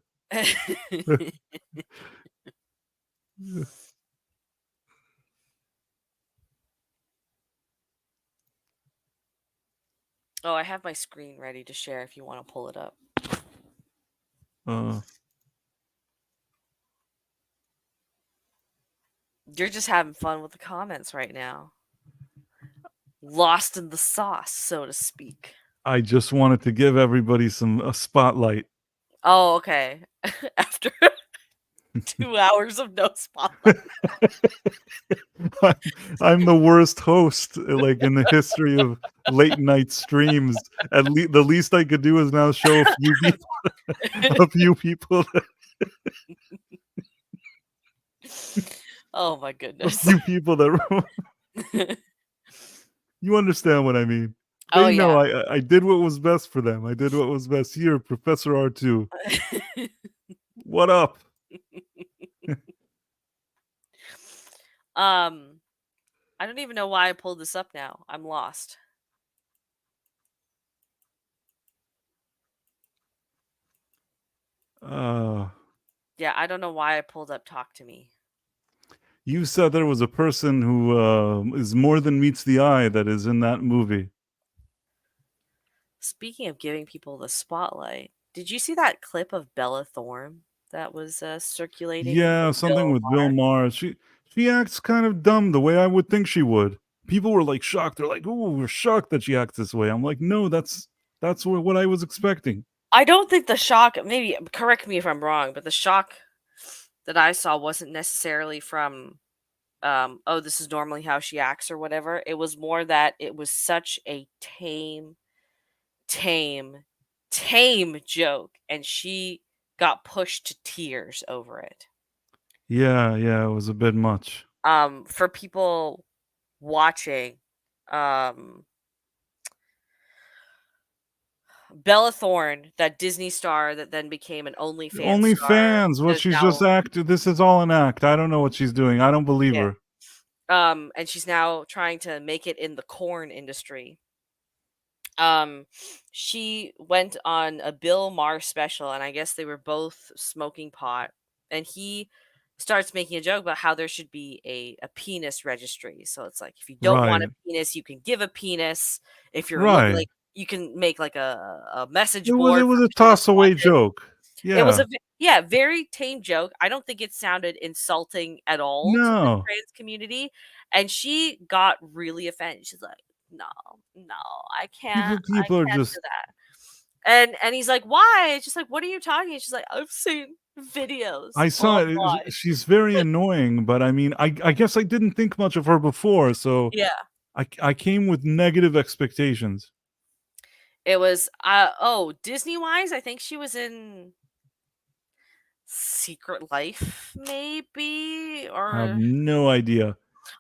Oh, I have my screen ready to share if you want to pull it up. You're just having fun with the comments right now. Lost in the sauce, so to speak. I just wanted to give everybody a spotlight. Oh, okay. After 2 hours of no spotlight. I'm the worst host, like, in the history of late night streams. The least I could do is now show a few people. Oh my goodness. A few people that you understand what I mean. Oh, you know, yeah. I did what was best for them. I did what was best. Here, Professor R2. What up? I don't even know why I pulled this up now. I'm lost. Yeah, I don't know why I pulled up Talk to Me. You said there was a person who is more than meets the eye that is in that movie. Speaking of giving people the spotlight, did you see that clip of Bella Thorne that was circulating? Yeah, something with Bill Maher. She acts kind of dumb the way I would think she would. People were like shocked. They're like, "Oh, we're shocked that she acts this way." I'm like, "No, that's what I was expecting." I don't think the shock, maybe correct me if I'm wrong, but the shock that I saw wasn't necessarily from oh, this is normally how she acts or whatever. It was more that it was such a tame joke, and she got pushed to tears over it. Yeah, it was a bit much. For people watching, Bella Thorne, that Disney star that then became an OnlyFans Only star, fans. What is she's just now acted. This is all an act. I don't know what she's doing. I don't believe yeah. her. And she's now trying to make it in the corn industry. She went on a Bill Maher special, and I guess they were both smoking pot, and he starts making a joke about how there should be a penis registry. So it's like, if you don't want a Right. penis, you can give a penis. If you're Right. like, you can make like a message It board was for a penis toss away wanted. joke. It was Yeah. yeah, very tame joke. I don't think it sounded insulting at all to the No. trans community, and she got really offended. She's like, "No, no, I People can't, I people are can't do just that." And he's like, "Why?" It's just like, "What are you talking?" And she's like, "I've seen videos I saw it. online." She's very annoying, but I mean, I guess I didn't think much of her before, so Yeah, I came with negative expectations. it was. Disney wise, I think she was in Secret Life, maybe, I have or no idea.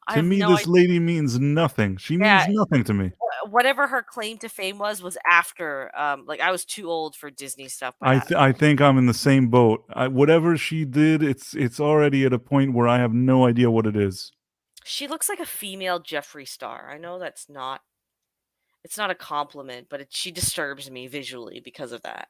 I To have me, no this idea. lady means nothing. She Yeah, means nothing to me. whatever her claim to fame was after, like, I was too old for Disney stuff by that. I think I'm in the same boat. Whatever she did, it's already at a point where I have no idea what it is. She looks like a female Jeffree Star. I know that's not, it's not a compliment, but she disturbs me visually because of that.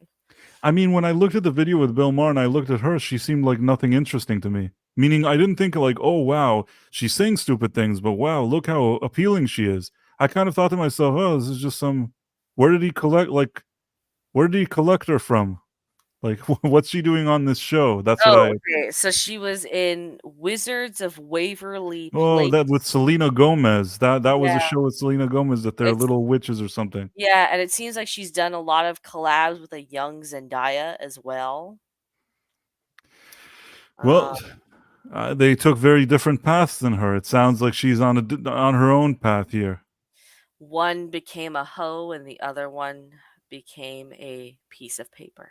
I mean, when I looked at the video with Bill Maher and I looked at her, she seemed like nothing interesting to me. Meaning, I didn't think like, oh wow, she's saying stupid things, but wow, look how appealing she is. I kind of thought to myself, oh, this is just some. Where did he collect? Like, where did he collect her from? Like, what's she doing on this show? That's what Oh, I. okay. So she was in Wizards of Waverly Oh, that with Place. Selena Gomez. That was a Yeah, show with Selena Gomez that they're it's little witches or something. yeah, and it seems like she's done a lot of collabs with a young Zendaya as well. Well, Um, they took very different paths than her. It sounds like she's on her own path here. one became a hoe and the other one became a piece of paper.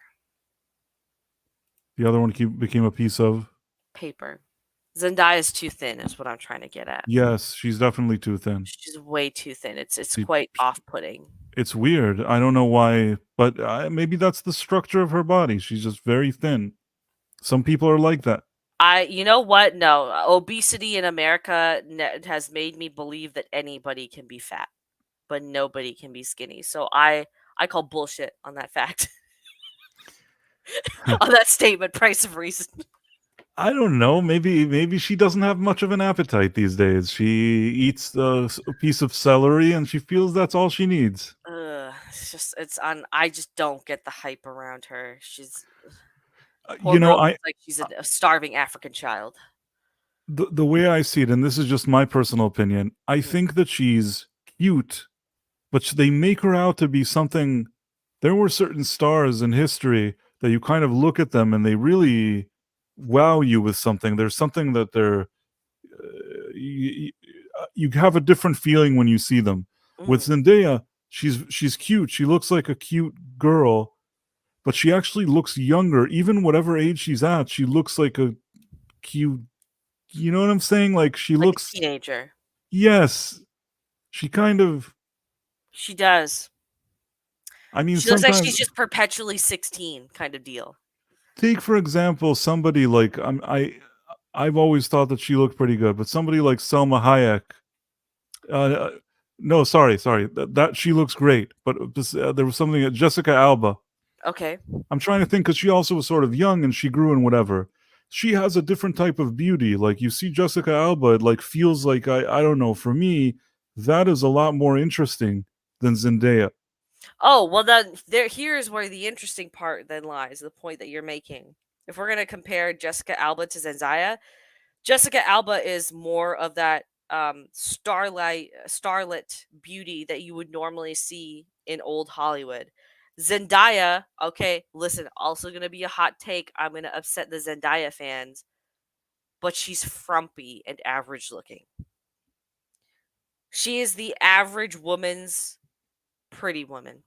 The other one became a piece of. Paper. Zendaya's too thin is what I'm trying to get at. Yes, she's definitely too thin. She's way too thin. It's She, quite off-putting. it's weird. I don't know why, but maybe that's the structure of her body. She's just very thin. Some people are like that. You know what? No, obesity in America has made me believe that anybody can be fat, but nobody can be skinny. So I call bullshit on that fact, on that statement. Price of reason. I don't know. Maybe she doesn't have much of an appetite these days. She eats a piece of celery and she feels that's all she needs. It's just it's on. I just don't get the hype around her. She's poor You know, girl looks like she's a starving African child. the way I see it, and this is just my personal opinion, I Mhm. think that she's cute, but they make her out to be something. There were certain stars in history that you kind of look at them and they really wow you with something. There's something that you have a different feeling when you see them. With Mhm. Zendaya, she's cute. She looks like a cute girl, but she actually looks younger. Even whatever age she's at, she looks like a cute. You know what I'm saying? Like she Like a looks. teenager. Yes, she kind of. She does. I mean, She looks like sometimes she's just perpetually 16 kind of deal. take for example somebody like I've always thought that she looked pretty good, but somebody like Selma Hayek. Uh, no, sorry. That she looks great, but there was something Jessica Alba. Okay. I'm trying to think because she also was sort of young and she grew and whatever. She has a different type of beauty. Like you see Jessica Alba, it like feels like I don't know. For me, that is a lot more interesting than Zendaya. Oh, well then here's where the interesting part then lies, the point that you're making. If we're gonna compare Jessica Alba to Zendaya, Jessica Alba is more of that starlet beauty that you would normally see in old Hollywood. Zendaya, okay, listen, also gonna be a hot take. I'm gonna upset the Zendaya fans, but she's frumpy and average looking. She is the average woman's pretty woman.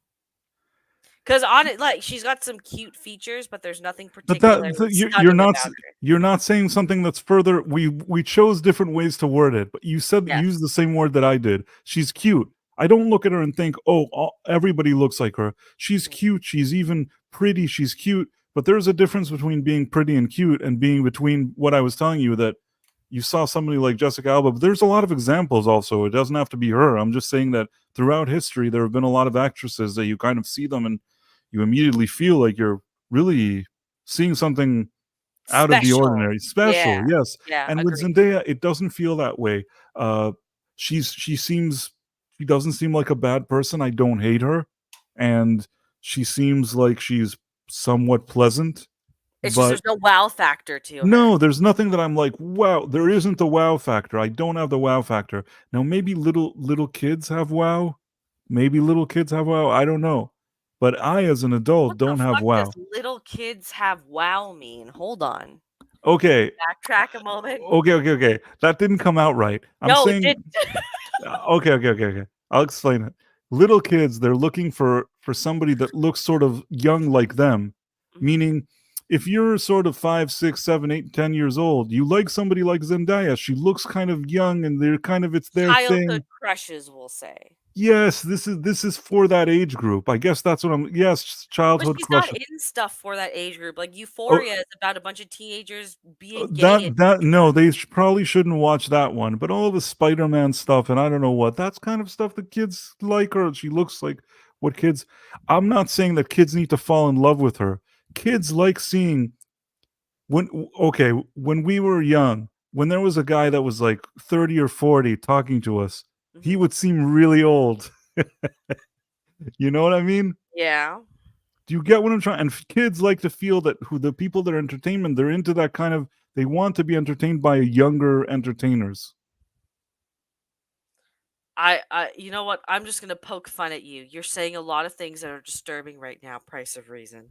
Because on it, like she's got some cute features, but there's nothing But particularly you're stunning not about her. you're not saying something that's further. We chose different ways to word it, but you said Yes. use the same word that I did. She's cute. I don't look at her and think, oh, everybody looks like her. She's cute. She's even pretty. She's cute. But there's a difference between being pretty and cute and being between what I was telling you that you saw somebody like Jessica Alba. But there's a lot of examples also. It doesn't have to be her. I'm just saying that throughout history, there have been a lot of actresses that you kind of see them and you immediately feel like you're really seeing something out of the Special. ordinary, special, Yeah. yes. Yeah. And with Agreed. Zendaya, it doesn't feel that way. She seems she doesn't seem like a bad person. I don't hate her, and she seems like she's somewhat pleasant. It's just But there's no wow factor to her. no, there's nothing that I'm like, wow. There isn't the wow factor. I don't have the wow factor. Now, maybe little kids have wow. Maybe little kids have wow. I don't know. But I, as an adult, What the don't have fuck wow. does little kids have wow mean? Hold on. Okay. Backtrack a moment. Okay. That didn't come out right. I'm No, it saying didn't. okay. I'll explain it. Little kids, they're looking for somebody that looks sort of young like them. Mhm. Meaning, if you're sort of 5, 6, 7, 8, 10 years old, you like somebody like Zendaya. She looks kind of young, and they're kind of it's their Childhood thing. crushes, we'll say. Yes, this is for that age group. I guess that's what I'm. Yes, But childhood she's crush. not in stuff for that age group. Like Oh, Euphoria is about a bunch of teenagers being gay and that no, they probably shouldn't watch that one. But all the Spider-Man stuff and I don't know what, that's kind of stuff that kids like her. She looks like what kids. I'm not saying that kids need to fall in love with her. Kids like seeing okay, when we were young, when there was a guy that was like 30 or 40 talking to us, he Mhm. would seem really old. You know what I mean? Yeah. Do you get what I'm trying? And kids like to feel that who the people that are entertainment, they're into that kind of. They want to be entertained by younger entertainers. You know what? I'm just gonna poke fun at you. You're saying a lot of things that are disturbing right now. Price of reason.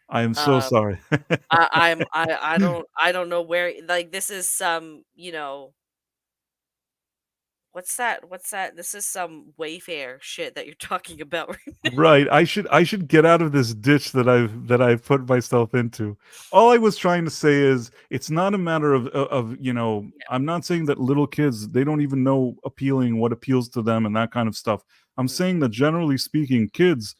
I am so Um, sorry. I don't know where. Like this is some, what's that? What's that? This is some Wayfair shit that you're talking about right now. Right. I should get out of this ditch that I've put myself into. All I was trying to say is it's not a matter of Yeah. I'm not saying that little kids they don't even know appealing what appeals to them and that kind of stuff. I'm Mm. saying that generally speaking, kids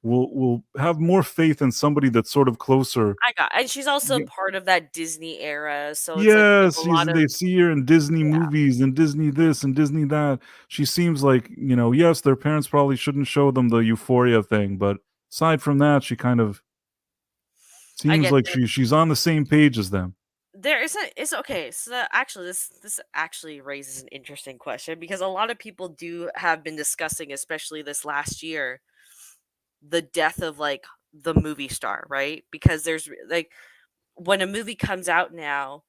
will have more faith in somebody that's sort of closer. And she's also part of that Disney era, so it's like there's Yes, a she's lot of they see her in Disney yeah. movies and Disney this and Disney that. She seems like, yes, their parents probably shouldn't show them the Euphoria thing, but aside from that, she kind of I seems get like that. she's on the same page as them. There isn't. It's okay. So actually, this actually raises an interesting question because a lot of people do have been discussing, especially this last year, the death of like the movie star, right? Because there's like when a movie comes out now,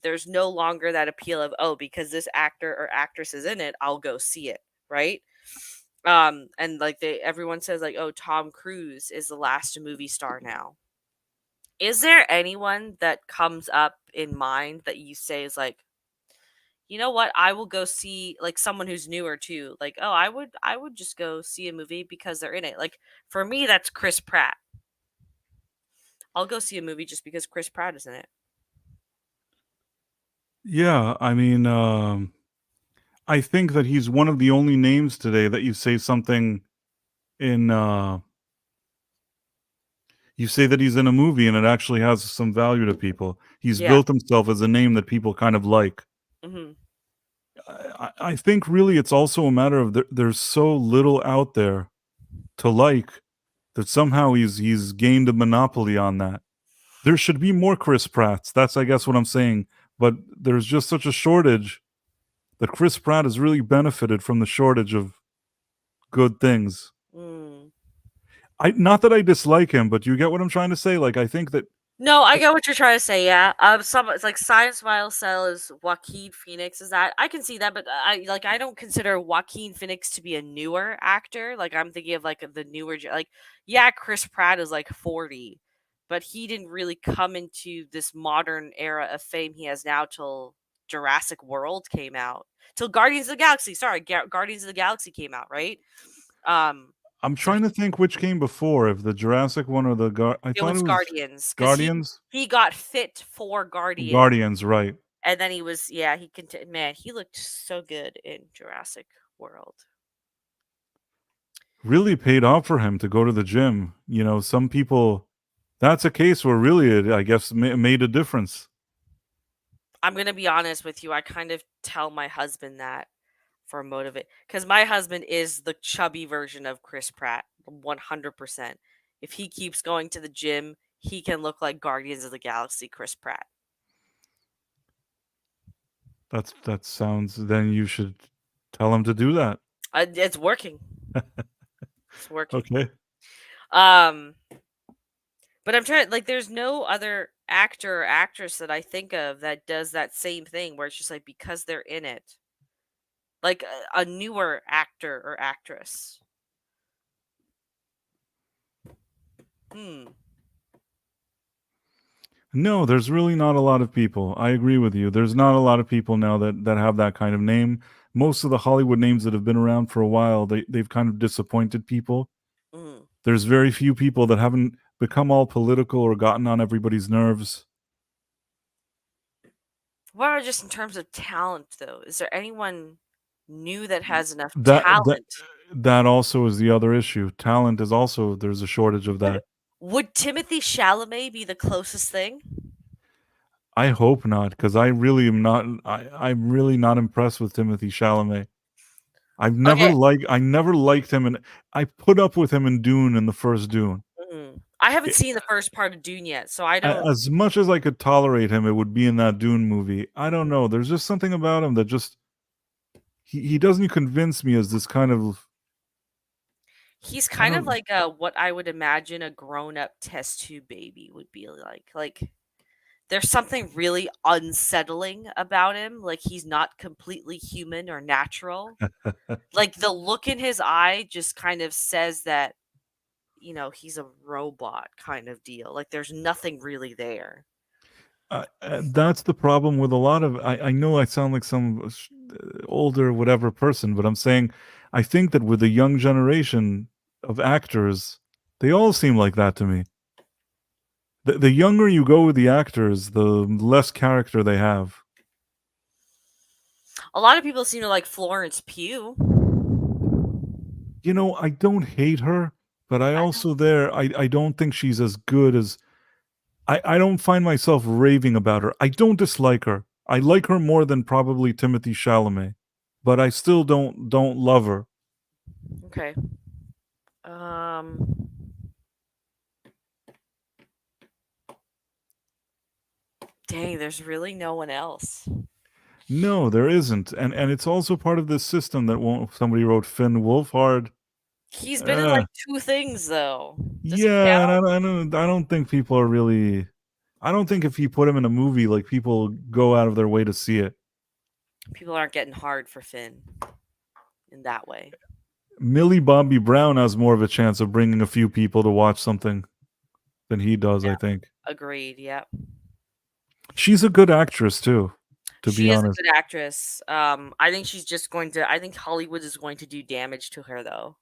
there's no longer that appeal of, oh, because this actor or actress is in it, I'll go see it, right? And like everyone says like, oh, Tom Cruise is the last movie star now. Is there anyone that comes up in mind that you say is like, you know what, I will go see, like someone who's newer too, like, oh, I would just go see a movie because they're in it. Like for me, that's Chris Pratt. I'll go see a movie just because Chris Pratt is in it. Yeah, I mean, I think that he's one of the only names today that you say something in you say that he's in a movie and it actually has some value to people. He's Yeah. built himself as a name that people kind of like. Hmm. I think really it's also a matter of there's so little out there to like that somehow he's gained a monopoly on that. There should be more Chris Pratts. That's I guess what I'm saying. But there's just such a shortage that Chris Pratt has really benefited from the shortage of good things. Mm. I not that I dislike him, but you get what I'm trying to say. Like I think that No, I get what you're trying to say. Yeah. Some it's like Science Mile Cell is Joaquin Phoenix. Is that I can see that, but I don't consider Joaquin Phoenix to be a newer actor. Like I'm thinking of like the newer like yeah, Chris Pratt is like 40, but he didn't really come into this modern era of fame he has now till Jurassic World came out. Till Guardians of the Galaxy. Sorry, Guardians of the Galaxy came out, right? Um I'm So trying to think which came before, if the Jurassic one or the I it thought it was was Guardians because Guardians? he got fit for Guardian, Guardians, right. and then he was he man, he looked so good in Jurassic World. Really paid off for him to go to the gym. You know, some people that's a case where really it, I guess, made a difference. I'm gonna be honest with you. I kind of tell my husband that for motivate because my husband is the chubby version of Chris Pratt, 100%. If he keeps going to the gym, he can look like Guardians of the Galaxy Chris Pratt. That sounds then you should tell him to do that. It's working. It's working. Okay. Um, but I'm trying like there's no other actor or actress that I think of that does that same thing where it's just like because they're in it. Like a newer actor or actress. Hmm. No, there's really not a lot of people. I agree with you. There's not a lot of people now that have that kind of name. Most of the Hollywood names that have been around for a while, they've kind of disappointed people. Mm. There's very few people that haven't become all political or gotten on everybody's nerves. What are just in terms of talent though? Is there anyone new that has enough That that talent? that also is the other issue. Talent is also there's a shortage of Would that. would Timothy Chalamet be the closest thing? I hope not, because I really am not. I'm really not impressed with Timothy Chalamet. Okay. I never liked him, and I put up with him in Dune in the first Dune. I haven't I seen the first part of Dune yet, so I don't. As much as I could tolerate him, it would be in that Dune movie. I don't know. There's just something about him that just he doesn't convince me as this kind of He's I kind of don't like what I would imagine a grown-up test tube baby would be like. Like there's something really unsettling about him. Like he's not completely human or natural. Like the look in his eye just kind of says that he's a robot kind of deal. Like there's nothing really there. that's the problem with a lot of I know I sound like some older whatever person, but I'm saying I think that with the young generation of actors, they all seem like that to me. The younger you go with the actors, the less character they have. A lot of people seem to like Florence Pugh. You know, I don't hate her, but I I also I don't think she's as good as I don't find myself raving about her. I don't dislike her. I like her more than probably Timothy Chalamet, but I still don't love her. Okay. Um Dang, there's really no one else. No, there isn't, and it's also part of this system that won't. Somebody wrote Finn Wolfhard. He's been in Uh, like two things though. Does he yeah, and count? I don't think people are really. I don't think if you put him in a movie, like people go out of their way to see it. People aren't getting hard for Finn in that way. Millie Bobby Brown has more of a chance of bringing a few people to watch something than he does. I think Agreed, yep. she's a good actress too. To be She is a honest, good actress. I think she's just going to I think Hollywood is going to do damage to her though.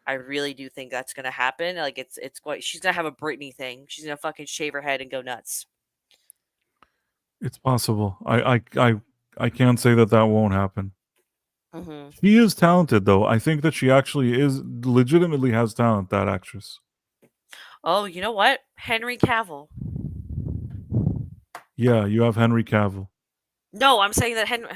I really do think that's gonna happen. Like it's going she's gonna have a Britney thing. She's gonna fucking shave her head and go nuts. it's possible. I can't say that won't happen. Hmm. She is talented, though. I think that she actually is legitimately has talent. That actress. Oh, you know what? Henry Cavill. Yeah, you have Henry Cavill. No, I'm saying that Henry.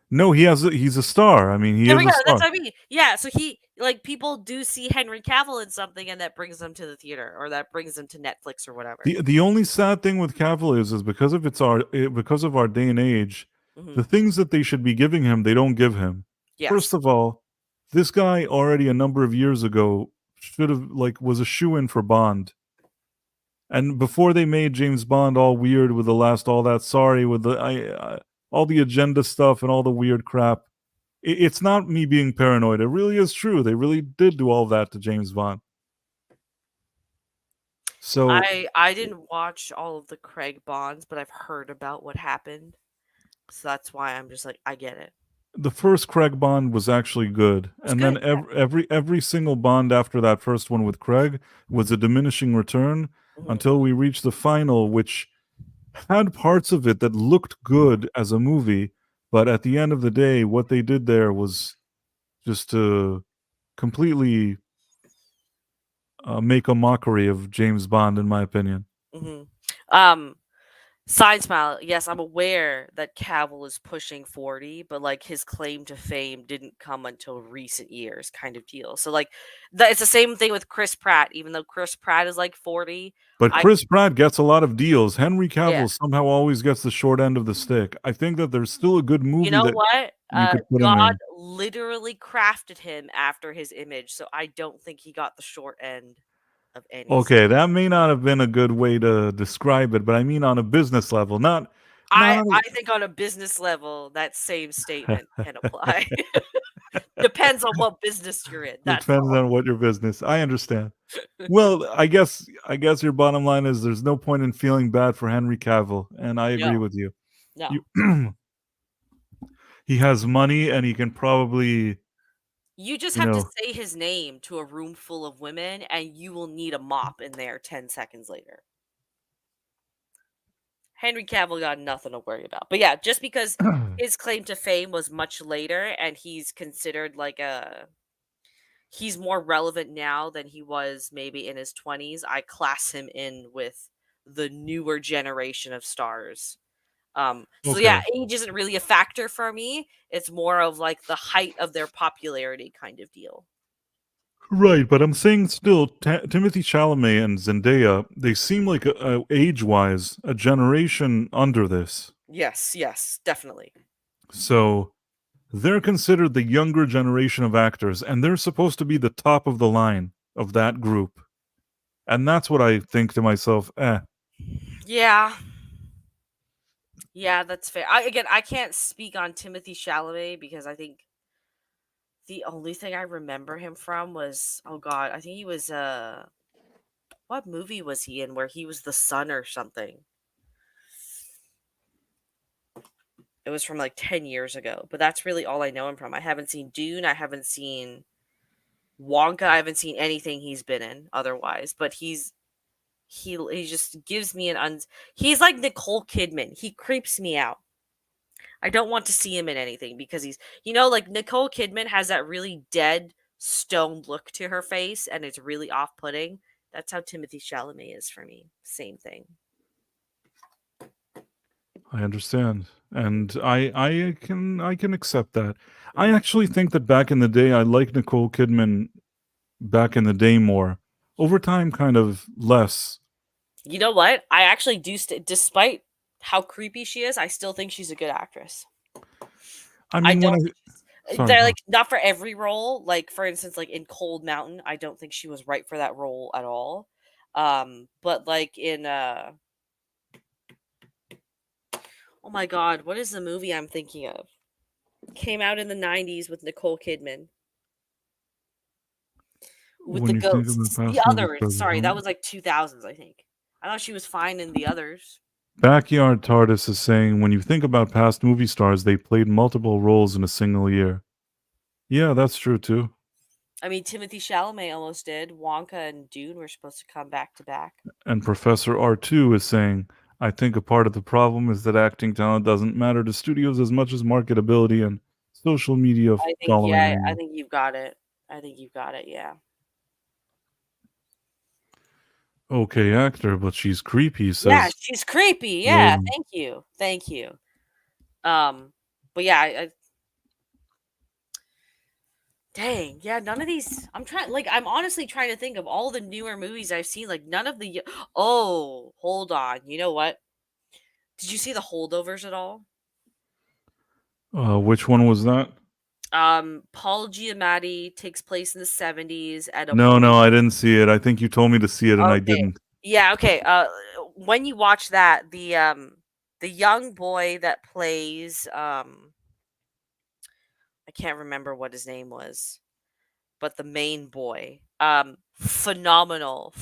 No, he's a star. I mean, he There is we a go. That's star. what I mean. Yeah, so he like people do see Henry Cavill in something, and that brings them to the theater, or that brings them to Netflix or whatever. The only sad thing with Cavill is because of our day and age, Hmm. the things that they should be giving him, they don't give him. First Yes. of all, this guy already a number of years ago should have was a shoe-in for Bond. And before they made James Bond all weird with the last all that sorry with the all the agenda stuff and all the weird crap, it's not me being paranoid. It really is true. They really did do all that to James Bond. So I didn't watch all of the Craig Bonds, but I've heard about what happened. So that's why I'm just like, I get it. the first Craig Bond was actually good, was and good. then every single Bond after that first one with Craig was a diminishing return Mhm. until we reached the final, which had parts of it that looked good as a movie, but at the end of the day, what they did there was just to completely make a mockery of James Bond, in my opinion. Mhm. Side smile. Yes, I'm aware that Cavill is pushing 40, but like his claim to fame didn't come until recent years, kind of deal. So like it's the same thing with Chris Pratt. Even though Chris Pratt is like 40, But I Chris Pratt gets a lot of deals. Henry yeah. Cavill somehow always gets the short end of the stick. I think that there's still a good You movie know that what? you could put him God in. literally crafted him after his image, so I don't think he got the short end of any stick. Okay, that may not have been a good way to describe it, but I mean on a business level, not I on think on a business level, that same statement can apply. Depends on what business you're in. That's depends all. on what your business. I understand. Well, I guess your bottom line is there's no point in feeling bad for Henry Cavill, and I agree No, with you. no. You he has money and he can probably, You just you have to know, say his name to a room full of women, and you will need a mop in there 10 seconds later. Henry Cavill got nothing to worry about. But yeah, just because his claim to fame was much later and he's considered like he's more relevant now than he was maybe in his 20s, I class him in with the newer generation of stars. So yeah, okay. age isn't really a factor for me. It's more of like the height of their popularity kind of deal. Right, but I'm saying still, Timothy Chalamet and Zendaya, they seem like age-wise a generation under this. Yes, yes, definitely. So they're considered the younger generation of actors, and they're supposed to be the top of the line of that group. And that's what I think to myself, Yeah. Yeah, that's fair. I can't speak on Timothy Chalamet because I think the only thing I remember him from was, oh god, I think he was what movie was he in where he was the son or something? It was from like 10 years ago, but that's really all I know him from. I haven't seen Dune, I haven't seen Wonka, I haven't seen anything he's been in otherwise, but he just gives me he's like Nicole Kidman. He creeps me out. I don't want to see him in anything because like Nicole Kidman has that really dead, stoned look to her face and it's really off putting. That's how Timothy Chalamet is for me. Same thing. I understand, and I can accept that. I Mhm. actually think that back in the day, I liked Nicole Kidman back in the day more. Over time, kind of less. You know what? I actually do, despite how creepy she is, I still think she's a good actress. I I mean, when don't. sorry, They're go. like not for every role. Like for instance, like in Cold Mountain, I don't think she was right for that role at all. But like in oh my god, what is the movie I'm thinking of? Came out in the 90s with Nicole Kidman with the When you think of the ghosts. The past movie Others. stars, Sorry, that was like 2000s, I think. I thought she was fine in The Others. Backyard TARDIS is saying when you think about past movie stars, they played multiple roles in a single year. Yeah, that's true too. I mean, Timothy Chalamet almost did. Wonka and Dune were supposed to come back to back. And Professor R2 is saying, I think a part of the problem is that acting talent doesn't matter to studios as much as marketability and social media I think, following yeah, I angle. think you've got it. I think you've got it, yeah. Okay, actor, but she's creepy, Yeah, says she's creepy. Yeah, Logan. thank you. Thank you. But yeah, dang, yeah, none of these. I'm honestly trying to think of all the newer movies I've seen. Like, none of the. Oh, hold on. You know what? Did you see the holdovers at all? Which one was that? Paul Giamatti takes place in the 70s at a No, boy. no, I didn't see it. I think you told me to see it and I Okay. didn't. Yeah, okay. When you watch that, the young boy that plays I can't remember what his name was, but the main boy, phenomenal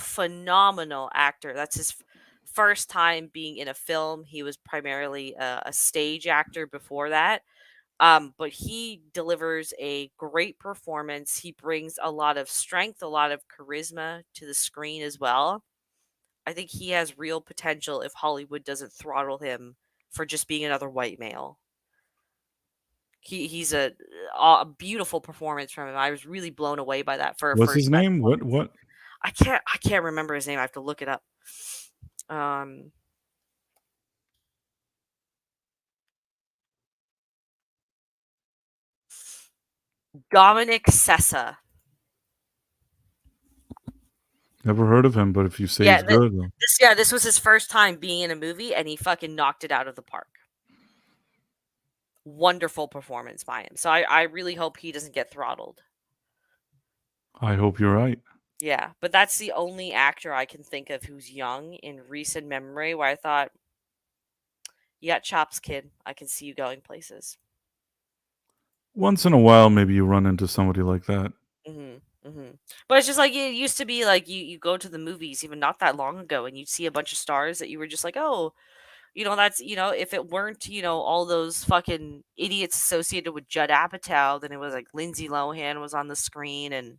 actor. That's his first time being in a film. He was primarily a stage actor before that. But he delivers a great performance. He brings a lot of strength, a lot of charisma to the screen as well. I think he has real potential if Hollywood doesn't throttle him for just being another white male. He's a beautiful performance from him. I was really blown away by that for a What's first his time. name? What? I can't remember his name. I have to look it up. Dominic Sessa. Never heard of him, but if you say Yeah, he's good, then this was his first time being in a movie, and he fucking knocked it out of the park. Wonderful performance by him. So I really hope he doesn't get throttled. I hope you're right. Yeah, but that's the only actor I can think of who's young in recent memory where I thought, you got chops, kid. I can see you going places. Once in a while, maybe you run into somebody like that. But it's just like it used to be. Like you go to the movies even not that long ago, and you'd see a bunch of stars that you were just like, oh, that's if it weren't all those fucking idiots associated with Judd Apatow, then it was like Lindsay Lohan was on the screen, and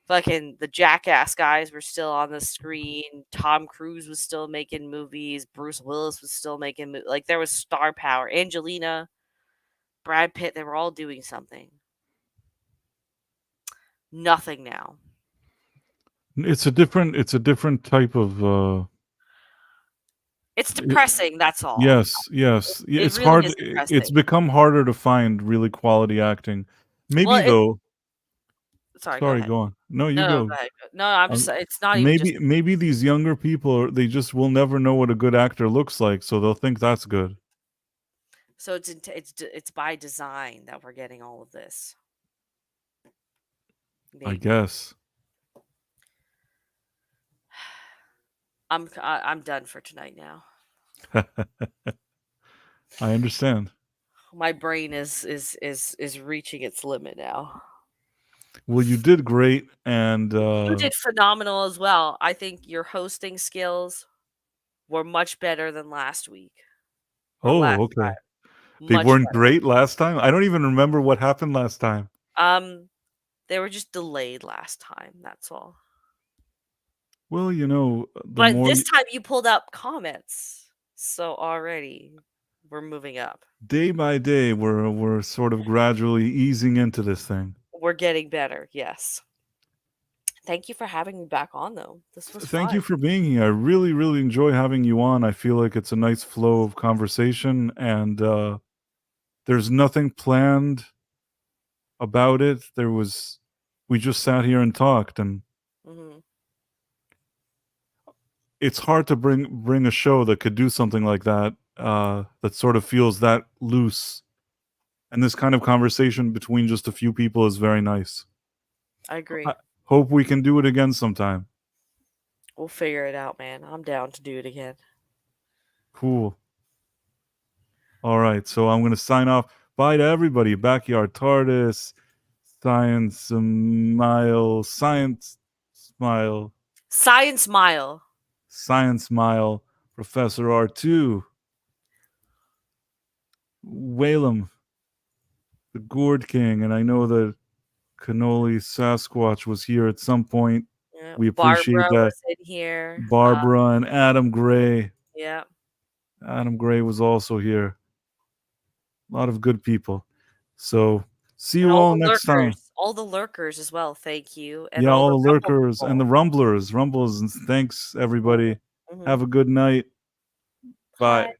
fucking the Jackass guys were still on the screen. Tom Cruise was still making movies. Bruce Willis was still making like there was star power. Angelina, Brad Pitt, they were all doing something. Nothing now. It's a different type of. It's depressing. That's all. Yes. It's really hard. is It's depressing. become harder to find really quality acting. Maybe Well, though. Sorry, go Sorry, ahead. go on. No, you No, go. go ahead. No, I'm just. Um, It's not even just. maybe these younger people they just will never know what a good actor looks like, so they'll think that's good. So it's by design that we're getting all of this. I Maybe. guess. I'm done for tonight now. I understand. My brain is reaching its limit now. Well, you did great, and You did phenomenal as well. I think your hosting skills were much better than last week. Or last oh, okay. time. They Much weren't better. great last time. I don't even remember what happened last time. They were just delayed last time. That's all. Well, the But more this time you pulled up comments, so already we're moving up. day by day, we're sort of gradually easing into this thing. We're getting better. Yes. Thank you for having me back on, though. This was Thank fun. you for being here. I really, really enjoy having you on. I feel like it's a nice flow of conversation, and there's nothing planned about it. We just sat here and talked, and it's hard to bring a show that could do something like that, that sort of feels that loose. And this kind of conversation between just a few people is very nice. I agree. I hope we can do it again sometime. We'll figure it out, man. I'm down to do it again. Cool. All right, so I'm going to sign off. Bye to everybody. Backyard TARDIS, Science Smile, Science Smile, Science Mile. Science Mile, Professor R2, Whalem, the Gourd King, and I know that Cannoli Sasquatch was here at some point. Yeah. We appreciate Barbara that. was in here. Barbara and Adam Gray. Yeah. Adam Gray was also here. A lot of good people. So see you all next time. All the lurkers as well. Thank you. And all the lurkers and the rumblers. And thanks everybody. Mm-hmm. Have a good night. Bye.